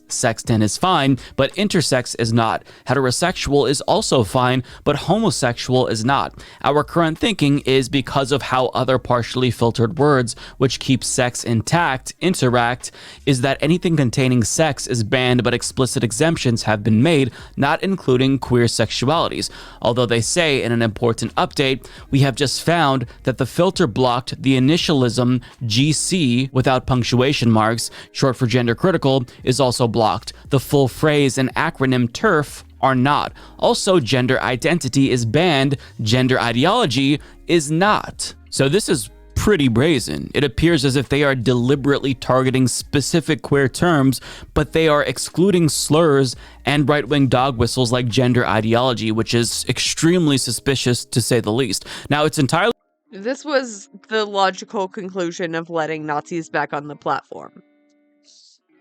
Sexton is fine, but intersex is not. Heterosexual is also fine, but homosexual is not. Our current thinking is because of how other partially filtered words, which keep sex intact, interact, is that anything containing sex is banned, but explicit exemptions have been made, not including queer sexualities. Although they say in an important update, we have just found that the filter blocked the initialism GC without punctuation marks, short for gender critical, is also blocked. The full phrase and acronym TERF are not. Also, gender identity is banned, gender ideology is not. So this is pretty brazen. It appears as if they are deliberately targeting specific queer terms, but they are excluding slurs and right-wing dog whistles like gender ideology, which is extremely suspicious to say the least. Now, it's entirely This was the logical conclusion of letting Nazis back on the platform.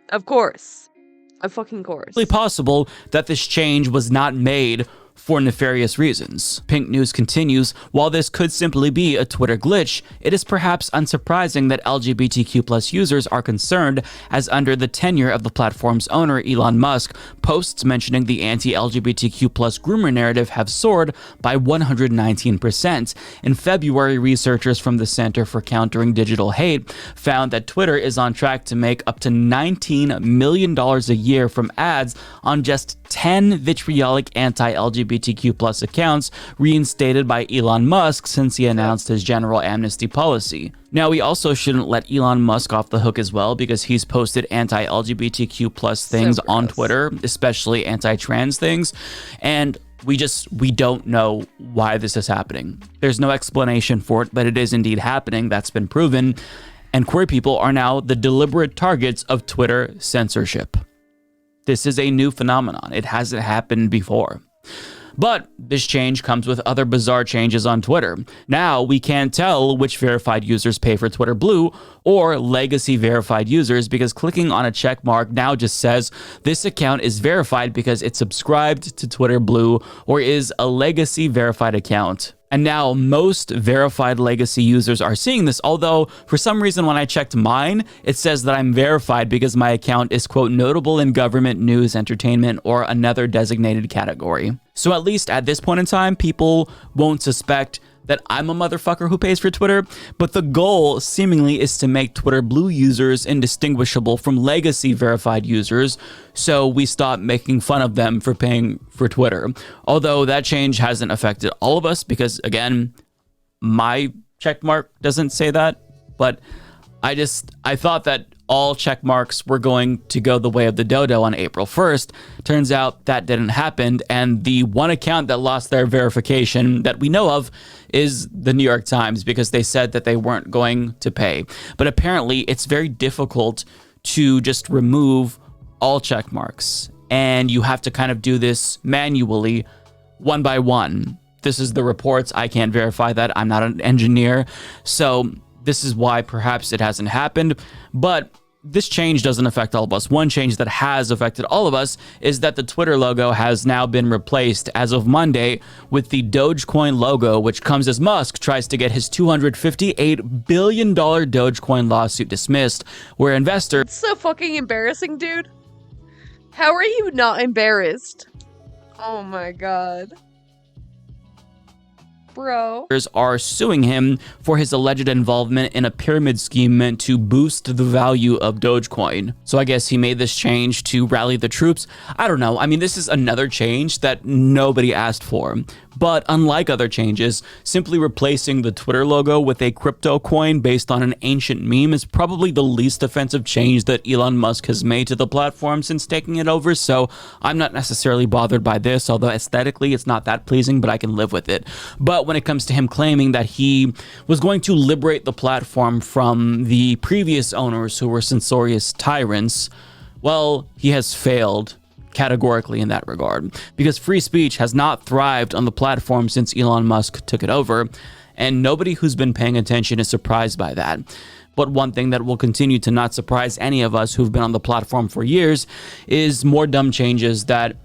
Of course. Of fucking course. possible that this change was not made for nefarious reasons. Pink News continues, while this could simply be a Twitter glitch, it is perhaps unsurprising that LGBTQ+ users are concerned, as under the tenure of the platform's owner, Elon Musk, posts mentioning the anti-LGBTQ+ groomer narrative have soared by 119%. In February, researchers from the Center for Countering Digital Hate found that Twitter is on track to make up to $19 million a year from ads on just 10 vitriolic anti-LGBTQ+ accounts reinstated by Elon Musk since he announced his general amnesty policy. Now, we also shouldn't let Elon Musk off the hook as well, because he's posted anti-LGBTQ+ things on Twitter, especially anti-trans things, and we don't know why this is happening. There's no explanation for it, but it is indeed happening. That's been proven, and queer people are now the deliberate targets of Twitter censorship. This is a new phenomenon. It hasn't happened before. But this change comes with other bizarre changes on Twitter. Now we can't tell which verified users pay for Twitter Blue or legacy verified users, because clicking on a check mark now just says this account is verified because it's subscribed to Twitter Blue or is a legacy verified account. And now most verified legacy users are seeing this, although for some reason when I checked mine, it says that I'm verified because my account is, quote, notable in government, news, entertainment, or another designated category. So at least at this point in time, people won't suspect that I'm a motherfucker who pays for Twitter, but the goal seemingly is to make Twitter Blue users indistinguishable from legacy verified users, so we stop making fun of them for paying for Twitter. Although that change hasn't affected all of us, because again, my checkmark doesn't say that, but I thought that all check marks were going to go the way of the dodo on April 1st. Turns out that didn't happen, and the one account that lost their verification that we know of is the New York Times, because they said that they weren't going to pay. But apparently it's very difficult to just remove all check marks, and you have to kind of do this manually, one by one. This is the reports. I can't verify that. I'm not an engineer, so this is why perhaps it hasn't happened, but this change doesn't affect all of us. One change that has affected all of us is that the Twitter logo has now been replaced as of Monday with the Dogecoin logo, which comes as Musk tries to get his $258 billion Dogecoin lawsuit dismissed, where investors... It's so fucking embarrassing, dude. How are you not embarrassed? Oh my god. Bro. Are suing him for his alleged involvement in a pyramid scheme meant to boost the value of Dogecoin. So I guess he made this change to rally the troops. I don't know. I mean, this is another change that nobody asked for. But unlike other changes, simply replacing the Twitter logo with a crypto coin based on an ancient meme is probably the least offensive change that Elon Musk has made to the platform since taking it over. So I'm not necessarily bothered by this, although aesthetically it's not that pleasing, but I can live with it. But when it comes to him claiming that he was going to liberate the platform from the previous owners who were censorious tyrants, well, he has failed categorically in that regard, because free speech has not thrived on the platform since Elon Musk took it over, and nobody who's been paying attention is surprised by that. But one thing that will continue to not surprise any of us who've been on the platform for years is more dumb changes that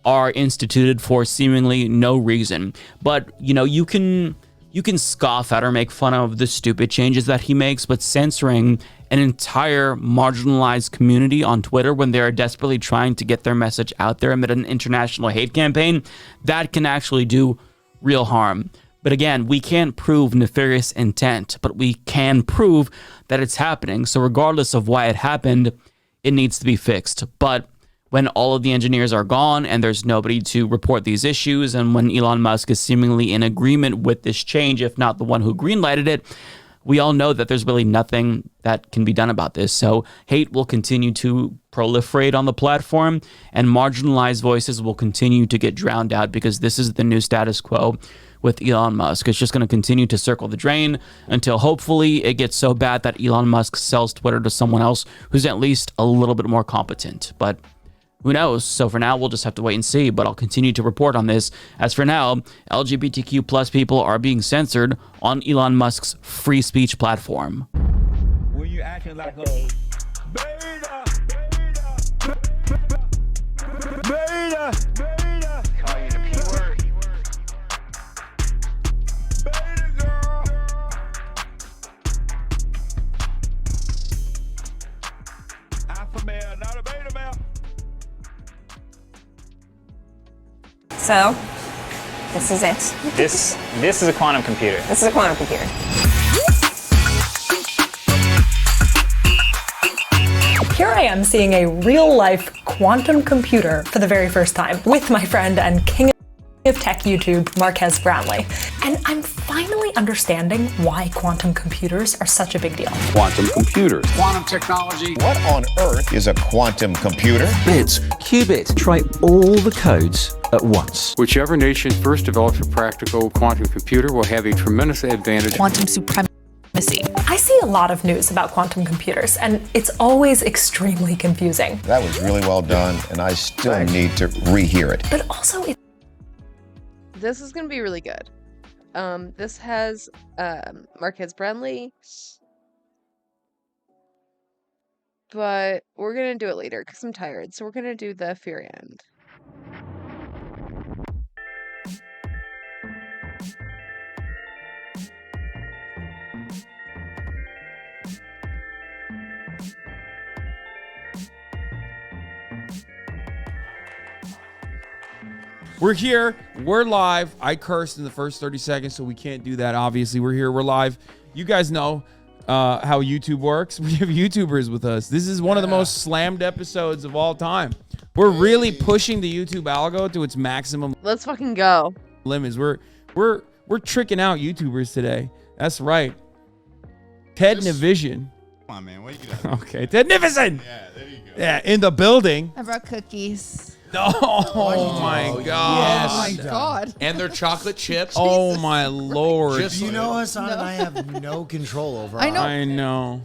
are instituted for seemingly no reason. But, you know, you can scoff at or make fun of the stupid changes that he makes, but censoring an entire marginalized community on Twitter when they are desperately trying to get their message out there amid an international hate campaign, that can actually do real harm. But again, we can't prove nefarious intent, but we can prove that it's happening. So regardless of why it happened, it needs to be fixed. But when all of the engineers are gone and there's nobody to report these issues, and when Elon Musk is seemingly in agreement with this change, if not the one who greenlighted it, we all know that there's really nothing that can be done about this. So hate will continue to proliferate on the platform, and marginalized voices will continue to get drowned out, because this is the new status quo with Elon Musk. It's just going to continue to circle the drain until hopefully it gets so bad that Elon Musk sells Twitter to someone else who's at least a little bit more competent. But who knows? So for now, we'll just have to wait and see, but I'll continue to report on this. As for now, LGBTQ plus people are being censored on Elon Musk's free speech platform. When you acting like a beta, beta, call you the P word. So, this is it. This is a quantum computer. This is a quantum computer. Here I am seeing a real-life quantum computer for the very first time with my friend and king of tech YouTube, Marquez Brownlee. And I'm finally understanding why quantum computers are such a big deal. Quantum computers. Quantum technology. What on earth is a quantum computer? Bits, qubit. Try all the codes at once. Whichever nation first develops a practical quantum computer will have a tremendous advantage. Quantum supremacy. I see a lot of news about quantum computers, and it's always extremely confusing. That was really well done, and I still need to rehear it. But also, This is gonna be really good. This has Marquez Brownlee, but we're gonna do it later because I'm tired. So we're gonna do the Fear End. We're here. We're live. I cursed in the first 30 seconds, so we can't do that. Obviously, we're here. We're live. You guys know how YouTube works. We have YouTubers with us. This is one of the most slammed episodes of all time. We're really pushing the YouTube algo to its maximum. Let's fucking go. Limits. We're tricking out YouTubers today. That's right. Ted Nivision. Come on, man. What you got? Okay, Ted Nivision. Yeah, there you go. Yeah, in the building. I brought cookies. Oh my God. Oh my God. And they're chocolate chips. Oh my Lord. Just You know, Hassan and I have no control over. I know. I know.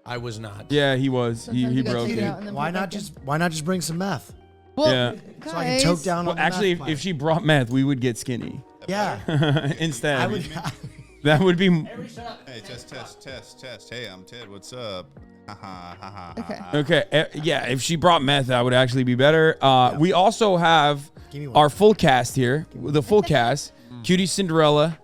I was not. Yeah, he was. Sometimes He you gotta broke take it it. out and then Why put it not back just Why not just bring some meth? Well, Yeah. So I can choke down Well, on the actually, meth if she brought meth, we would get skinny. Yeah. Instead. I would. That would be. Hey, test. Hey, I'm Ted. What's up? Okay. Okay. Yeah, if she brought meth, that would actually be better. We also have our full cast here. The full cast. Cutie Cinderella,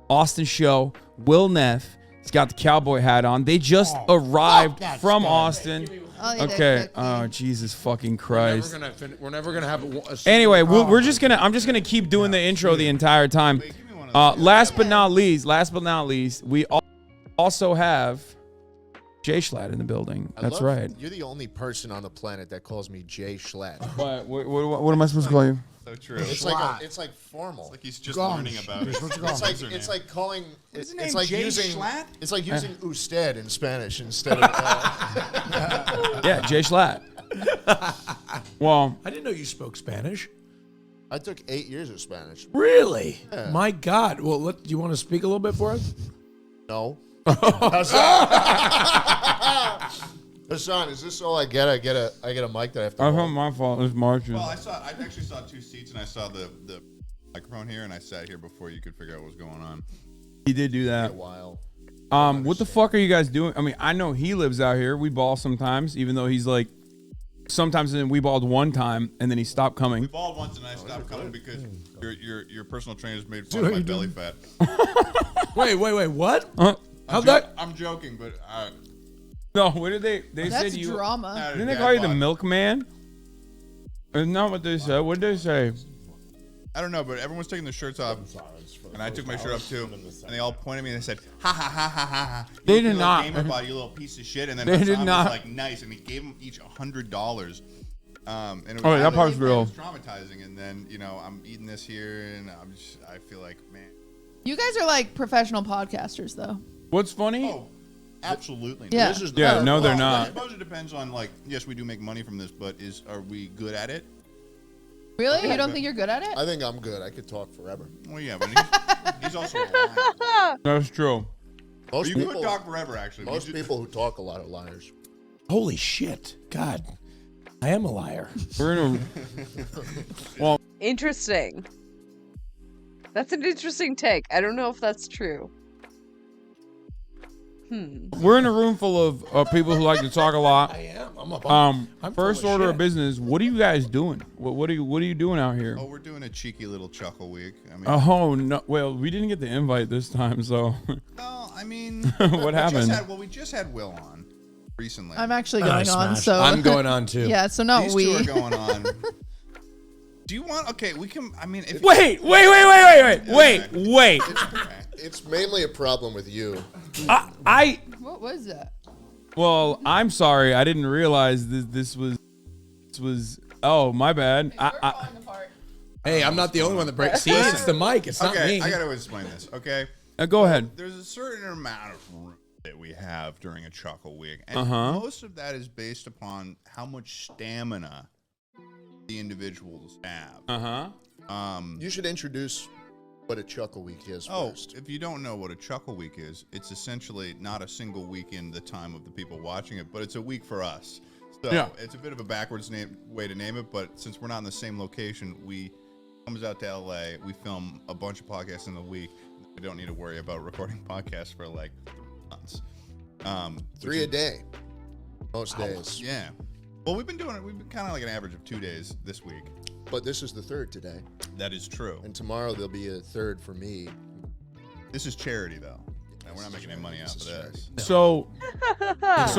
Austin Show, Will Neff. He's got the cowboy hat on. They just arrived from Austin. Okay. Oh, Jesus fucking Christ. We're never gonna have a Anyway, I'm just gonna keep doing the intro the entire time. Last but not least, we also have Jay Schlatt in the building. That's right. You're the only person on the planet that calls me Jay Schlatt. What am I supposed to call you? So true. It's like formal. It's like he's just learning about it. It's like calling. What's his It's name, like Jay using. Schlatt? It's like using usted in Spanish instead of. Yeah, Jay Schlatt. Well, I didn't know you spoke Spanish. I took 8 years of Spanish. Really? Yeah. My God. Well, do you want to speak a little bit for us? No. Hassan, is this all I get? I get a mic that I have to. That's not my fault. It's March's. Well, I actually saw 2 seats, and I saw the microphone here, and I sat here before you could figure out what was going on. He did do that. A while. What the fuck are you guys doing? I mean, I know he lives out here. We ball sometimes, even though he's like, sometimes then we balled one time and then he stopped coming. We balled once, and I stopped coming because your personal trainers made fun of my belly fat. Wait, what? I'm joking, but no. What did they That's said you? drama. Didn't they call you the milkman? Isn't that what they said? What did they say? I don't know, but everyone's taking their shirts off, and I took my shirt off too, and they all pointed at me and they said, "Ha ha ha ha ha." They did not. Gamer body, you little piece of shit. And then They Hassan did not. was like, "Nice," and he gave them each $100. And it was Oh, that part's real. traumatizing. And then I'm eating this here, and I feel like, man. You guys are like professional podcasters, though. What's funny? Oh, absolutely. Yeah. This is No, they're I not. suppose it depends on yes, we do make money from this, but are we good at it? Really? You don't think you're good at it? I think I'm good. I could talk forever. Well, yeah, but he's also a liar. That's true. You could talk forever, actually. Most people who talk a lot are liars. Holy shit. God. I am a liar. We're in a. Well. Interesting. That's an interesting take. I don't know if that's true. We're in a room full of people who like to talk a lot. I am. I'm First full of order shit. of business. What are you guys doing? What are you doing out here? Oh, we're doing a cheeky little chuckle week. I mean, Oh no! Well, we didn't get the invite this time, so. Well, I mean, What happened? We just had Will on, recently. I'm actually Oh, going on, smash. so I'm going on too. Yeah, so not These we. two are going on. Do you want? Okay, we can. I mean, if Wait. It's mainly a problem with you. What was that? Well, I'm sorry. I didn't realize this was. Oh, my bad. Hey, I'm not the only one that breaks. See, it's the mic. It's not me. I got to explain this. Okay. Go ahead. There's a certain amount of room that we have during a Chuckle Week, and most of that is based upon how much stamina the individuals have. You should introduce what a Chuckle Week is first. If you don't know what a Chuckle Week is, it's essentially not a single week in the time of the people watching it, but it's a week for us. So it's a bit of a backwards way to name it, but since we're not in the same location, comes out to LA, we film a bunch of podcasts in the week. We don't need to worry about recording podcasts for like 3 months. 3 a day, most days. Yeah. Well, we've been doing it. We've been kind of like an average of 2 days this week. But this is the third today. That is true. And tomorrow there'll be a third for me. This is charity, though. And we're not making any money off of this. So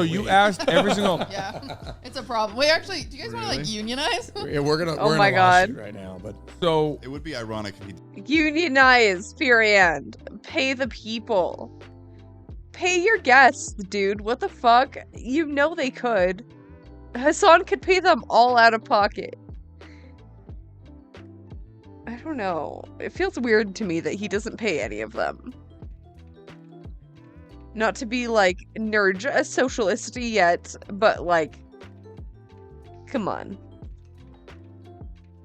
you asked every single. Yeah, it's a problem. Wait, actually, do you guys want to like unionize? Yeah, we're in a lawsuit right now, but so it would be ironic if he Unionize, period. Pay the people. Pay your guests, dude. What the fuck? You know they could. Hassan could pay them all out of pocket. I don't know. It feels weird to me that he doesn't pay any of them. Not to be like nerd a socialist yet, but like, come on.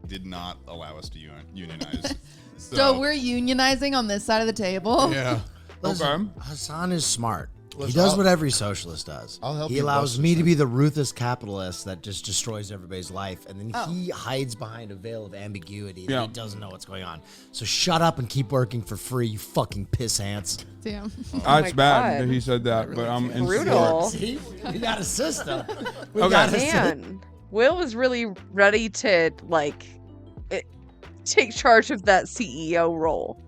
did not allow us to unionize. So we're unionizing on this side of the table. Yeah. Listen, Hassan is smart. He Listen, does I'll- what every socialist does. I'll help He you allows bust me this to thing. be the ruthless capitalist that just destroys everybody's life, and then Oh. he hides behind a veil of ambiguity. Yeah. He doesn't know what's going on. So shut up and keep working for free, you fucking piss ants. Damn. That's bad that he said that, but I'm in Brutal. See, we got a system. We Okay. got a system. Man, Will was really ready to like take charge of that CEO role,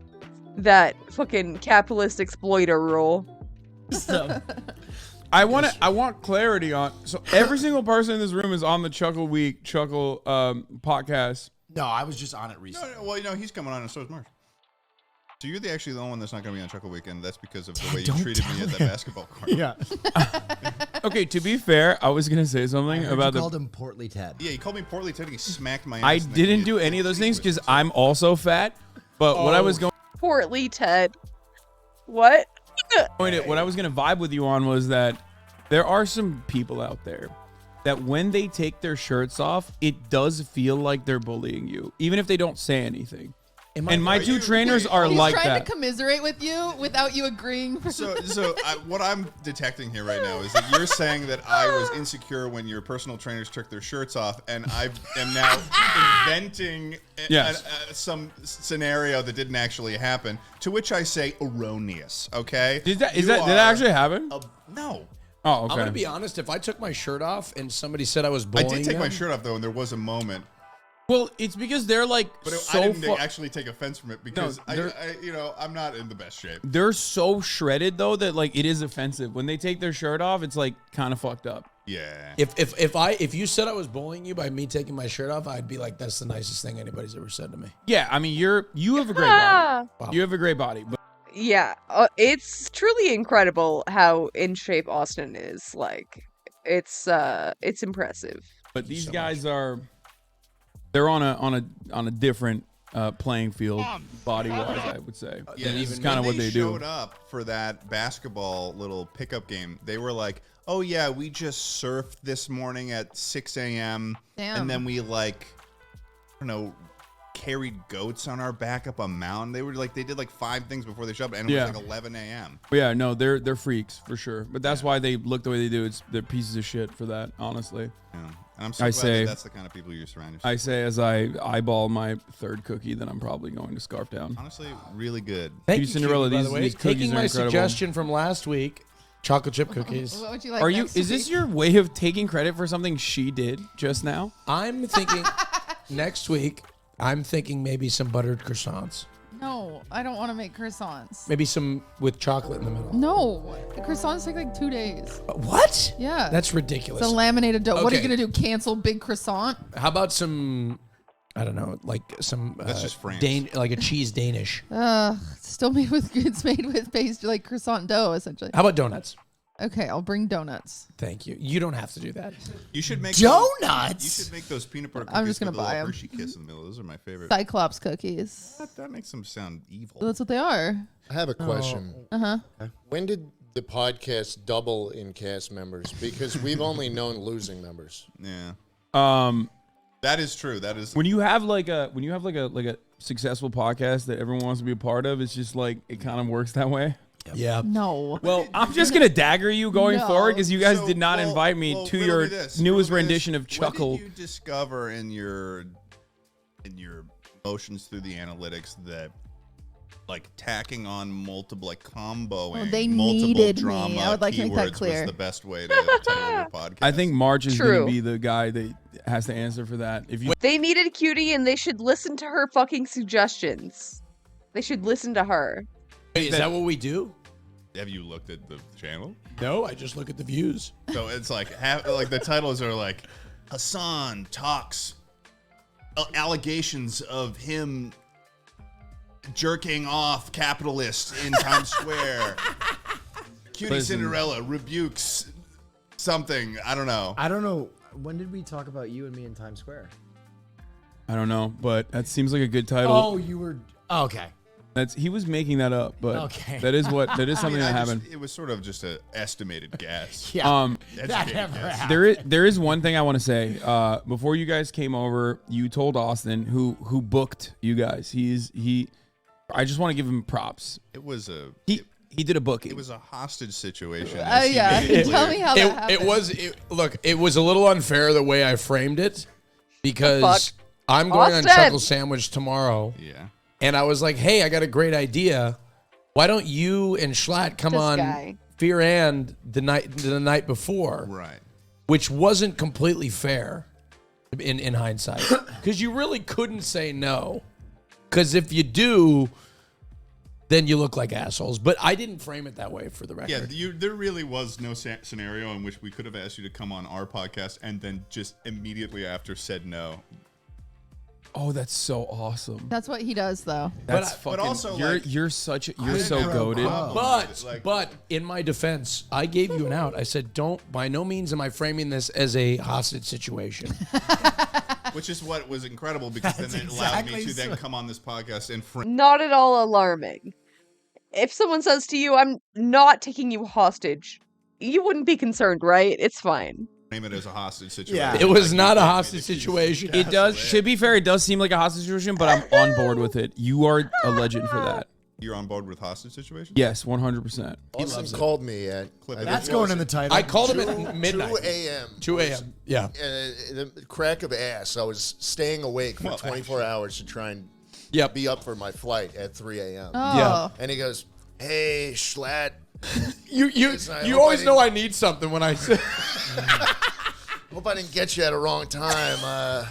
that fucking capitalist exploiter role. So, I want clarity on. So every single person in this room is on the Chuckle Week Chuckle podcast. no, I was just on it recently. No, well, he's coming on, and so is Mark. So you're actually the only one that's not going to be on Chuckle Week, and that's because of the way you don't treated me tell at the him. basketball court. Yeah. Okay, to be fair, I was gonna say something I heard about you called him Portly Ted. Yeah, he called me Portly Ted, and he smacked my ass. I and then didn't he do any of those things twisted. because I'm also fat. But what I was going Portly Ted. What? what I was gonna vibe with you on was that there are some people out there that when they take their shirts off, it does feel like they're bullying you, even if they don't say anything. And my two trainers are He's like trying that. to commiserate with you without you agreeing. What I'm detecting here right now is that you're saying that I was insecure when your personal trainers took their shirts off, and I am now inventing some scenario that didn't actually happen. To which I say erroneous. Okay? Did that actually happen? No. Oh, okay. I'm gonna be honest. If I took my shirt off and somebody said I was I bullying did take my them- shirt off though, and there was a moment. Well, it's because they're like But so I didn't fu- actually take offense from it because they're- I'm not in the best shape. They're so shredded though that like it is offensive. When they take their shirt off, it's like kind of fucked up. Yeah. If you said I was bullying you by me taking my shirt off, I'd be like, that's the nicest thing anybody's ever said to me. Yeah, I mean you have a great body. Wow. You have a great body, but Yeah, it's truly incredible how in shape Austin is. Like, it's impressive. these guys they're on a different playing field body wise, I would say. Yeah, And this is even kind of when what they showed do. up for that basketball little pickup game. They were like, "Oh yeah, we just surfed this morning at 6 a.m. Damn. and then we carried goats on our back up a mountain." They did like 5 things before they showed up, and it was like 11 a.m. But yeah, no, they're freaks for sure. But that's why they look the way they do. They're pieces of shit for that, honestly. Yeah. And I'm so glad that that's the kind of people you surround yourself. I say as I eyeball my third cookie that I'm probably going to scarf down. Honestly, really good. Thank Dude, you, Cinderella, Cutie, by the way. these cookies Taking are my incredible. suggestion from last week, chocolate chip cookies. What would you like? Are you? next Is this week? your way of taking credit for something she did just now? I'm thinking next week. I'm thinking maybe some buttered croissants. No, I don't want to make croissants. Maybe some with chocolate in the middle. No, the croissants take like 2 days. What? Yeah. That's ridiculous. It's a laminated dough. What are you Okay. going to do? Cancel big croissant? How about some, I don't know, like some That's just France. like a cheese Danish. It's still made with, it's made with pastry, like croissant dough, essentially. How about donuts? Okay, I'll bring donuts. Thank you. You don't have to do that. You should make donuts. You should make those peanut butter I'm cookies just gonna with a little buy 'em. Hershey kiss in the middle. Those are my favorite. Cyclops cookies. That makes them sound evil. That's what they are. I have a question. Uh-huh. When did the podcast double in cast members? Because we've only known losing members. Yeah. Um, That is true. That is when you have like a successful podcast that everyone wants to be a part of, it's just like it kind of works that way. Yeah. No. Well, I'm just gonna dagger you going No. forward because you guys So, did not well, invite me well, to riddle your me this, newest riddle me this. rendition of Chuckle. When did you discover in your motions through the analytics that like tacking on multiple, like comboing Well, they multiple needed me. drama I would like to make that keywords clear. was the best way to title your podcast? I think March is True. gonna be the guy that has to answer for that. If you They needed Cutie and they should listen to her fucking suggestions. They should listen to her. Wait, is that what we do? Have you looked at the channel? No, I just look at the views. So it's like like the titles are like Hassan talks allegations of him jerking off capitalists in Times Square. Cutie Listen. Cinderella rebukes something. I don't know. I don't know. When did we talk about you and me in Times Square? I don't know, but that seems like a good title. Oh, you were okay. He was making that up, but Okay. that is something that I happened. it was sort of just an estimated guess. Yeah, Educated that never guess. happened. There is one thing I want to say. Before you guys came over, you told Austin who booked you guys. I just want to give him props. It was a he did a booking. It was a hostage situation. Yeah, tell me how that happened. It was a little unfair the way I framed it because I'm going on Austin. Chuckle Sandwich tomorrow. Yeah. And I was like, hey, I got a great idea. Why don't you and Schlatt come This on guy. Fear and the night before? Right. Which wasn't completely fair in hindsight. Because you really couldn't say no. Because if you do, then you look like assholes. But I didn't frame it that way for the record. Yeah, there really was no scenario in which we could have asked you to come on our podcast and then just immediately after said no. Oh, that's so awesome. That's what he does, though. That's But fucking. also, you're like, you're so goated. But in my defense, I gave you an out. I said, by no means am I framing this as a hostage situation. Which is what was incredible because then it allowed me to then come on this podcast and frame Not at all alarming. If someone says to you, I'm not taking you hostage, you wouldn't be concerned, right? It's fine. it as a hostage situation. Yeah. It was not a hostage situation. It does. To be fair, it does seem like a hostage situation, but I'm on board with it. You are a legend for that. You're on board with hostage situations? Yes, 100%. Austin called me at... That's going in the title. I called him at midnight. 2 a.m. 2 a.m. Yeah. The crack of ass. I was staying awake for 24 hours to try and be up for my flight at 3 a.m. Oh. Yeah. And he goes, hey, Schlatt. You always know I need something when I say... Hope I didn't get you at a wrong time.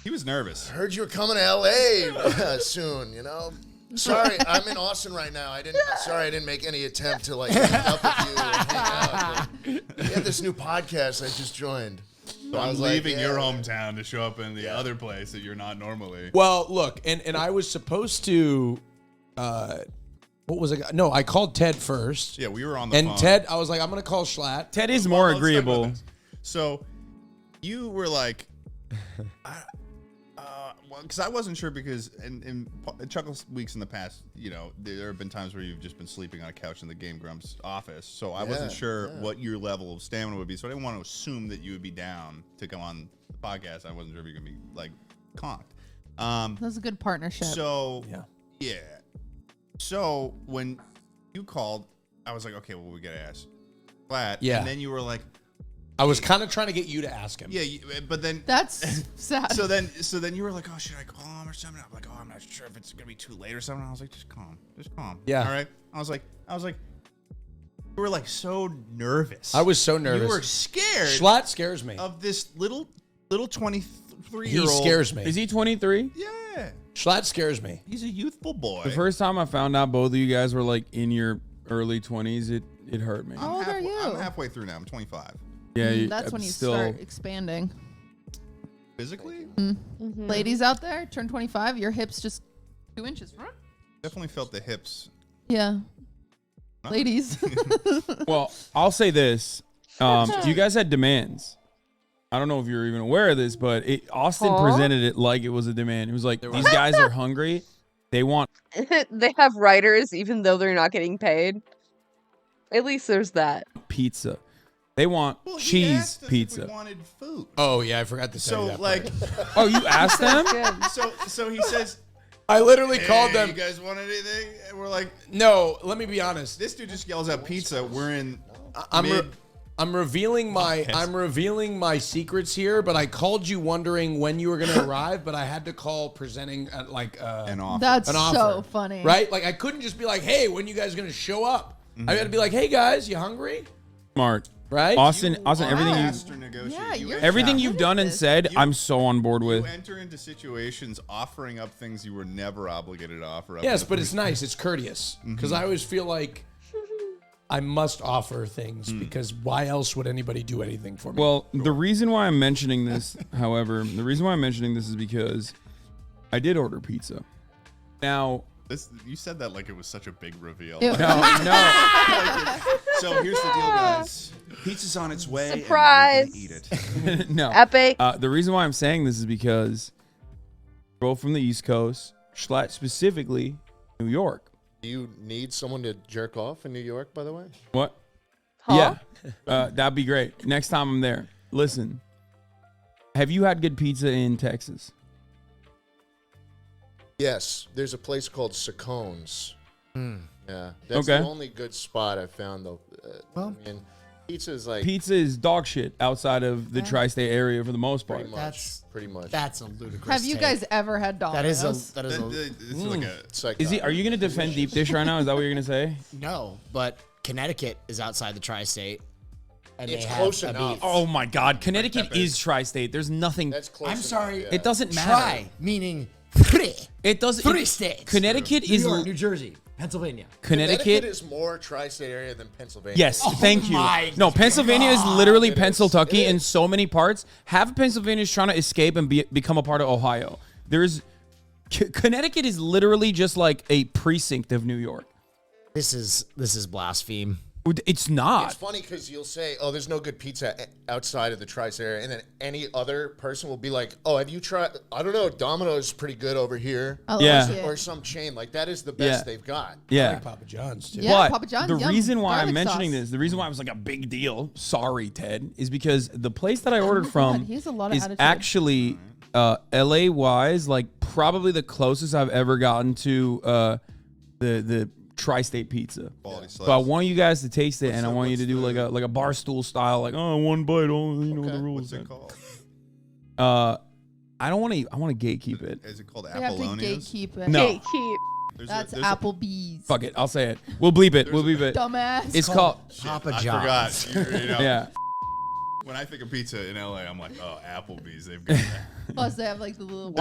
He was nervous. Heard you were coming to L.A. soon, you know? Sorry, I'm in Austin right now. I didn't make any attempt to like meet up with you and hang out. But we have this new podcast I just joined. So I I'm was like, leaving yeah. your hometown to show up in the other place that you're not normally. Well, look, and I was supposed to... what was it? No, I called Ted first. Yeah, we were on the phone. And Ted, I was like, I'm going to call Schlatt. Ted is more agreeable. So you were like, because I wasn't sure because in Chuckle weeks in the past, you know, there have been times where you've just been sleeping on a couch in the Game Grumps office. So I wasn't sure what your level of stamina would be. So I didn't want to assume that you would be down to come on the podcast. I wasn't sure if you're going to be like conked. That's a good partnership. So yeah. So when you called, I was like, okay, well, we got to ask Schlatt. Yeah. And then you were like, I was kind of trying to get you to ask him. yeah, but then That's sad. So then you were like, oh, should I call him or something? I'm like, oh, I'm not sure if it's gonna be too late or something. I was like, just calm. Yeah. All right. I was like, you were like so nervous. I was so nervous. You were scared. Schlatt scares me. Of this little 23-year-old. He scares me. Is he 23? Yeah. Yeah. Schlatt scares me. He's a youthful boy. The first time I found out both of you guys were like in your early 20s, it hurt me. How old are you? I'm halfway through now. I'm 25. Yeah, That's when you still start expanding. Physically? Ladies out there, turn 25, your hips just 2 inches. Definitely felt the hips. Yeah. Ladies. Well, I'll say this. You guys had demands. I don't know if you're even aware of this, but Austin presented it like it was a demand. It was like, these guys are hungry. They want They have writers even though they're not getting paid. At least there's that. pizza. They want cheese pizza. Wanted food. Oh yeah, I forgot to tell you that. like, oh, you asked them? so he says, I literally hey, called them. You guys want anything? And we're like, no. Let me be honest. This dude just yells out pizza. We're in. I'm revealing my secrets here, but I called you wondering when you were going to arrive, but I had to call presenting like an offer. That's an offer, so funny. right? Like I couldn't just be like, "Hey, when you guys going to show up?" I got to be like, "Hey guys, you hungry?" Smart. Right? Austin, everything you've done and said, I'm so on board with. You enter into situations offering up things you were never obligated to offer up. Yes, but it's nice. It's courteous because I always feel like I must offer things because why else would anybody do anything for me? Well, the reason why I'm mentioning this, however, is because I did order pizza. Now, you said that like it was such a big reveal. No. So here's the deal, guys. Pizza's on its way. Surprise! And we're gonna eat it. No. Epic. The reason why I'm saying this is because both from the East Coast, Schlatt specifically, New York. Do you need someone to jerk off in New York, by the way? What? Huh? Yeah. That'd be great. Next time I'm there. Listen, have you had good pizza in Texas? Yes. There's a place called Saccone's. Yeah. That's Okay. the only good spot I found, though. I mean, pizza is like... Pizza is dog shit outside of the tri-state area for the most part. Pretty much. That's a ludicrous Have you guys ever had Domino's? Are you going to defend deep dish right now? Is that what you're going to say? No, but Connecticut is outside the tri-state. And It's they have close a enough. beef. Oh my God. Connecticut is tri-state. There's nothing. That's close I'm enough, sorry. yeah. It doesn't matter. Tri, meaning three. It doesn't. Three states. Connecticut New is. York, New Jersey, Pennsylvania. Connecticut is more tri-state area than Pennsylvania. Yes, thank you. No, Pennsylvania is literally Pennsylvania in so many parts. Half of Pennsylvania is trying to escape and become a part of Ohio. Connecticut is literally just like a precinct of New York. This is blaspheme. It's not. It's funny because you'll say, "Oh, there's no good pizza outside of the tri-state area," and then any other person will be like, "Oh, have you tried? I don't know, Domino's is pretty good over here." Yeah. Or some chain like that is the best they've got. Yeah. I like Papa John's too. Yeah, But Papa John's, the yum. reason why I'm Garlic mentioning sauce. this, the reason why it was like a big deal, sorry, Ted, is because the place that I ordered from he has a lot of is attitude. actually LA wise, like probably the closest I've ever gotten to the tri-state pizza. So I want you guys to taste it, and I want you to do like a bar stool style, like one bite, you know the rules. What's it called? I don't want to. I want to gatekeep it. Is it called They have to Apollonia's? gatekeep it. No. Gatekeep. That's Applebee's. Fuck it. I'll say it. We'll bleep it. We'll bleep it. Dumbass. It's called Papa I John's. forgot. You know, yeah. When I think of pizza in LA, I'm like, oh, Applebee's. They've got that. Plus, they have like the little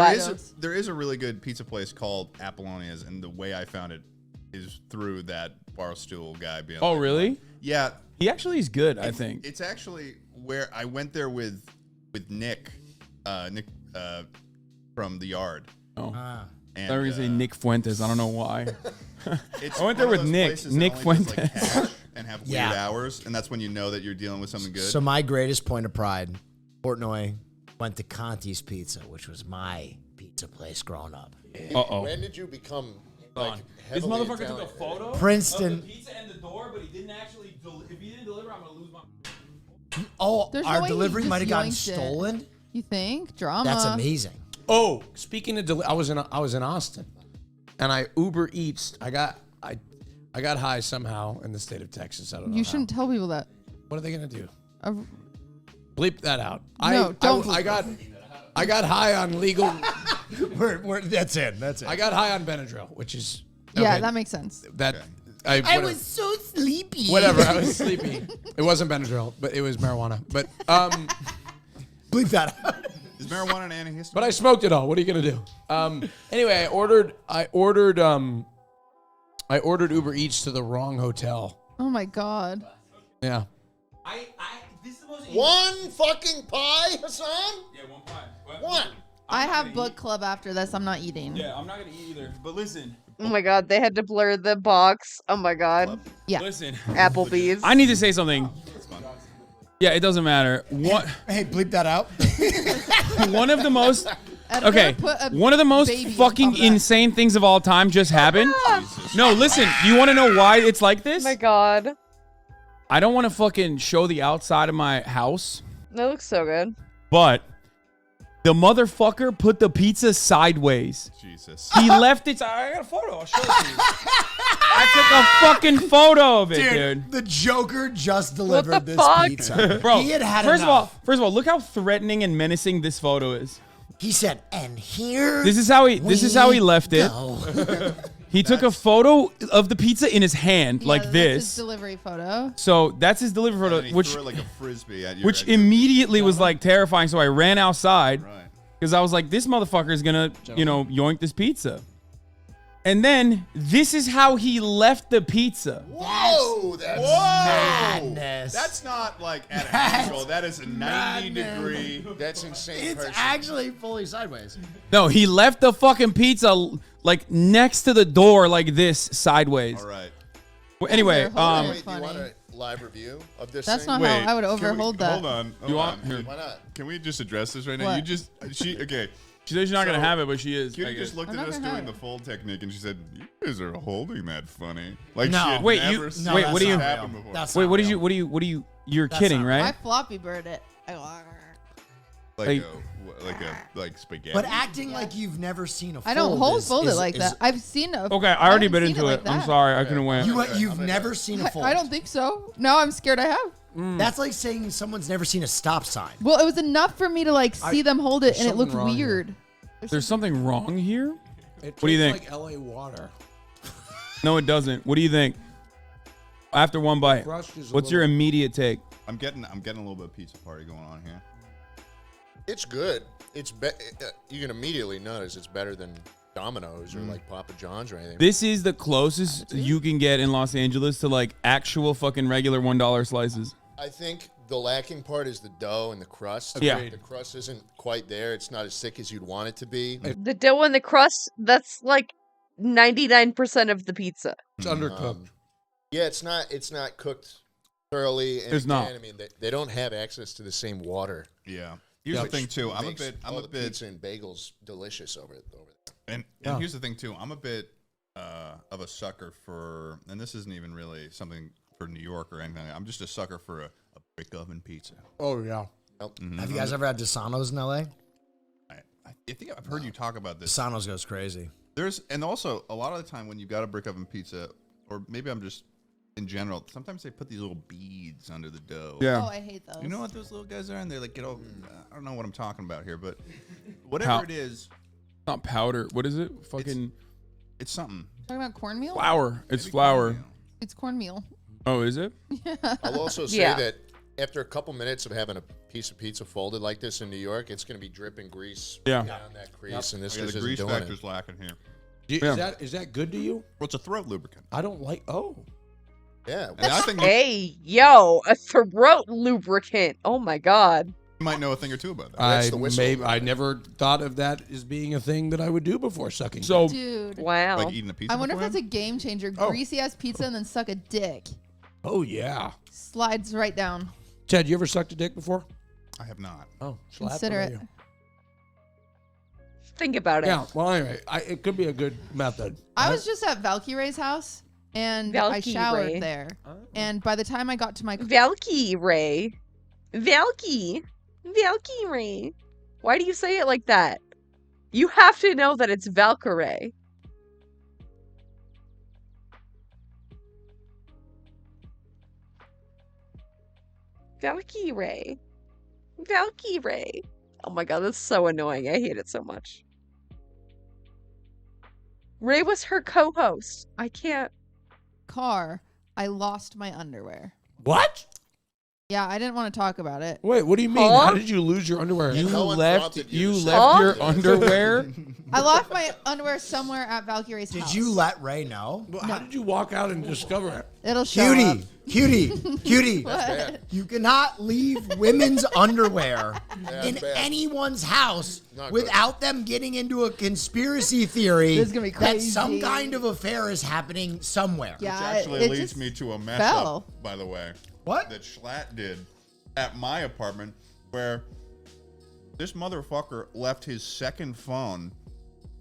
There is a really good pizza place called Apollonia's, and the way I found it is through that Barstool guy being Oh, like, really? Yeah. He actually is good, I think. It's actually where I went there with Nick from The Yard. Oh. And, I thought you were going to say Nick Fuentes. I don't know why. It's I went there one of with those Nick. places that Nick only does, like, Fuentes. cash and have weird Yeah. hours, and that's when you know that you're dealing with something good. So my greatest point of pride, Portnoy went to Conti's Pizza, which was my pizza place growing up. Uh-oh. When did you become like This heavily motherfucker Italian? took a photo Princeton. of the pizza and the door, but he didn't actually if he didn't deliver, I'm going to lose my... Oh, There's no our way he delivery just might have gotten yoinked it. stolen? You think? Drama. That's amazing. Oh, speaking of I was in Austin, and I Uber Eats. I got high somehow in the state of Texas. I don't know. You how. shouldn't tell people that. What are they gonna do? Uh, Bleep that out. No, don't I got high on legal. That's it. That's it. I got high on Benadryl, which is Yeah, okay, that makes sense. that. I whatever. was so sleepy. Whatever. I was sleepy. It wasn't Benadryl, but it was marijuana. But Bleep that out. Is marijuana an antihistamine? But I smoked it all. What are you gonna do? Anyway, I ordered Uber Eats to the wrong hotel. Oh my god. Yeah. One fucking pie, Hassan? Yeah, one pie. One. I have book club after this. I'm not eating. Yeah, I'm not gonna eat either. But listen. Oh my god, they had to blur the box. Oh my god. Yeah. Listen. Applebee's. I need to say something. Yeah, it doesn't matter. What? Hey, bleep that out. One of the most. I'm Okay, gonna put a one of the most baby on fucking top of that. insane things of all time just happened. No, listen. You want to know why it's like this? Oh my god. I don't want to fucking show the outside of my house, That looks so good. but the motherfucker put the pizza sideways. Jesus. He left it. I got a photo. I'll show it to you. I took a fucking photo of it, dude. The Joker just delivered this fuck? pizza. Bro, He had first enough. of all, look how threatening and menacing this photo is. He said, and here This is how he left it. go. He took a photo of the pizza in his hand like That's this. his delivery photo. So that's his delivery And photo, he which threw it like a frisbee at you. which immediately was like terrifying. So I ran outside because I was like, this motherfucker is gonna, yoink this pizza. And then this is how he left the pizza. Whoa, that's madness. That's not like at an angle. That is a 90-degree. That's insane. It's person. actually fully sideways. No, he left the fucking pizza like next to the door like this sideways. All right. Well, anyway, Wait, do you want a live review of this? That's thing? not how I would overhold that. Hold on. You want? Here. Why not? Can we just address this right now? What? You just okay. She says she's not gonna have it, but she is. Kitty I guess. just looked I'm at not us gonna have doing the it. fold technique, and she said, "You guys are holding that funny." Like No. she had Wait, never you- seen wait, this what do you- happen before. That's Wait, not what did real. you? What do you? You're That's kidding, not right? I floppy bird it. like spaghetti. But acting like you've never seen a fold I don't hold is- fold is- it like is- that. I've seen a. Okay, I already haven't bit seen into like it. I'm that. sorry, I couldn't win. You've never seen a fold. I don't think so. No, I'm scared I have. That's like saying someone's never seen a stop sign. Well, it was enough for me to like see them hold it, there's and it looked something wrong here. weird. There's something wrong here. It What do you tastes think? Like LA water. No, it doesn't. What do you think? After one bite, Crust is a what's your little- immediate take? I'm getting a little bit of pizza party going on here. It's good. You can immediately notice it's better than Domino's or like Papa John's or anything. This is the closest you can get in Los Angeles to like actual fucking regular $1 slices. I think the lacking part is the dough and the crust. Yeah. The crust isn't quite there. It's not as thick as you'd want it to be. The dough and the crust, that's like 99% of the pizza. It's undercooked. Yeah, it's not cooked thoroughly. And It's not. again, I mean, they don't have access to the same water. Yeah. Here's the thing too. I'm a Makes bit. all the pizza and bagels delicious over there. And here's the thing too. I'm a bit of a sucker for, and this isn't even really something for New York or anything. I'm just a sucker for a brick oven pizza. Oh yeah. Have you guys ever had Desano's in LA? I think I've heard you talk about this. Desano's goes crazy. And also a lot of the time when you've got a brick oven pizza, or maybe I'm just in general, sometimes they put these little beads under the dough. Yeah. Oh, I hate those. You know what those little guys are? And they're like, I don't know what I'm talking about here, but whatever it is, not powder. What is it? Fucking. It's something. Talking about cornmeal? Flour. It's flour. It's cornmeal. Oh, is it? I'll also say that after a couple minutes of having a piece of pizza folded like this in New York, it's going to be dripping grease down that crease, and this Yeah, just the isn't grease doing factor's it. lacking here. Is that good to you? Well, it's a throat lubricant. I don't like. Oh. Yeah. And I think Hey, yo, a throat lubricant. Oh my god. you might know a thing or two about that. I never thought of that as being a thing that I would do before sucking. So, Dude. Wow. Like eating a pizza. I wonder if beforehand? that's a game changer. Oh. Greasy ass pizza and then suck a dick. Oh yeah. Slides right down. Ted, you ever sucked a dick before? I have not. Oh, Consider it. Think about it. Yeah. Well, anyway, it could be a good method. I was just at Valkyrie's house and I Valkyrie. showered there. And by the time I got to my Valkyrie. Valkyrie. Why do you say it like that? You have to know that it's Valkyrie. Valkyrie. Oh my god, that's so annoying. I hate it so much. Ray was her co-host. I can't. car, I lost my underwear. What? Yeah, I didn't want to talk about it. Wait, what do you mean? How did you lose your underwear? You left your underwear? I lost my underwear somewhere at Valkyrie's house. Did you let Ray know? Well, how did you walk out and discover it? It'll show up. Cutie. What? You cannot leave women's underwear Yeah, in it's bad. anyone's house Not without them getting into a conspiracy theory This is gonna be that crazy. some kind of affair is happening somewhere. Which actually it leads just me to a mess fell. up, by the way. What? That Schlatt did at my apartment, where this motherfucker left his second phone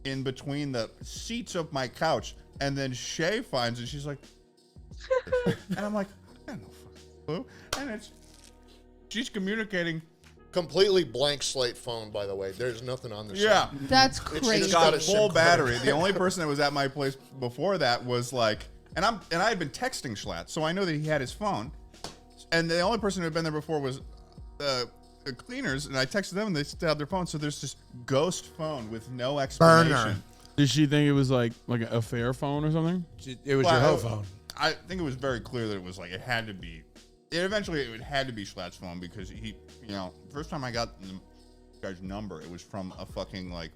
in between the seats of my couch, and then Shay finds it. She's like, and I'm like, I have no fucking clue. And she's communicating. Completely blank slate phone, by the way. There's nothing on the Yeah. side. That's It's crazy. just got got a full battery. The only person that was at my place before that was like, and I had been texting Schlatt, so I know that he had his phone. And the only person who had been there before was the cleaners, and I texted them, and they still had their phone. So there's this ghost phone with no explanation. Burner. Did she think it was like an affair phone or something? It was your hoe phone. I think it was very clear that it was like it had to be. Eventually, it had to be Schlatt's phone because he, first time I got the guy's number, it was from a fucking like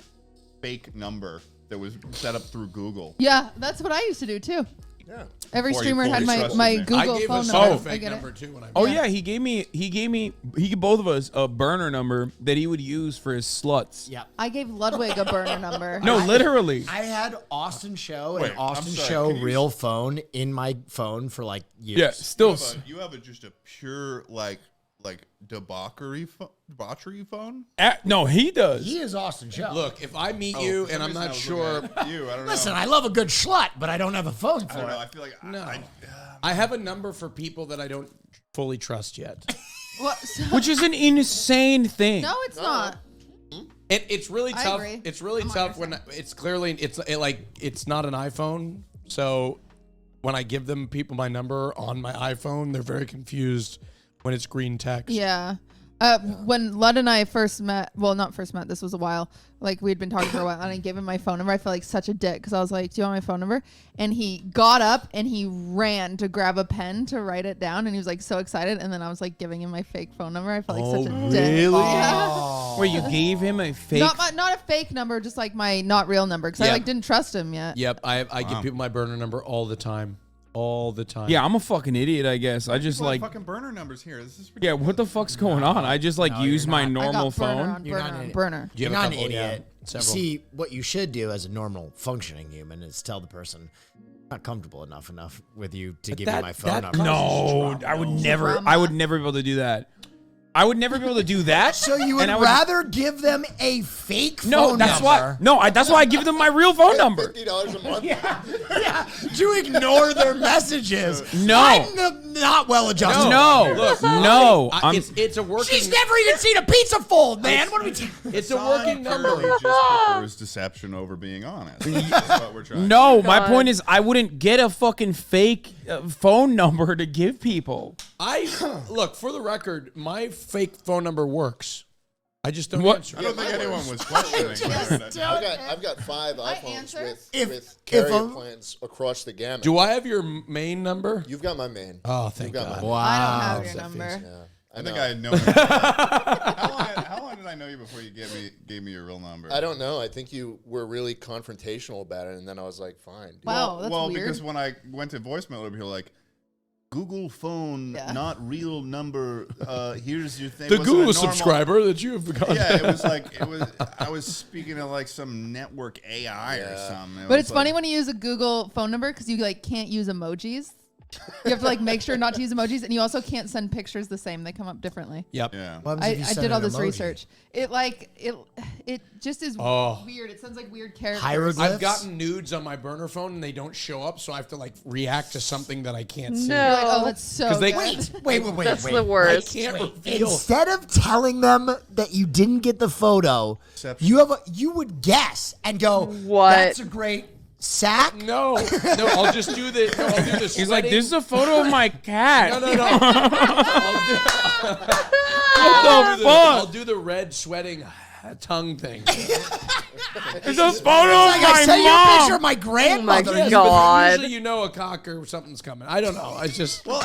fake number that was set up through Google. Yeah, that's what I used to do too. Yeah. Every Before you streamer had fully my trusted my me. Google I gave phone us number. a fake I get number it. too when I. Oh yeah, he gave both of us a burner number that he would use for his sluts. Yeah. I gave Ludwig a burner number. No, literally. I had Austin Show Wait, and Austin I'm sorry, Show can you- real phone in my phone for like years. Yeah, still. You have just a pure like debauchery phone. No, he does. He is Austin Show. Look, if I meet Oh, you for and some I'm reason I not was sure, looking at you, I don't know. Listen, I love a good slut, but I don't have a phone I for don't know. it. I feel like no, I have a number for people that I don't fully trust yet. What? So- Which is an insane thing. no, it's not. It's really I tough. agree. It's really I'm on tough your when it's clearly it's not an iPhone. So when I give them people my number on my iPhone, they're very confused when it's green text. Yeah. When Lud and I first met, well, not first met, this was a while, like we'd been talking for a while, and I gave him my phone number. I felt like such a dick because I was like, do you want my phone number? And he got up and he ran to grab a pen to write it down, and he was like so excited, and then I was like giving him my fake phone number. I felt like such a dick. Really? Yeah. Wait, you gave him a fake? Not a fake number, just like my not real number, because I Yeah. like didn't trust him yet. Yep. I give people my burner number all the time. All the time. Yeah, I'm a fucking idiot, I guess. I just People have like. fucking burner numbers here. This is Yeah, ridiculous. what the fuck's going on? I just like No, use you're my not. I normal got burner phone. on You're not burner an on idiot. burner. Do you You're have not a an couple? idiot. Yeah, several. See, what you should do as a normal functioning human is tell the person not comfortable enough with you to give you my phone number. No, I would never. I would never be able to do that. I would never be able to do that. So you would and I rather give them a fake phone No, that's number? why. No, that's why I give them my real phone number. $50 a month. Yeah, to ignore their messages. No. I'm not well adjusted. No, no. It's a working. She's never even seen a pizza fold, man. What are we? It's a working number. Purely just prefers deception over being honest. That's what we're trying. No, my point is I wouldn't get a fucking fake phone number to give people. Look, for the record, my fake phone number works. I just don't What? answer. I don't think anyone was questioning whether or not. I've got 5 I iPhones answer. with carrier plans across the gamut. Do I have your main number? You've got my main. Oh, thank You've got God. my Wow. I don't have your number. Yeah. I think know. I had known you. How long did I know you before you gave me your real number? I don't know. I think you were really confrontational about it, and then I was like, fine. Wow, that's well, weird. because when I went to voicemail, it would be like, Google phone, not real number. Here's your thing. The Was it a Google normal- subscriber that you have begun. Yeah, it was like I was speaking to like some network AI or something. But it's funny when you use a Google phone number because you like can't use emojis. You have to like make sure not to use emojis, and you also can't send pictures the same. They come up differently. Yep. Yeah. I did all this research. It just is weird. It sends like weird characters. Hieroglyphs? I've gotten nudes on my burner phone and they don't show up, so I have to like react to something that I can't see. You're like, oh, that's so 'Cause they- good. Wait. That's wait. the worst. I can't reveal. Instead of telling them that you didn't get the photo, you would guess and go, What? That's a great sack. No, I'll just do the. No, I'll do the. He's like, this is a photo of my cat. No. What the fuck? I'll do the red sweating. tongue thing. It's a photo of like, I sent you a picture of my grandmother. Oh my God. Usually you know a cock or something's coming. I don't know. I just Well,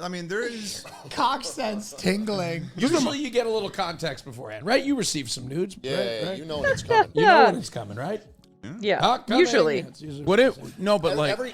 I mean, there is Cock sense tingling. usually you get a little context beforehand, right? You receive some nudes, right? you know when it's coming. You know when it's coming, right? Yeah, Cock coming. usually. It's usually- What it? No, but like every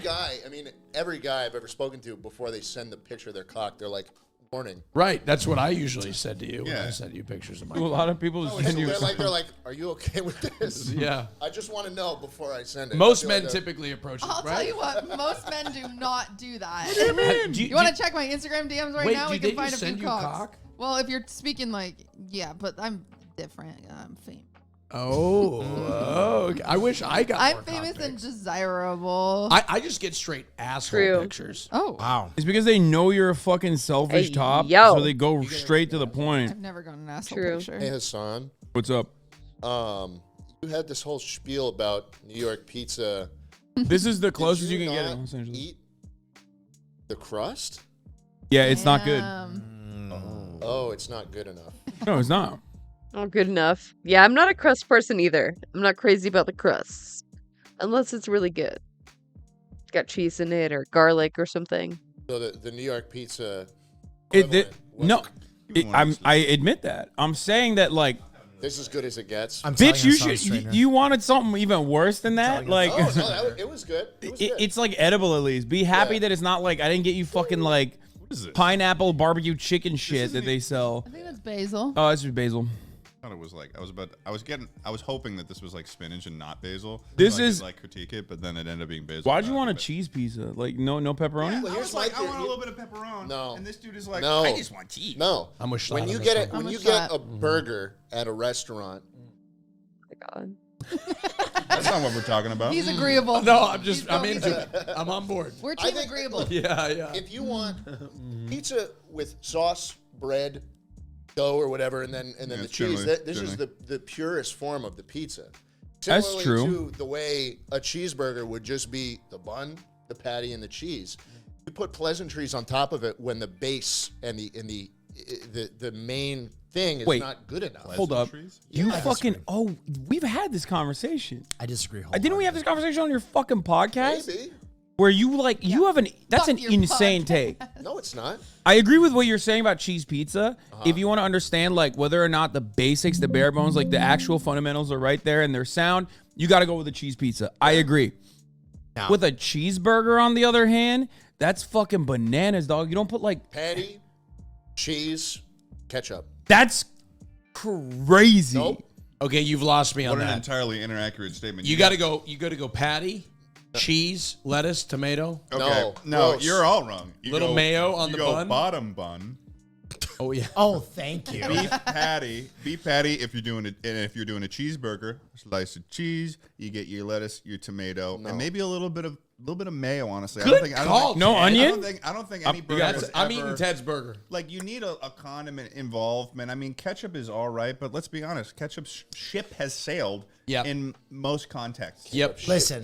guy I've ever spoken to before they send the picture of their cock, they're like, warning. Right. That's what I usually said to you when I Yeah. sent you pictures of my a lot of people send you. They're like, are you okay with this? Yeah. I just want to know before I send it. Most I feel men like typically approach it, I'll right? tell you what, most men do not do that. do you mean? You want to check my Instagram DMs right Wait, now? do We they can find a just few send you cocks. cock? Well, if you're speaking like, yeah, but I'm different. I'm famous. Oh, okay. I wish I got I'm more famous cock and pics. desirable. I just get straight asshole True. pictures. Oh, Wow. It's because they know you're a fucking selfish Hey, top, yo. so they go straight to the point. I've never gotten an asshole True. picture. Hey Hassan, What's up? you had this whole spiel about New York pizza. This is the Did closest you can get not in Los Angeles. Eat the crust? Yeah, it's not good. Oh, it's not good enough. No, it's not. Oh, good enough. Yeah, I'm not a crust person either. I'm not crazy about the crusts. Unless it's really good. It's got cheese in it or garlic or something. So the New York pizza. No, I admit that. I'm saying that like, This is as good as it gets. bitch, you wanted something even worse than that. Like, Oh, no, it was good. It was good. it's like edible at least. Be happy that it's not like I didn't get you fucking like pineapple barbecue chicken shit that they sell. I think that's basil. Oh, it's just basil. I thought it was like I was hoping that this was like spinach and not basil. This so I is could, like critique it, but then it ended up being basil. Why'd you want a cheese pizza? Like no pepperoni? Well, I here's was like, my I thing. want a little bit of pepperoni. No. And this dude is like, No. I just want cheese. No. I'm a shot when on you this get one. when I'm you a get shot. a burger at a restaurant, Oh my God. That's not what we're talking about. He's agreeable. No, I'm going into it. I'm on board. We're I team think- agreeable. look, Yeah. if you want pizza with sauce, bread, dough, or whatever, and then the it's cheese, generally- this is the purest form of the pizza. That's Similarly true. to the way a cheeseburger would just be the bun, the patty, and the cheese. You put pleasantries on top of it when the base and the main thing is Wait, not good enough. Hold up. You Yeah. fucking we've had this conversation. I disagree. Didn't we have this conversation on your fucking podcast? Maybe. Where you like you have an that's Fuck an your insane podcast. take. No, it's not. I agree with what you're saying about cheese pizza. If you want to understand like whether or not the basics, the bare bones, like the actual fundamentals are right there and they're sound, you got to go with a cheese pizza. I agree. No. With a cheeseburger, on the other hand, that's fucking bananas, dog. You don't put like Patty, cheese, ketchup. that's crazy. Nope. Okay, you've lost me on What an that. entirely inaccurate statement. You got to go patty, cheese, lettuce, tomato. Okay. No, No, you're all wrong. You Little go- mayo on you the go bun? bottom bun. Oh yeah. Oh, thank you. Beef patty if you're doing a cheeseburger, slice of cheese, you get your lettuce, your tomato, and maybe a little bit of mayo. Honestly, Good call, No Ted. onion? I don't think any you burger. got has it. I'm ever- eating Ted's burger. Like you need a condiment involvement. I mean, ketchup is all right, but let's be honest, ketchup's ship has sailed Yep. in most contexts. Yep. Listen,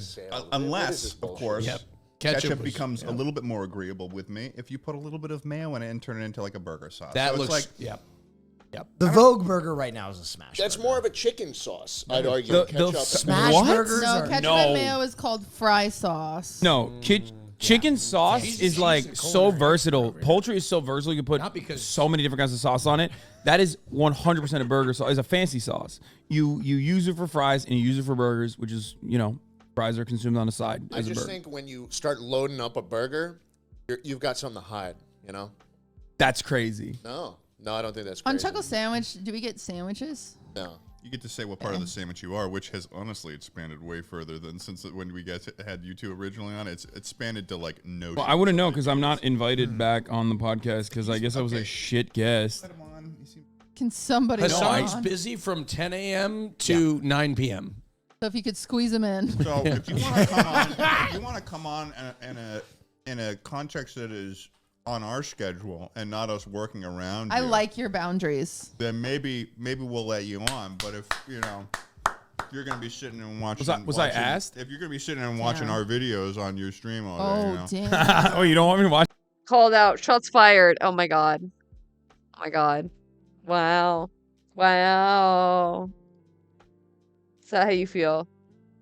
Unless, of course, Yep. ketchup was- becomes a little bit more agreeable with me if you put a little bit of mayo in it and turn it into like a burger sauce. That So looks it's like yep. the Vogue burger right now is a smash. That's burger. more of a chicken sauce, I'd argue. The ketchup. smash What? burgers No, are ketchup No. and mayo is called fry sauce. No, chicken sauce is like so versatile. Poultry is so versatile. You can Not put because- so many different kinds of sauce on it. That is 100% a burger sauce. It's a fancy sauce. You use it for fries and you use it for burgers, which is, fries are consumed on the side I as a just burger. think when you start loading up a burger, you've got something to hide, That's crazy. No, I don't think that's On crazy. Chuckle Sandwich, do we get sandwiches? No. you get to say what part of the sandwich you are, which has honestly expanded way further than since when we had you two originally on. It's expanded to like no. Well, I wouldn't know because I'm not invited back on the podcast because I guess I was a Okay. shit guest. Let him on. You seem- Can somebody go Hassan's on? busy from 10 a.m. to 9 p.m. So if you could squeeze them in. So if you want to come on, in a context that is on our schedule and not us working around I you, like your boundaries. then maybe we'll let you on. But if you're gonna be sitting and watching. Was I asked? If you're gonna be sitting and watching Damn. our videos on your stream all day, Oh, damn. Oh, you don't want me to watch? Called out. Shots fired. Oh my God. Oh my God. Wow. Wow. Is that how you feel?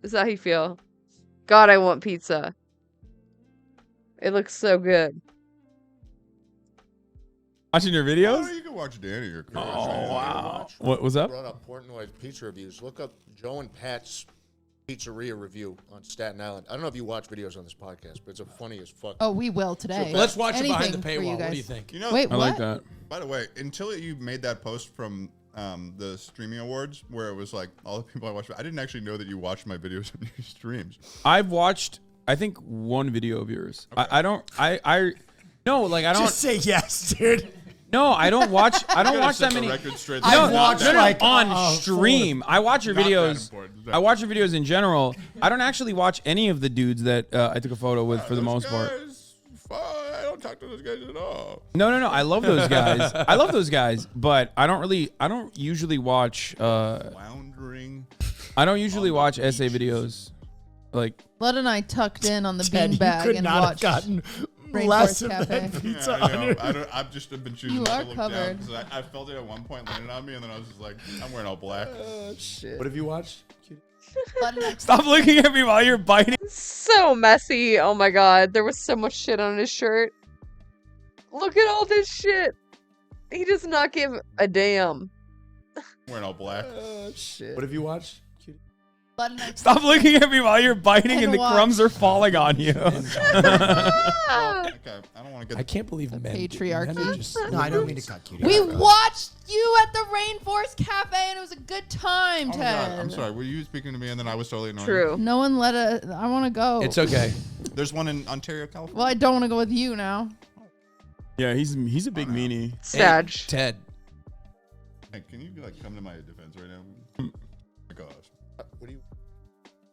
Is that how you feel? God, I want pizza. It looks so good. Watching your videos? Oh, you can watch Danny or Chris. Oh, wow. What was up? Brought up Portnoy's pizza reviews. Look up Joe and Pat's pizzeria review on Staten Island. I don't know if you watch videos on this podcast, but it's a funny as fuck. Oh, we will today. Let's watch it behind Anything the for you paywall. What do guys. you think? You know, Wait, I what? like that. By the way, until you made that post from the streaming awards where it was like all the people I watched, I didn't actually know that you watched my videos on your streams. I've watched, I think, one video of yours. Okay. I don't Just say yes, dude. No, I don't watch. I don't watch that many. I've watched like on stream. I watch your Not that videos. important. I watch your videos in general. I don't actually watch any of the dudes that I took a photo with for the most part. I don't talk to those guys at all. No. I love those guys. I love those guys, but I don't usually watch. Floundering. I don't usually watch essay videos. Like Lud and I tucked in on the Ted, you beanbag could and not have watched gotten Rainforest less of Cafe. that pizza Yeah, I on know. your- I've just been choosing You not are to look covered. down because I felt it at one point landing on me, and then I was just like, I'm wearing all black. Oh shit! What have you watched? Lud and I Stop looking at me while you're biting. So messy. Oh my god. There was so much shit on his shirt. Look at all this shit. He does not give a damn. I'm wearing all black. Oh shit! What have you watched? Lud and I Stop looking at me while you're biting and the watch. crumbs are falling on you. Okay, I don't want to I get. can't believe men. patriarchy. Men are just- No, I don't mean to cut you. We watched you at the Rainforest Cafe and it was a good time, Oh my Ted. God, I'm sorry. Were you speaking to me and then I was totally annoying? True. No one let I want to go. It's okay. There's one in Ontario, California. Well, I don't want to go with you now. Yeah, he's a big meanie. Sag. Hey, Ted. Hey, can you like come to my defense right now? My God. What do you?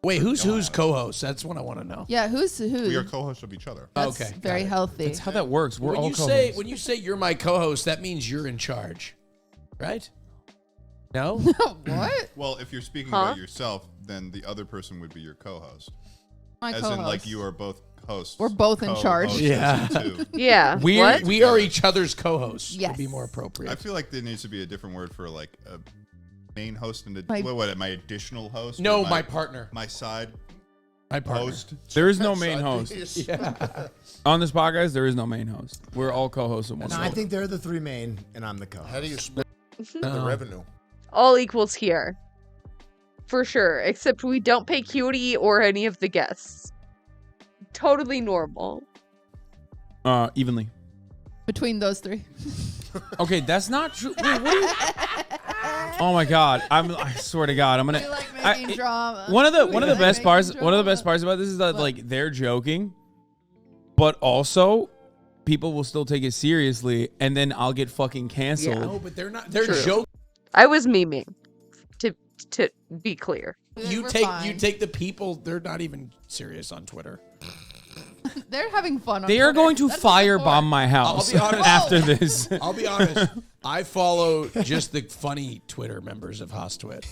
Wait, who's co-host? That's what I want to know. Yeah, who's who? We are co-hosts of each other. That's Okay, very got it. healthy. That's how that works. We're When all you co-hosts. when you say you're my co-host, that means you're in charge, right? No. What? Well, if you're speaking Huh? about yourself, then the other person would be your co-host. My As co-host. in, like you are both hosts. We're both in charge. Co-hosts Yeah. as in two. Yeah. We What? we are each other's co-hosts. Yes. Would be more appropriate. I feel like there needs to be a different word for like a main host and My- my additional host. No, or my partner. my side My partner. host. There is no main host. Yeah. On this podcast, there is no main host. We're all co-hosts of one. No, I think they're the three main, and I'm the co-host. How do you split the Uh, revenue? All equals here. For sure. Except we don't pay Cutie or any of the guests. Totally normal. Evenly. Between those three. Okay, that's not true. Wait, what are you? Oh my God! I swear to God, I'm gonna. We like making drama. One of the We one of the like best making parts. One of the drama. best parts about this is that What? like they're joking, but also people will still take it seriously, and then I'll get fucking canceled. No, but they're not. They're True. joking. I was memeing. To be clear. You We're take fine. the people. They're not even serious on Twitter. They're having fun. On They are Twitter. going to That's firebomb my house I'll be honest. after this. I'll be honest. I follow just the funny Twitter members of Hostwit.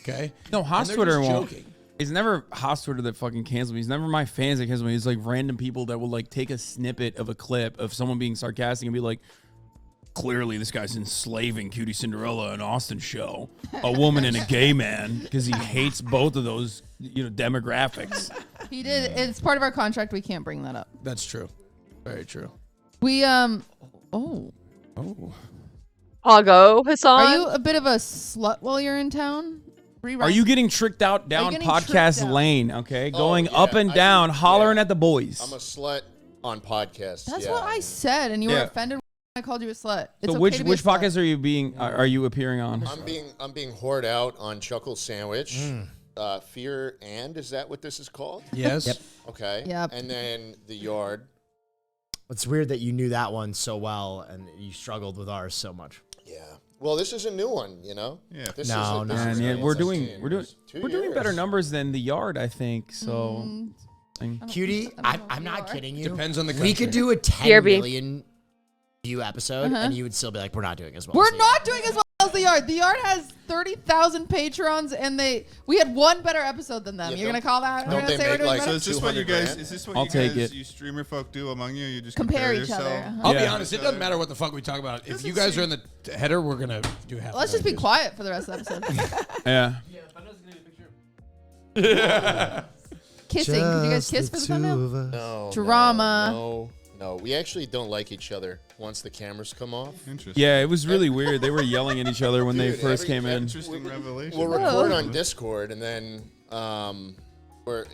Okay. No, And Haas they're Twitter just won't. joking. It's never Haas Twitter that fucking cancels me. It's never my fans that cancel me. It's like random people that will like take a snippet of a clip of someone being sarcastic and be like, clearly this guy's enslaving Cutie Cinderella and Austin show, a woman and a gay man, because he hates both of those, demographics. He did. It's part of our contract. We can't bring that up. That's true. Very true. We Oh. Pago, Hassan. Are you a bit of a slut while you're in town? Are you getting tricked out down getting podcast tricked out? lane? Okay, Oh, going yeah, up and I down, do, hollering yeah. at the boys. I'm a slut on podcasts. That's yeah. what I said, and you were Yeah. offended when I called you a slut. It's So okay which to be a which slut. podcast are you being? Are you appearing on? I'm being whored out on Chuckle Sandwich. Fear and is that what this is called? Yes. Yep. Okay. Yep. And then the yard. It's weird that you knew that one so well and you struggled with ours so much. Yeah. Well, this is a new one, you know. Yeah. This No, is no, this is Yeah, a- we're it's doing 16 we're doing years. 2 we're doing better years. numbers than the yard, I think. So. Cutie, I'm not kidding you. Depends on the We country. could do a 10 BRB. million view episode, and you would still be like, we're not doing as well. We're as the not doing as well as the yard. The yard has 30,000 patrons, and we had one better episode than them. Yeah, You're gonna call that? don't they make like So is this what you guys? Is this what I'll you take guys? it. You streamer folk do among you? You just Compare each yourself? other. I'll be honest. It doesn't matter what the fuck we talk about. If you guys are in the header, we're gonna do half. Let's just be quiet for the rest of the episode. Yeah. Kissing. Did you guys kiss for the thumbnail? No. Drama. No. We actually don't like each other once the cameras come off. Interesting. Yeah, it was really weird. They were yelling at each other when they first came in. Interesting revelation. We'll record on Discord, and then we're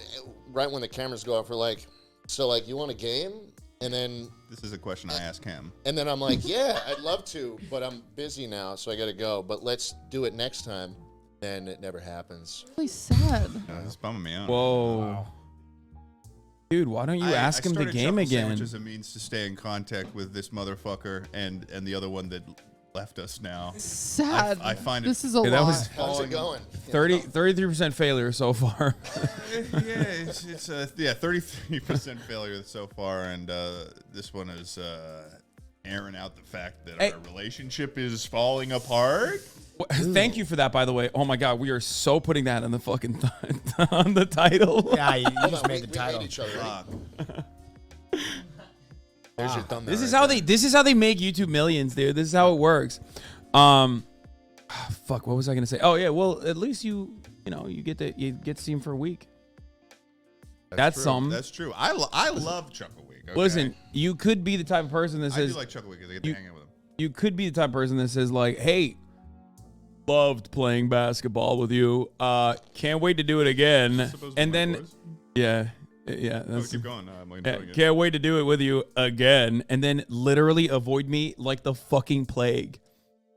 right when the cameras go off, we're like, so like, you want a game? And then this is a question I ask him. And then I'm like, yeah, I'd love to, but I'm busy now, so I got to go. But let's do it next time. And it never happens. Really sad. That's bumming me out. Whoa. Wow. Dude, why don't you ask him to game again? Which is a means to stay in contact with this motherfucker and the other one that left us now. Sad. I find this is a lot. That was How's it going? 33% failure so far. it's 33% failure so far, and this one is airing out the fact that our relationship is falling apart. Thank you for that, by the way. Oh my God, we are so putting that on the fucking on the title. Yeah, you just made the title. We hate each other. There's your thumbnail. This is how they make YouTube millions, dude. This is how it works. Fuck, what was I gonna say? Oh yeah, well at least you get to see him for a week. That's true. something. That's true. I love Chuckle Week. Okay? Listen, you could be the type of person that says I do like Chuckle Week because I get to hang out with him. You could be the type of person that says like, hey, loved playing basketball with you. Can't wait to do it again. And then, yeah. That's, keep going. I'm yeah, can't wait to do it with you again. And then literally avoid me like the fucking plague.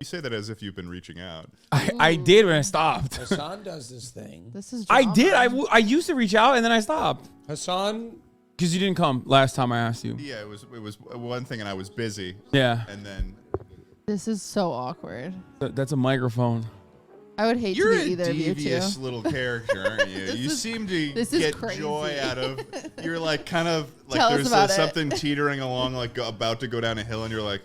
You say that as if you've been reaching out. I did when I stopped. Hassan does this thing. This is. I did. I used to reach out and then I stopped. Hassan. Because you didn't come last time I asked you. Yeah, it was one thing and I was busy. Yeah. And then. This is so awkward. That's a microphone. I would hate You're to be either of you two. a devious little character, aren't you? You seem to get joy out of. You're like kind of like Tell us there's about something teetering along, like about to go down a hill, and you're like,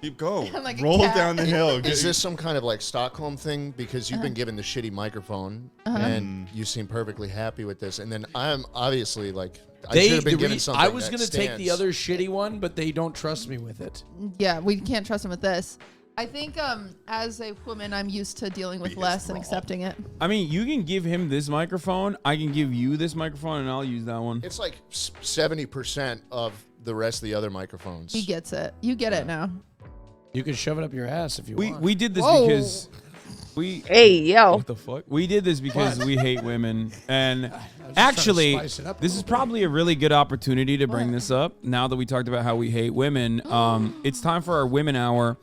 keep going, like roll down the hill. Is this some kind of like Stockholm thing? Because you've been given the shitty microphone, and you seem perfectly happy with this, and then I'm obviously like. I should have been given something. I was that gonna take the stands. other shitty one, but they don't trust me with it. Yeah, we can't trust him with this. I think as a woman, I'm used to dealing with less and accepting it. I mean, you can give him this microphone. I can give you this microphone, and I'll use that one. It's like 70% of the rest of the other microphones. He gets it. You get it now. You can shove it up your ass if you want. We did this Whoa. because we. Hey, yo. What the fuck? We did this because we hate women, and actually, this is probably a really good opportunity to bring this up. Now that we talked about how we hate women, it's time for our Women Hour.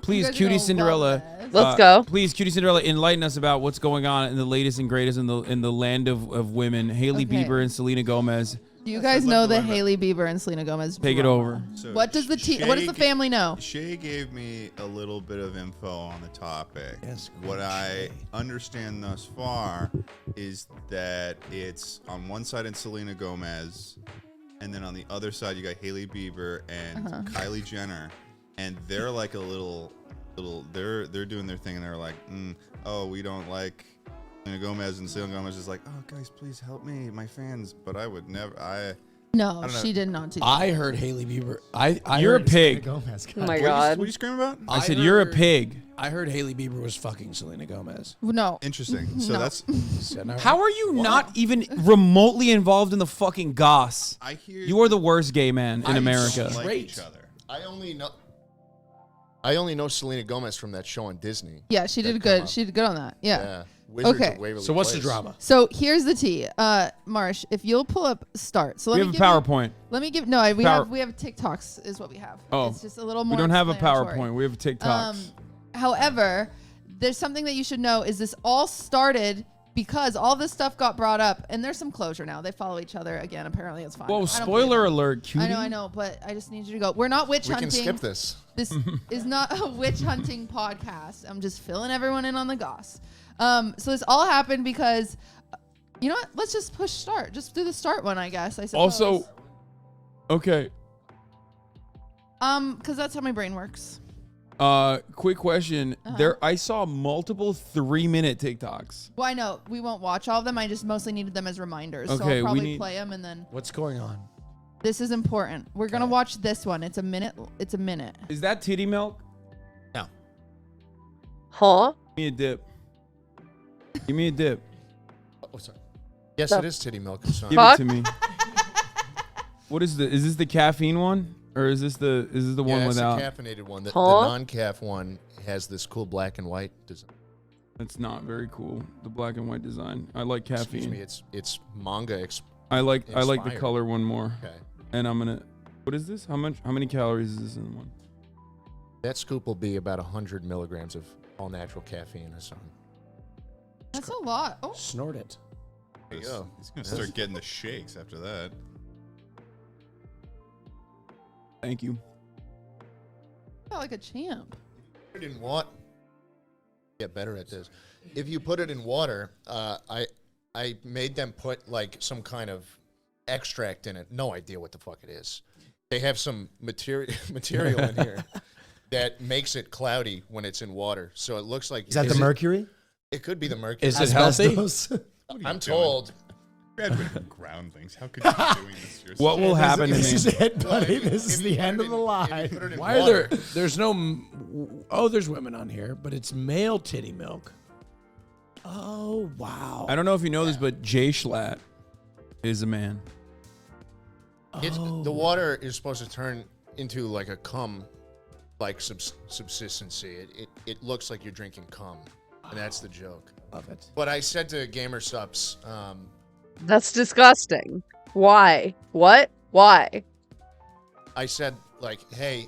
Please, Cutie Cinderella. Let's go. Please, Cutie Cinderella, enlighten us about what's going on in the latest and greatest in the land of women. Haley Okay. Bieber and Selena Gomez. Do you guys know the Haley Bieber and Selena Gomez? Take it over. So What does what does the family know? Shay gave me a little bit of info on the topic. Yes, what I understand thus far is that it's on one side it's Selena Gomez, and then on the other side you got Haley Bieber and Kylie Jenner, and they're like a little they're doing their thing, and they're like, oh, we don't like Selena Gomez, and Selena Gomez is like, oh, guys, please help me, my fans. But I would never. No, I don't know. she did not do that. I heard Haley Bieber. You're a heard pig. Oh my God. What are you screaming about? I said you're a pig. I heard Haley Bieber was fucking Selena Gomez. No. Interesting. So No. that's. How are you not even remotely involved in the fucking goss? I hear you are the worst gay man in America. Like each other. I only know Selena Gomez from that show on Disney. Yeah, she did good. She did good on that. Yeah. Wizards Okay. of Waverly So what's the Place. drama? So here's the tea. Marsh, if you'll pull up start. So let We me have a give you- PowerPoint. Let me give we have TikToks is what we have. Oh, It's just a little more. we don't have a explanatory. PowerPoint. We have TikToks. However, there's something that you should know is this all started because all this stuff got brought up, and there's some closure now. They follow each other again. Apparently, it's fine. Whoa, I don't spoiler believe alert, it. cutie. I know, but I just need you to go. We're not witch We hunting. can skip this. This is not a witch hunting podcast. I'm just filling everyone in on the goss. So this all happened because, you know what? Let's just push start. Just do the start one, I guess. I suppose. Also, okay. Because that's how my brain works. Quick question. I saw multiple 3-minute TikToks. Well, I know we won't watch all of them. I just mostly needed them as reminders. So Okay, I'll we probably need- play them and then. What's going on? This is important. We're gonna watch this one. It's a minute. It's a minute. Is that titty milk? No. Huh? Give me a dip. Give me a dip. Oh, sorry. Yes, it is titty milk. I'm sorry. Give it to me. What is is this the caffeine one? Or is this the one without? It's the caffeinated one. The non-caff one has this cool black and white design. That's not very cool. The black and white design. I like caffeine. Excuse me, it's manga. I like the inspired. color one more. Okay. And I'm gonna. What is this? How many calories is this in one? That scoop will be about 100 milligrams of all natural caffeine or something. That's a lot. Oh. Snort it. There you go. He's gonna start getting the shakes after that. Thank you. Felt like a champ. Put it in water. Get better at this. If you put it in water, I made them put like some kind of extract in it. No idea what the fuck it is. They have some material in here that makes it cloudy when it's in water. So it looks like. Is that the mercury? It could be the mercury. Is it healthy? I'm told. Graduated from ground things. How could you be doing this yourself? What will happen to me? This is it, buddy. This is the end of the line. Why are there? There's no. Oh, there's women on here, but it's male titty milk. Oh wow! I don't know if you know this, but Jay Schlatt is a man. The water is supposed to turn into like a cum, like subsistency. It looks like you're drinking cum, and that's the joke. Love it. But I said to Gamer Subs, That's disgusting. Why? What? Why? I said like, hey,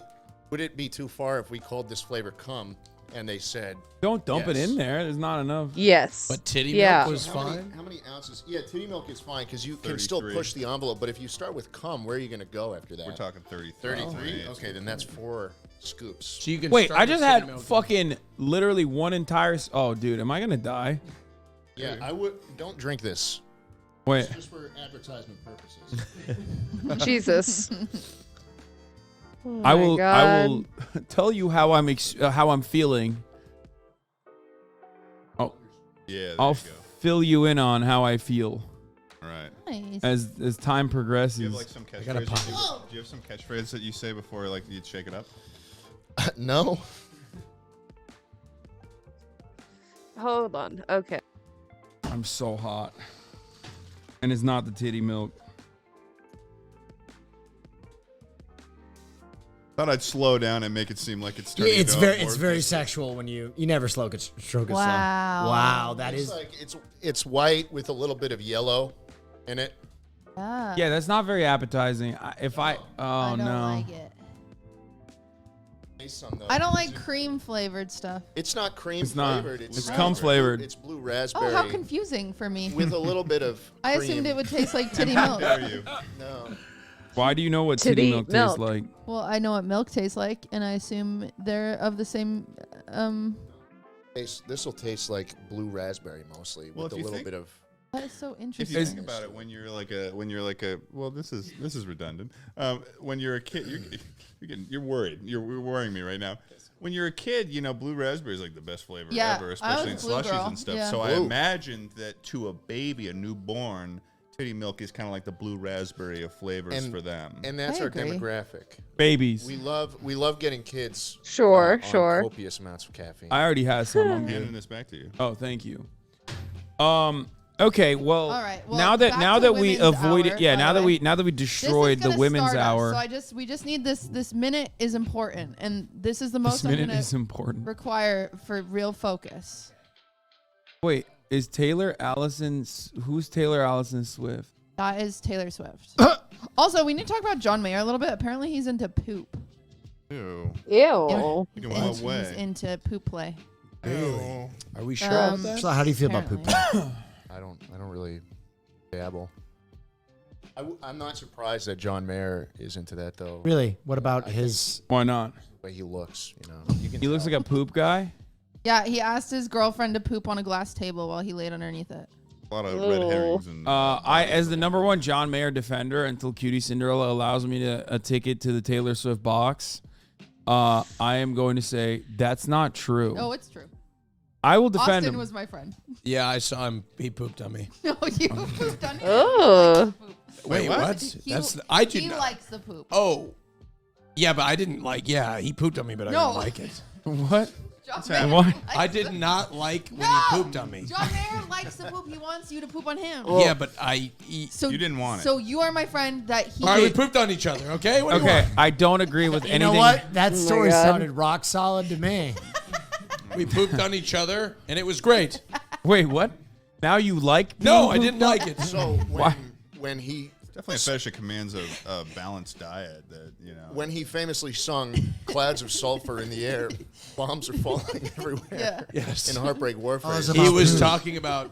would it be too far if we called this flavor cum? And they said, Don't dump it yes. in there. There's not enough. Yes. But titty Yeah. milk was How fine. many ounces? Yeah, titty milk is fine because you can still 33. push the envelope. But if you start with cum, where are you going to go after that? We're talking 33. 33? Okay, then that's 4 scoops. So you can Wait, start I with just titty had milk. fucking literally one entire. Oh, dude, am I gonna die? Yeah, I would. Don't drink this. Wait. It's just for advertisement purposes. Jesus. Oh I my will. God. I will tell you how I'm feeling. Oh, Yeah, there I'll you go. fill you in on how I feel All right. Nice. as time progresses. Do you have like some got a catchphrases? pop. Do you have some catchphrases that you say before like you'd shake it up? No. Hold on. Okay. I'm so hot, and it's not the titty milk. Thought I'd slow down and make it seem like it's Yeah, starting it's to very go it's more very viscous. sexual when you never stroke it. Wow. Wow, that It's is. like it's white with a little bit of yellow in it. Yeah. Yeah, that's not very appetizing. If I I oh don't no. like it. Nice some, though. I don't like cream flavored stuff. It's not cream It's not. flavored. It's cum flavored. It's blue Oh, raspberry how confusing for me. with a little bit of. I cream. assumed it would taste like titty How milk. dare you? No. Why do you know what titty Titty milk milk. tastes like? Well, I know what milk tastes like, and I assume they're of the same. This will taste like blue raspberry mostly Well, with a if you little think- bit of. That is so If interesting. you think about it, when you're like a well, this is redundant. When you're a kid, you're worried. You're worrying me right now. When you're a kid, you know, blue raspberry is like the best flavor Yeah, ever, I especially in was a blue slushies girl, and stuff. yeah. So I Blue. imagined that to a baby, a newborn, titty milk is kind of like the blue raspberry of flavors for them. And that's I our agree. demographic. Babies. We love getting kids. Sure, on sure. Copious amounts of caffeine. I already had some. I'm handing good. this back to you. Oh, thank you. Okay. Well, All right, well, now back now to that we women's avoided, hour, yeah, by now the that way. we This is destroyed the gonna women's start us, hour. So we just need this minute is important, and this is the most This I'm minute gonna is important. require for real focus. Wait, is Taylor Allison? Who's Taylor Allison Swift? That is Taylor Swift. Also, we need to talk about John Mayer a little bit. Apparently, he's into poop. Ew. Ew. In what He's way? into poop play. Really? Are we sure Um, about that? So how do you feel about poop? Apparently. I don't really dabble. I'm not surprised that John Mayer is into that though. Really? What about his? Why not? The way he looks, you know. You can He looks tell. like a poop guy. Yeah, he asked his girlfriend to poop on a glass table while he laid underneath it. A lot of red herrings and. I, as the #1 John Mayer defender, until Cutie Cinderella allows me a ticket to the Taylor Swift box, I am going to say that's not true. No, it's true. I will defend Austin him. was my friend. Yeah, I saw him. He pooped on me. No, you pooped on him. Oh. Wait, what? I did He not. likes the poop. Oh, yeah, but I didn't like. Yeah, he pooped on me, but I No. didn't like it. What? John Mayer What? likes I the- did not like when No! he pooped on me. John Mayer likes the poop. He wants you to poop on him. Yeah, but So You didn't want it. So you are my friend that he. All right, we pooped on each other. Okay. What do you Okay, want? I don't agree with You anything. know what? That Oh my story God. sounded rock solid to me. We pooped on each other, and it was great. Wait, what? Now you like? No, being I didn't pooped on? like it. So Why? when he Definitely a fetish that commands a balanced diet that, when he famously sung "Clouds of Sulfur in the Air," bombs are falling everywhere. Yeah. Yes. In Heartbreak Warfare. He was talking about.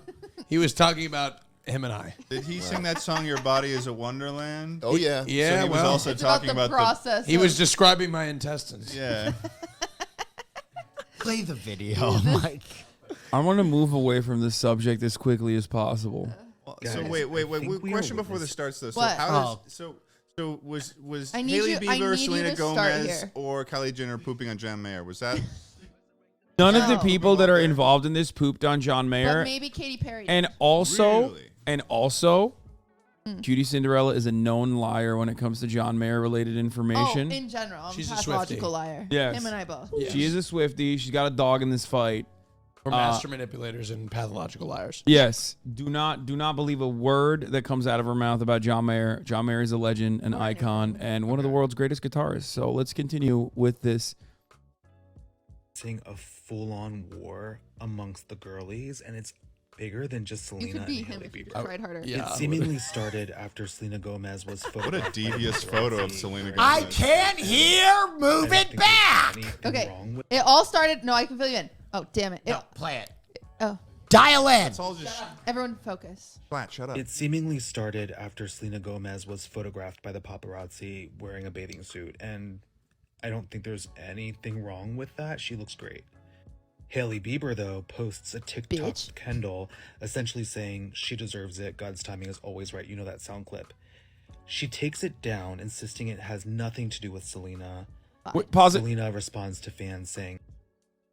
He was talking about him and I. Did he sing that song "Your Body Is a Wonderland"? Oh yeah. Yeah, So he was well, also It's talking about the process. He was describing my intestines. Yeah. Play the video, Mike. I want to move away from this subject as quickly as possible. So wait. Question before this starts though. So What? how does so was I need Hailey you- I Bieber, need you Selena to start Gomez, here. or Kylie Jenner pooping on John Mayer? Was that? None of the No. people that are involved in this pooped on John Mayer. But maybe Katy Perry. And also, Really? Cutie Cinderella is a known liar when it comes to John Mayer related information. Oh, in general, I'm She's a a pathological Swiftie. liar. Yes. Him and I both. Yes. She is a Swiftie. She's got a dog in this fight. We're master manipulators and pathological liars. Yes. Do not believe a word that comes out of her mouth about John Mayer. John Mayer is a legend, an icon, and one of the world's greatest guitarists. So let's continue with this. Seeing a full-on war amongst the girlies, and it's bigger than just Selena You could be and him Hailey if you Bieber. tried harder. Yeah. It seemingly started after Selena Gomez was photographed. What a devious photo of Selena Gomez. I can't hear. Move it back. Okay. It all started. No, I can fill you in. Oh, damn it. No, play it. Oh, Dial in. It's all just everyone focus. flat. Shut up. It seemingly started after Selena Gomez was photographed by the paparazzi wearing a bathing suit, and I don't think there's anything wrong with that. She looks great. Hailey Bieber, though, posts a TikTok Kendall, essentially saying she deserves it. God's timing is always right. You know that sound clip. She takes it down, insisting it has nothing to do with Selena. Wait, pause it. Selena responds to fans saying,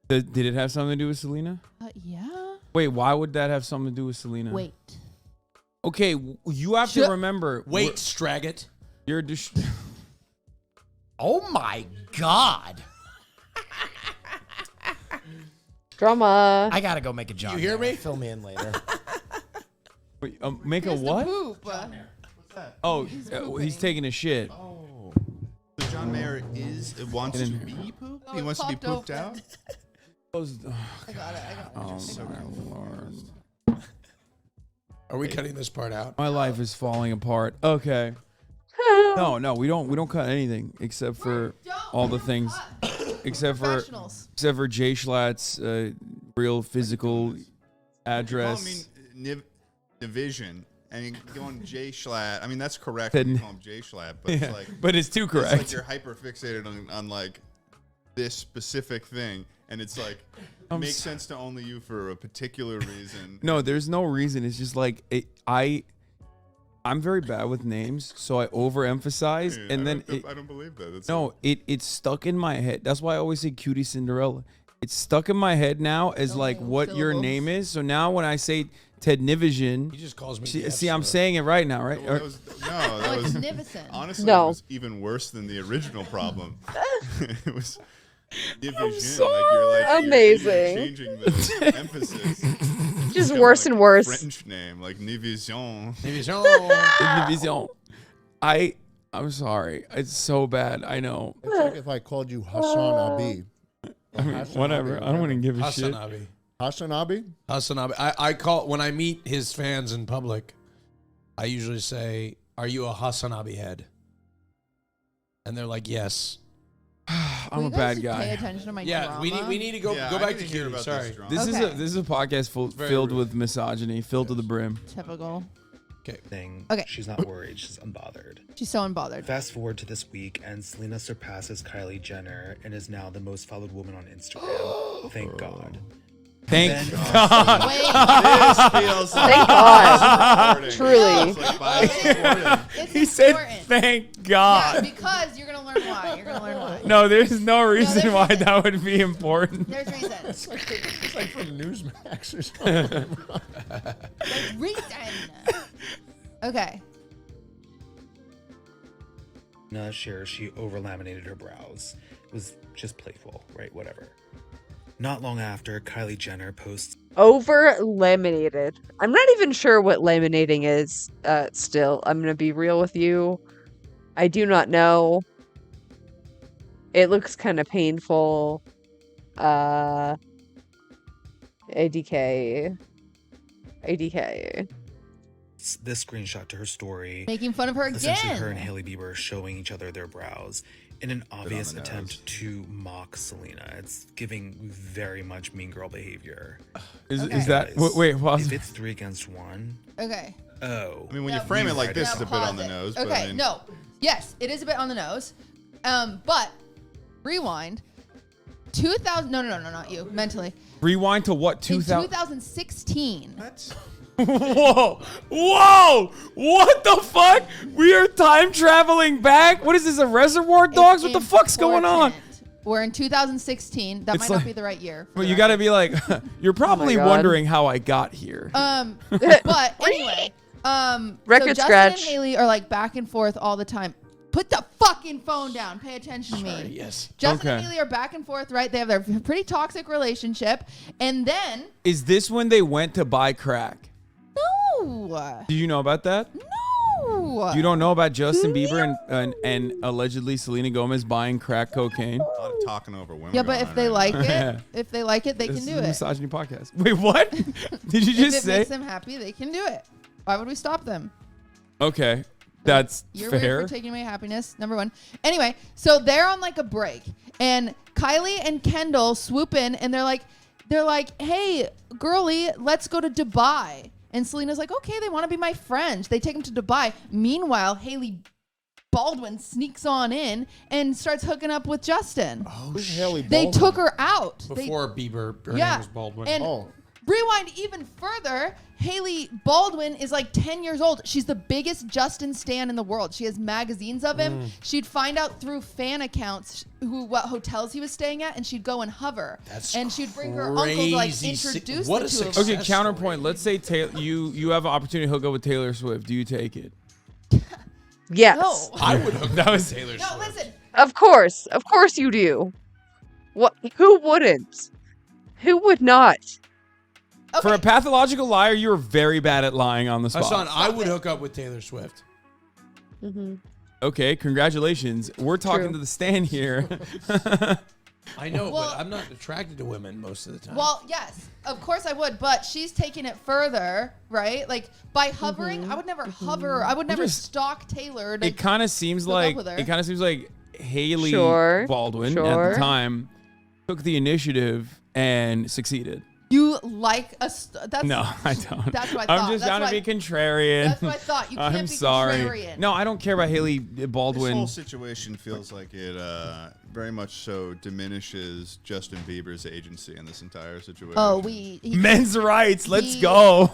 Did it have something to do with Selena? Yeah. Wait, why would that have something to do with Selena? Wait. Okay, you have to remember. Wait, Straggett. You're Oh my God. Drama. I gotta go make a John. You hear Mayer. me? Fill me in later. Wait, make a Here's the what? poop. Oh, he's taking a shit. Oh. So John Mayer wants to be pooped? Oh, He it wants to be popped pooped open. out? I got it. Oh my lord. Are we cutting this part out? My life is falling apart. Okay. No, we don't cut anything except for all the things, except for Jay Schlatt's real physical address. I mean, division, and you go on Jay Schlatt. I mean, that's correct. Then- When you call him Jay Schlatt, but Yeah, it's like, but it's too It's correct. like you're hyper fixated on like this specific thing, and it's like makes sense to only you for a particular reason. No, there's no reason. It's just like I'm very bad with names, so I overemphasize, Dude, and I then don't- I don't believe that. That's no, it's stuck in my head. That's why I always say Cutie Cinderella. It's stuck in my head now as like what your syllables. name is. So now when I say Ted Nivision, He just calls me. see, I'm saying it right now, right? That was, no, that was Nivison. honestly No. it was even worse than the original problem. It was division. so like you're amazing. changing the emphasis. Just It's worse kinda and like a worse. French name like Nivision. Nivision. I'm sorry. It's so bad. I know. It's like if I called you Hassan Abi. I mean, whatever. I don't want to give a shit. Hasanabi. Hassan Abi? Hasanabi. I call when I meet his fans in public. I usually say, "Are you a Hasanabi head?" And they're like, "Yes." I'm a bad guy. Pay attention to my Yeah, drama. we need to go Yeah, go I back need to to hear Cutie. about Sorry. this drama. This is a podcast very filled rude. with misogyny, filled to the brim. Typical. thing. Okay. She's not worried. She's unbothered. She's so unbothered. Fast forward to this week, and Selena surpasses Kylie Jenner and is now the most followed woman on Instagram. Thank God. Thank God. This feels like Thank God. Truly. He said, "Thank God." Yeah, because you're gonna learn why. You're gonna learn why. No, there's no reason there's why reason. that would be important. There's reason. It's like from Newsmax or something. There's reason. Okay. Shares she over-laminated her brows. It was just playful, right? Whatever. Not long after, Kylie Jenner posts Over-laminated. I'm not even sure what laminating is still. I'm going to be real with you. I do not know. It looks kind of painful. ADK. this screenshot to her story, Making fun of her essentially again. her and Hailey Bieber showing each other their brows in an obvious attempt to mock Selena. It's giving very much mean girl behavior. Is that wait? Pause. If it's 3 against 1. Okay. Oh. I mean, when you frame it like this, it's a bit on the Pause it. nose. Okay, But I mean, no. Yes, it is a bit on the nose. But rewind. 2000. No, not you. Mentally. Rewind to what? In 2000. 2016. What? Whoa! What the fuck? We are time traveling back. What is this? A Reservoir Dogs? What the fuck's going on? We're in 2016. That It's might like- not be the right year. Well, you got to be like, you're probably God. wondering how I got here. But anyway, Record so scratch. Justin and Hailey are like back and forth all the time. Put the fucking phone down. Pay attention to me. Yes. Justin and Okay. Hailey are back and forth, right? They have their pretty toxic relationship, and then Is this when they went to buy crack? no, Do you know about that? no. You don't know about Justin Bieber and allegedly Selena Gomez buying crack cocaine? a lot of talking over women. Yeah, but going if on they right like now. it, if they like it, they This can is do a it. misogyny podcast. Wait, what? Did you If just it say? makes them happy, they can do it. Why would we stop them? Okay, that's You're fair. weird for taking away happiness. Number one. Anyway, so they're on like a break, and Kylie and Kendall swoop in, and they're like, "Hey, girly, let's go to Dubai." And Selena's like, "Okay, they want to be my friends." They take them to Dubai. Meanwhile, Hailey Baldwin sneaks on in and starts hooking up with Justin. Oh, Haley They Baldwin. took her out. Before Bieber, her Yeah. name was Baldwin. And rewind even further, Hailey Baldwin is like 10 years old. She's the biggest Justin stan in the world. She has magazines of him. She'd find out through fan accounts what hotels he was staying at, and she'd go and hover. And she'd bring her uncle to like crazy. introduce What the a two of success. them. Okay, counterpoint. Let's say you have an opportunity to hook up with Taylor Swift. Do you take it? Yes. No. I would hook That up was- with Taylor No, Swift. listen. Of course you do. What? Who wouldn't? Who would not? For a pathological liar, you are very bad at lying on the spot. Hassan, I would hook up with Taylor Swift. Mm-hmm. Okay, congratulations. We're talking True. to the stand here. I know, Well- but I'm not attracted to women most of the time. Well, yes, of course I would, but she's taking it further, right? Like by hovering, I would never hover. I would never just- stalk Taylor. To It kind of seems hook up like with her. Haley Sure, Baldwin at sure. the time took the initiative and succeeded. You like that's No, I don't. That's what I thought. I'm just That's trying to what be contrarian. That's what I thought. You can't I'm be sorry. contrarian. No, I don't care about Haley This Baldwin. whole situation feels like it very much so diminishes Justin Bieber's agency in this entire situation. Oh, Men's rights. Let's he- go.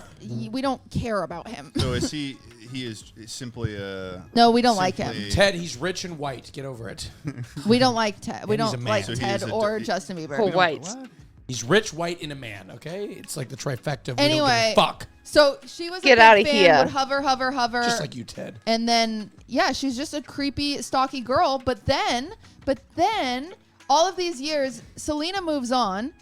we don't care about him. So is he is simply a... No, we don't like him. simply- Ted, he's rich and white. Get over it. We don't like Ted. We And he's don't a like man. So he is Ted a- or he- Justin Bieber. Oh, white. He's rich, white, and a man. Okay, it's like the trifecta. Of Anyway, we don't give a fuck. So she was Get a outta big fan, here. would hover. Just like you, Ted. And then, yeah, she's just a creepy, stalky girl. But then, all of these years, Selena moves on.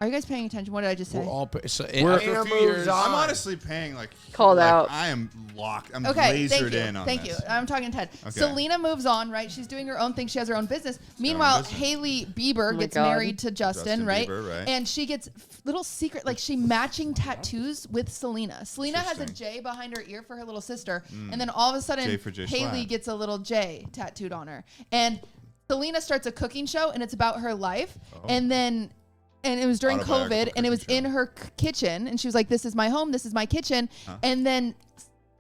Are you guys paying attention? What did I just say? We're all so We're- after a few years. I'm honestly paying Called out. I am locked. I'm Okay, thank lasered you. in on Thank this. you. I'm talking to Ted. Okay. Selena moves on, right? She's doing her own thing. She has her own business. Meanwhile, business. Hailey Bieber my gets God. married to Justin, Justin right? Bieber, right. And she gets little secret, like she matching tattoos with Selena. Selena has a J behind her ear for her little sister, and then all of a J sudden, for J Hailey Schlatt. gets a little J tattooed on her, and Selena starts a cooking show, and it's about her life, and then. And it was during Autobiographical COVID, and it was cooking in her kitchen, and she was like, "This is my home. This is my kitchen." And then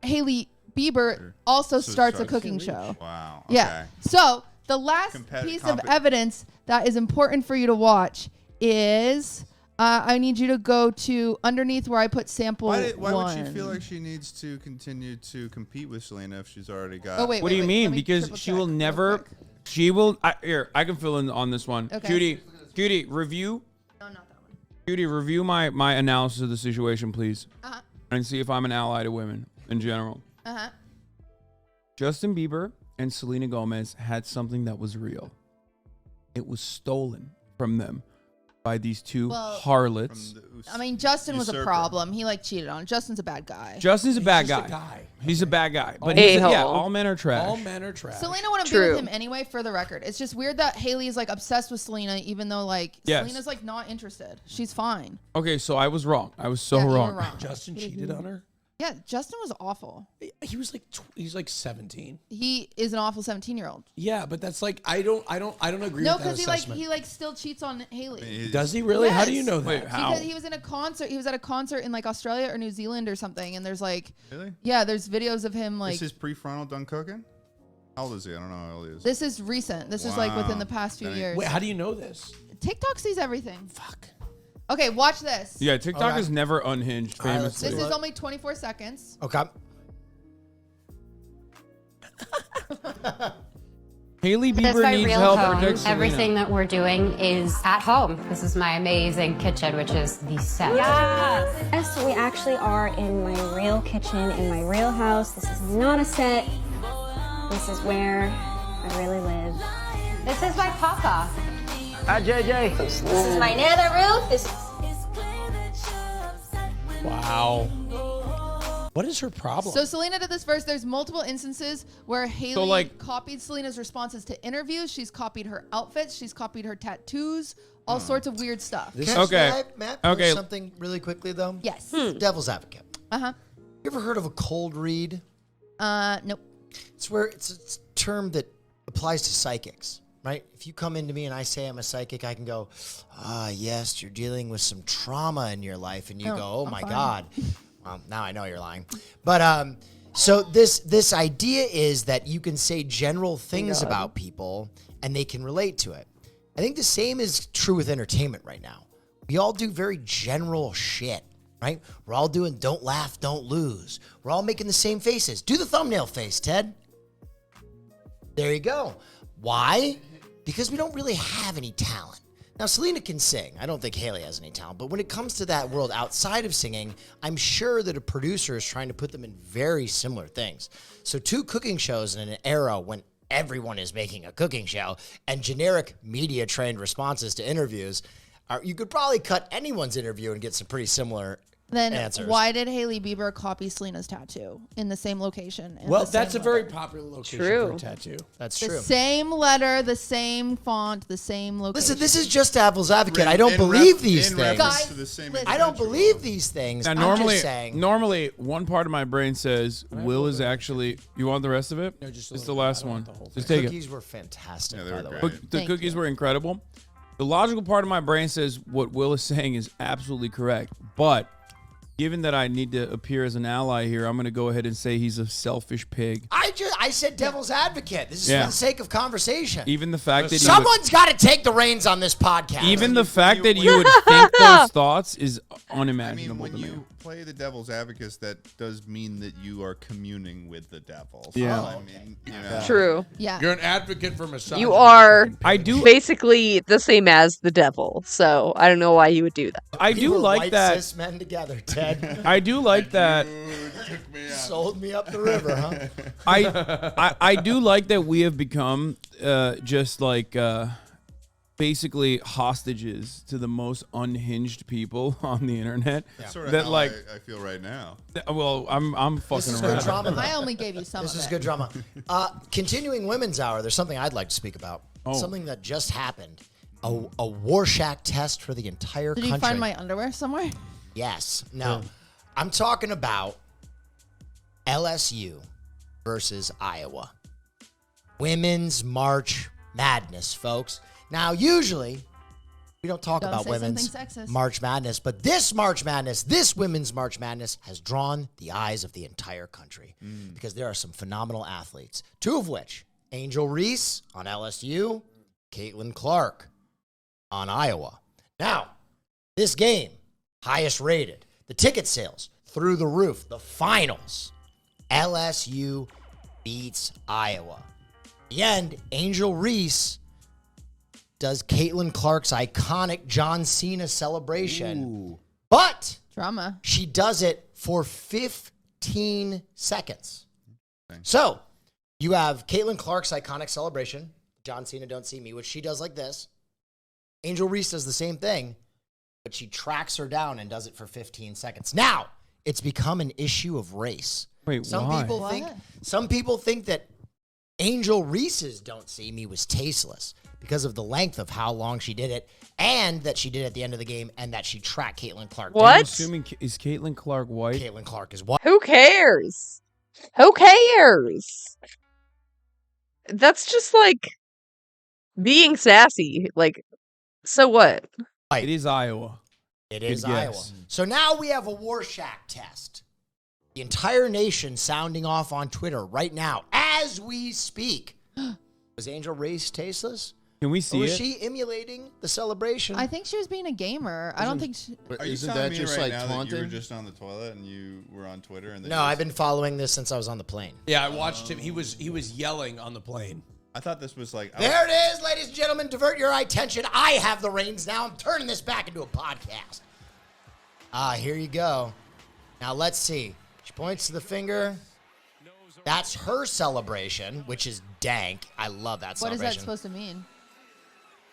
Hailey Bieber also So starts a starts- cooking show. Wow. Yeah. okay. So the last Competi- piece of compi- evidence that is important for you to watch is I need you to go to underneath where I put sample Why one. would she feel like she needs to continue to compete with Selena if she's already got? Oh, wait, What do you mean? Because she will never. She will. Here, I can fill in on this one. Okay. Judy, review. No, not that one. Judy, review my analysis of the situation, please, and see if I'm an ally to women in general. Justin Bieber and Selena Gomez had something that was real. It was stolen from them by these two harlots. I mean, Justin was a problem. He like cheated on. Justin's a bad guy. Justin's a bad just guy. a guy. He's a bad guy. But all men are trash. All men are trash. Selena wouldn't be with him anyway, for the record. It's just weird that Haley is like obsessed with Selena, even though like Selena's like not interested. She's fine. Okay, so I was wrong. I was so Yeah, you were wrong. wrong. Justin cheated on her. Yeah, Justin was awful. He was like he's like 17. He is an awful 17-year-old. Yeah, but that's like I don't agree No, with that because assessment. he still cheats on Haley. Does he really? How do you Yes. know that? Wait, how? Because he was in a concert. He was at a concert in like Australia or New Zealand or something, and there's like, Really? yeah, there's videos of him like. This is prefrontal done cooking? How old is he? I don't know how old he is. This is recent. This is like within the past few years. Wait, how do you know this? TikTok sees everything. Fuck. Okay, watch this. Yeah, TikTok is never unhinged, famously. This is only 24 seconds. Okay. Haley This is Bieber my needs real help home. protect Selena. Everything that we're doing is at home. This is my amazing kitchen, which is the set. Yes, we actually are in my real kitchen, in my real house. This is not a set. This is where I really live. This is my papa. Hi, JJ. This is my nether roof. This Wow. What is her problem? So Selena did this first. There's multiple instances where Haley like- copied Selena's responses to interviews. She's copied her outfits. She's copied her tattoos. All sorts of weird stuff. May I pose something really quickly though? Yes. Devil's advocate. Uh-huh. You ever heard of a cold read? Nope. It's where it's a term that applies to psychics, right? If you come into me and I say I'm a psychic, I can go, yes, you're dealing with some trauma in your life, and you No, go, oh I'm my fine. God. Well, now I know you're lying. But so this idea is that you can say general things God. about people and they can relate to it. I think the same is true with entertainment right now. We all do very general shit, right? We're all doing don't laugh, don't lose. We're all making the same faces. Do the thumbnail face, Ted. There you go. Why? Because we don't really have any talent. Now, Selena can sing. I don't think Haley has any talent. But when it comes to that world outside of singing, I'm sure that a producer is trying to put them in very similar things. So 2 cooking shows in an era when everyone is making a cooking show and generic media-trained responses to interviews, you could probably cut anyone's interview and get some pretty similar Then answers. why did Haley Bieber copy Selena's tattoo in the same location? and Well, the that's a same very letter? popular location True. for a tattoo. That's The true. same letter, the same font, the same location. Listen, this is just devil's advocate. I don't believe these in things. reference to the same I don't believe these things. Now, I'm normally, just saying. normally, one part of my brain says Will is actually. You want the rest of it? No, just a it's the little bit. last I don't one. want the whole Just The take cookies were fantastic, Yeah, they by were the way. great. The cookies were incredible. The logical part of my brain says what Will is saying is absolutely correct, but given that I need to appear as an ally here, I'm going to go ahead and say he's a selfish pig. I said devil's advocate. This is Yeah. for the sake of conversation. Even the fact that Someone's got to take the reins on this podcast. even the fact that you would think those thoughts is unimaginable When to me. you play the devil's advocate, that does mean that you are communing with the devil. Yeah. So, I mean, you know. True. Yeah. You're an advocate for misogyny. You are I do basically the same as the devil, so I don't know why you would do that. I do People like white that. cis men together, Ted. I do like that. Sold me up the river, huh? I do like that we have become just like basically hostages to the most unhinged people on the internet. That's sort of that how like I feel right now. well, I'm fucking This is around. good drama. I only gave you some This of is it. good drama. Continuing Women's Hour, there's something I'd like to speak about. Oh. Something that just happened. A Rorschach test for the entire Did country. you find my underwear somewhere? Yes. No. I'm talking about LSU versus Iowa. Women's March Madness, folks. Now, usually, we don't talk Don't about say women's something sexist. March Madness, but this March Madness, this Women's March Madness has drawn the eyes of the entire country because there are some phenomenal athletes, 2 of which, Angel Reese on LSU, Caitlin Clark on Iowa. Now, This game, highest rated. The ticket sales, through the roof. The finals, LSU beats Iowa. The end, Angel Reese does Caitlin Clark's iconic John Cena celebration. But drama. She does it for 15 seconds. So you have Caitlin Clark's iconic celebration, John Cena Don't See Me, which she does like this. Angel Reese does the same thing, but she tracks her down and does it for 15 seconds. Now, it's become an issue of race. Wait, some why? people think that Angel Reese's Don't See Me was tasteless because of the length of how long she did it, and that she did at the end of the game, and that she tracked Caitlin Clark. What? I'm assuming, is Caitlin Clark white? Caitlin Clark is white. Who cares? Who cares? That's just like being sassy. Like, so what? It is Iowa. It is Good Iowa. guess. So now we have a Warshak test. The entire nation sounding off on Twitter right now as we speak. Was Angel Reese tasteless? Can we Or see was it? she emulating the celebration? I think she was being a gamer. I don't think she... Are you telling me right now that you were just on the toilet and you were on Twitter? And then No, I've been following this since I was on the plane. Yeah, I watched him. He was yelling on the plane. I thought this was like... There it is, ladies and gentlemen. Divert your attention. I have the reins now. I'm turning this back into a podcast. Here you go. Now let's see. She points to the finger. That's her celebration, which is dank. I love that What is celebration. that supposed to mean?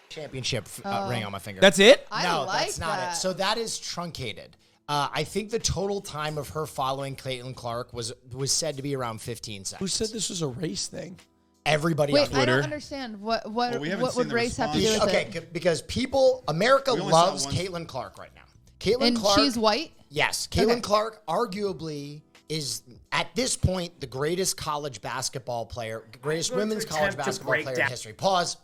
Championship Oh. ring on my finger. That's it? No, like that's not that. it. So that is truncated. I think the total time of her following Caitlin Clark was said to be around 15 seconds. Who said this was a race thing? Everybody on Wait, Twitter. I don't understand. What we haven't what seen would the race have to do with Okay, it? because America We only saw loves one- Caitlin Clark right now. Caitlin And Clark. she's white? Yes, Caitlin Okay. Clark arguably is at this point the greatest college basketball player, greatest women's college basketball player in history. Pause.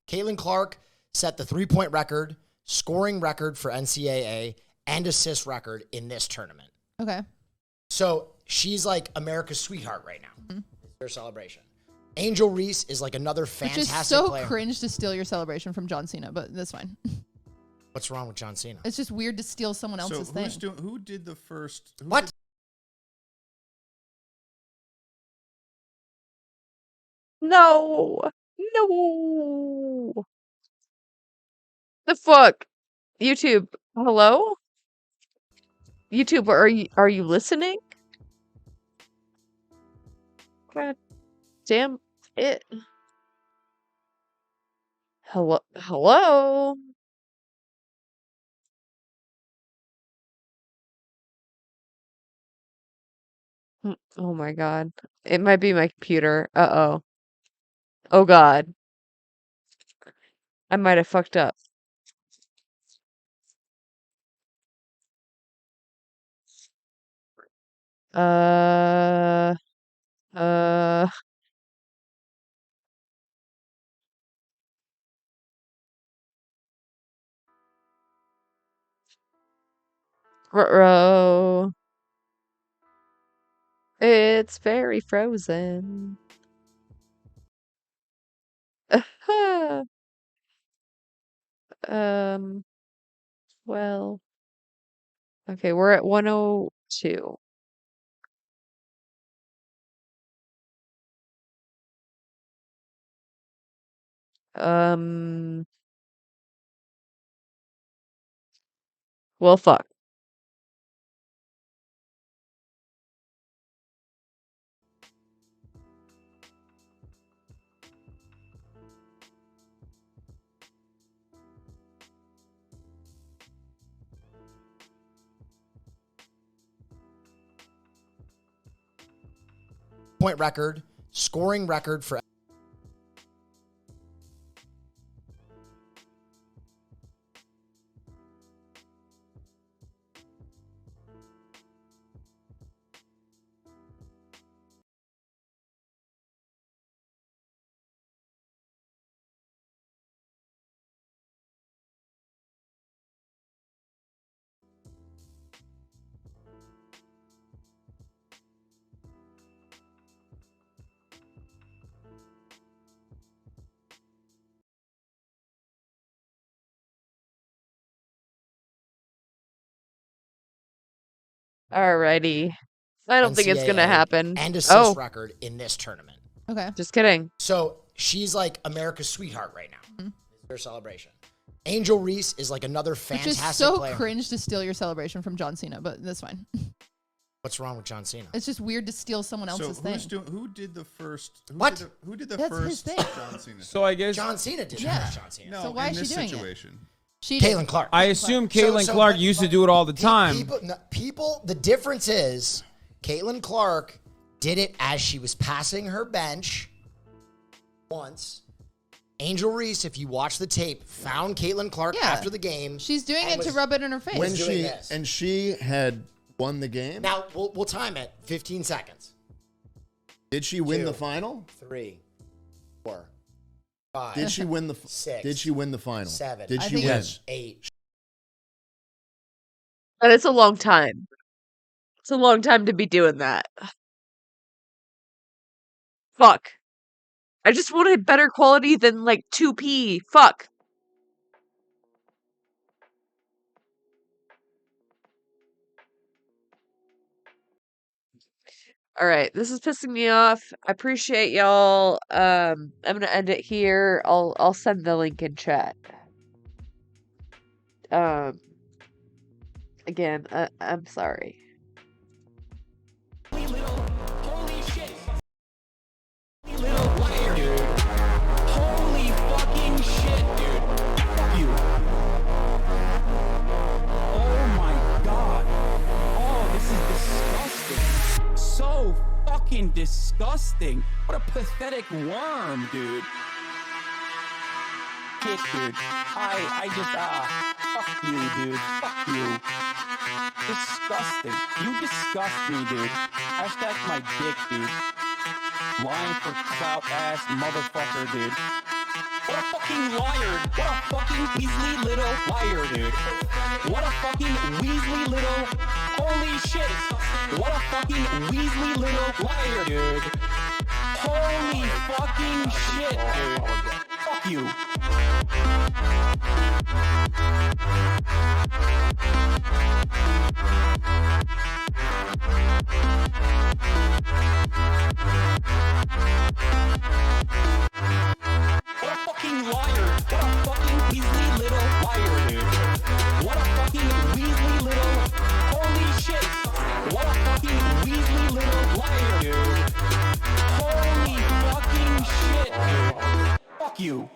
Caitlin Clark set the 3-point record, scoring record for NCAA, and assist record in this tournament. Okay. So she's like America's sweetheart right now. Their celebration. Angel Reese is like another Which fantastic is so player. cringe to steal your celebration from John Cena, but that's fine. What's wrong with John Cena? It's just weird to steal someone So else's thing. who did the first... who What? did- No. No. The fuck? YouTube. Hello? YouTube, are you listening? God damn it. Hello? Oh my god. It might be my computer. Uh-oh. Oh god. I might have fucked up. Uh, uh, Ruh-roh. It's very frozen. Um, well, okay, we're at 102. Um, well, fuck. Point record, scoring record for Alrighty. I don't think it's gonna NCAA happen. And assist Oh, record in this tournament. Okay. just kidding. So she's like America's sweetheart right now. Mm-hmm. It's their celebration. Angel Reese is like another Which fantastic is so player. cringe to steal your celebration from John Cena, but that's fine. What's wrong with John Cena? It's just weird to steal someone else's thing. Who did the first? What? Who did the That's his first thing. John Cena? So I guess John Cena did Yeah. not. John Cena. No, So why in is this she doing it? situation. She did. Caitlin Clark. I assume Caitlin Clark used to do it all the time. People, the difference is Caitlin Clark did it as she was passing her bench once. Angel Reese, if you watch the tape, found Caitlin Clark Yeah. after the game. She's doing and it to was- rub it in her face. When doing she this. and she had won the game. Now, we'll time it. 15 seconds. Did she win 2, the final? 3, 4, 5. Did she win the 6. Did she win the final? 7. Did I she think win? yes. 8. But it's a long time. It's a long time to be doing that. Fuck. I just wanted better quality than like 2p. Fuck. All right, this is pissing me off. I appreciate y'all. I'm gonna end it here. I'll send the link in chat. Again, I'm sorry. Holy fucking shit, dude. You. Oh my god. Oh, this is disgusting. So fucking disgusting. What a pathetic worm, dude. Shit, dude. I just, fuck you, dude. Fuck you. Disgusting. You disgust me, dude. Hashtag my dick, dude. Lying for clout ass motherfucker, dude. What a fucking liar. What a fucking Weasley little liar, dude. What a fucking Weasley little. Holy shit. What a fucking Weasley little liar, dude. Holy fucking shit, dude. Fuck you. What a fucking liar. What a fucking Weasley little liar, dude. What a fucking Weasley little. Holy shit. What a fucking Weasley little liar, dude. Holy fucking shit, dude. Fuck you.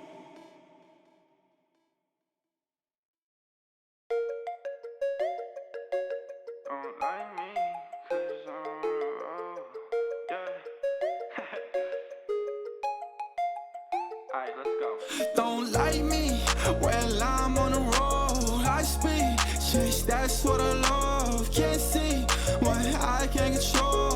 Don't like me, well I'm on the road, I speed, chase, that's what I love, can't see, what I can't control.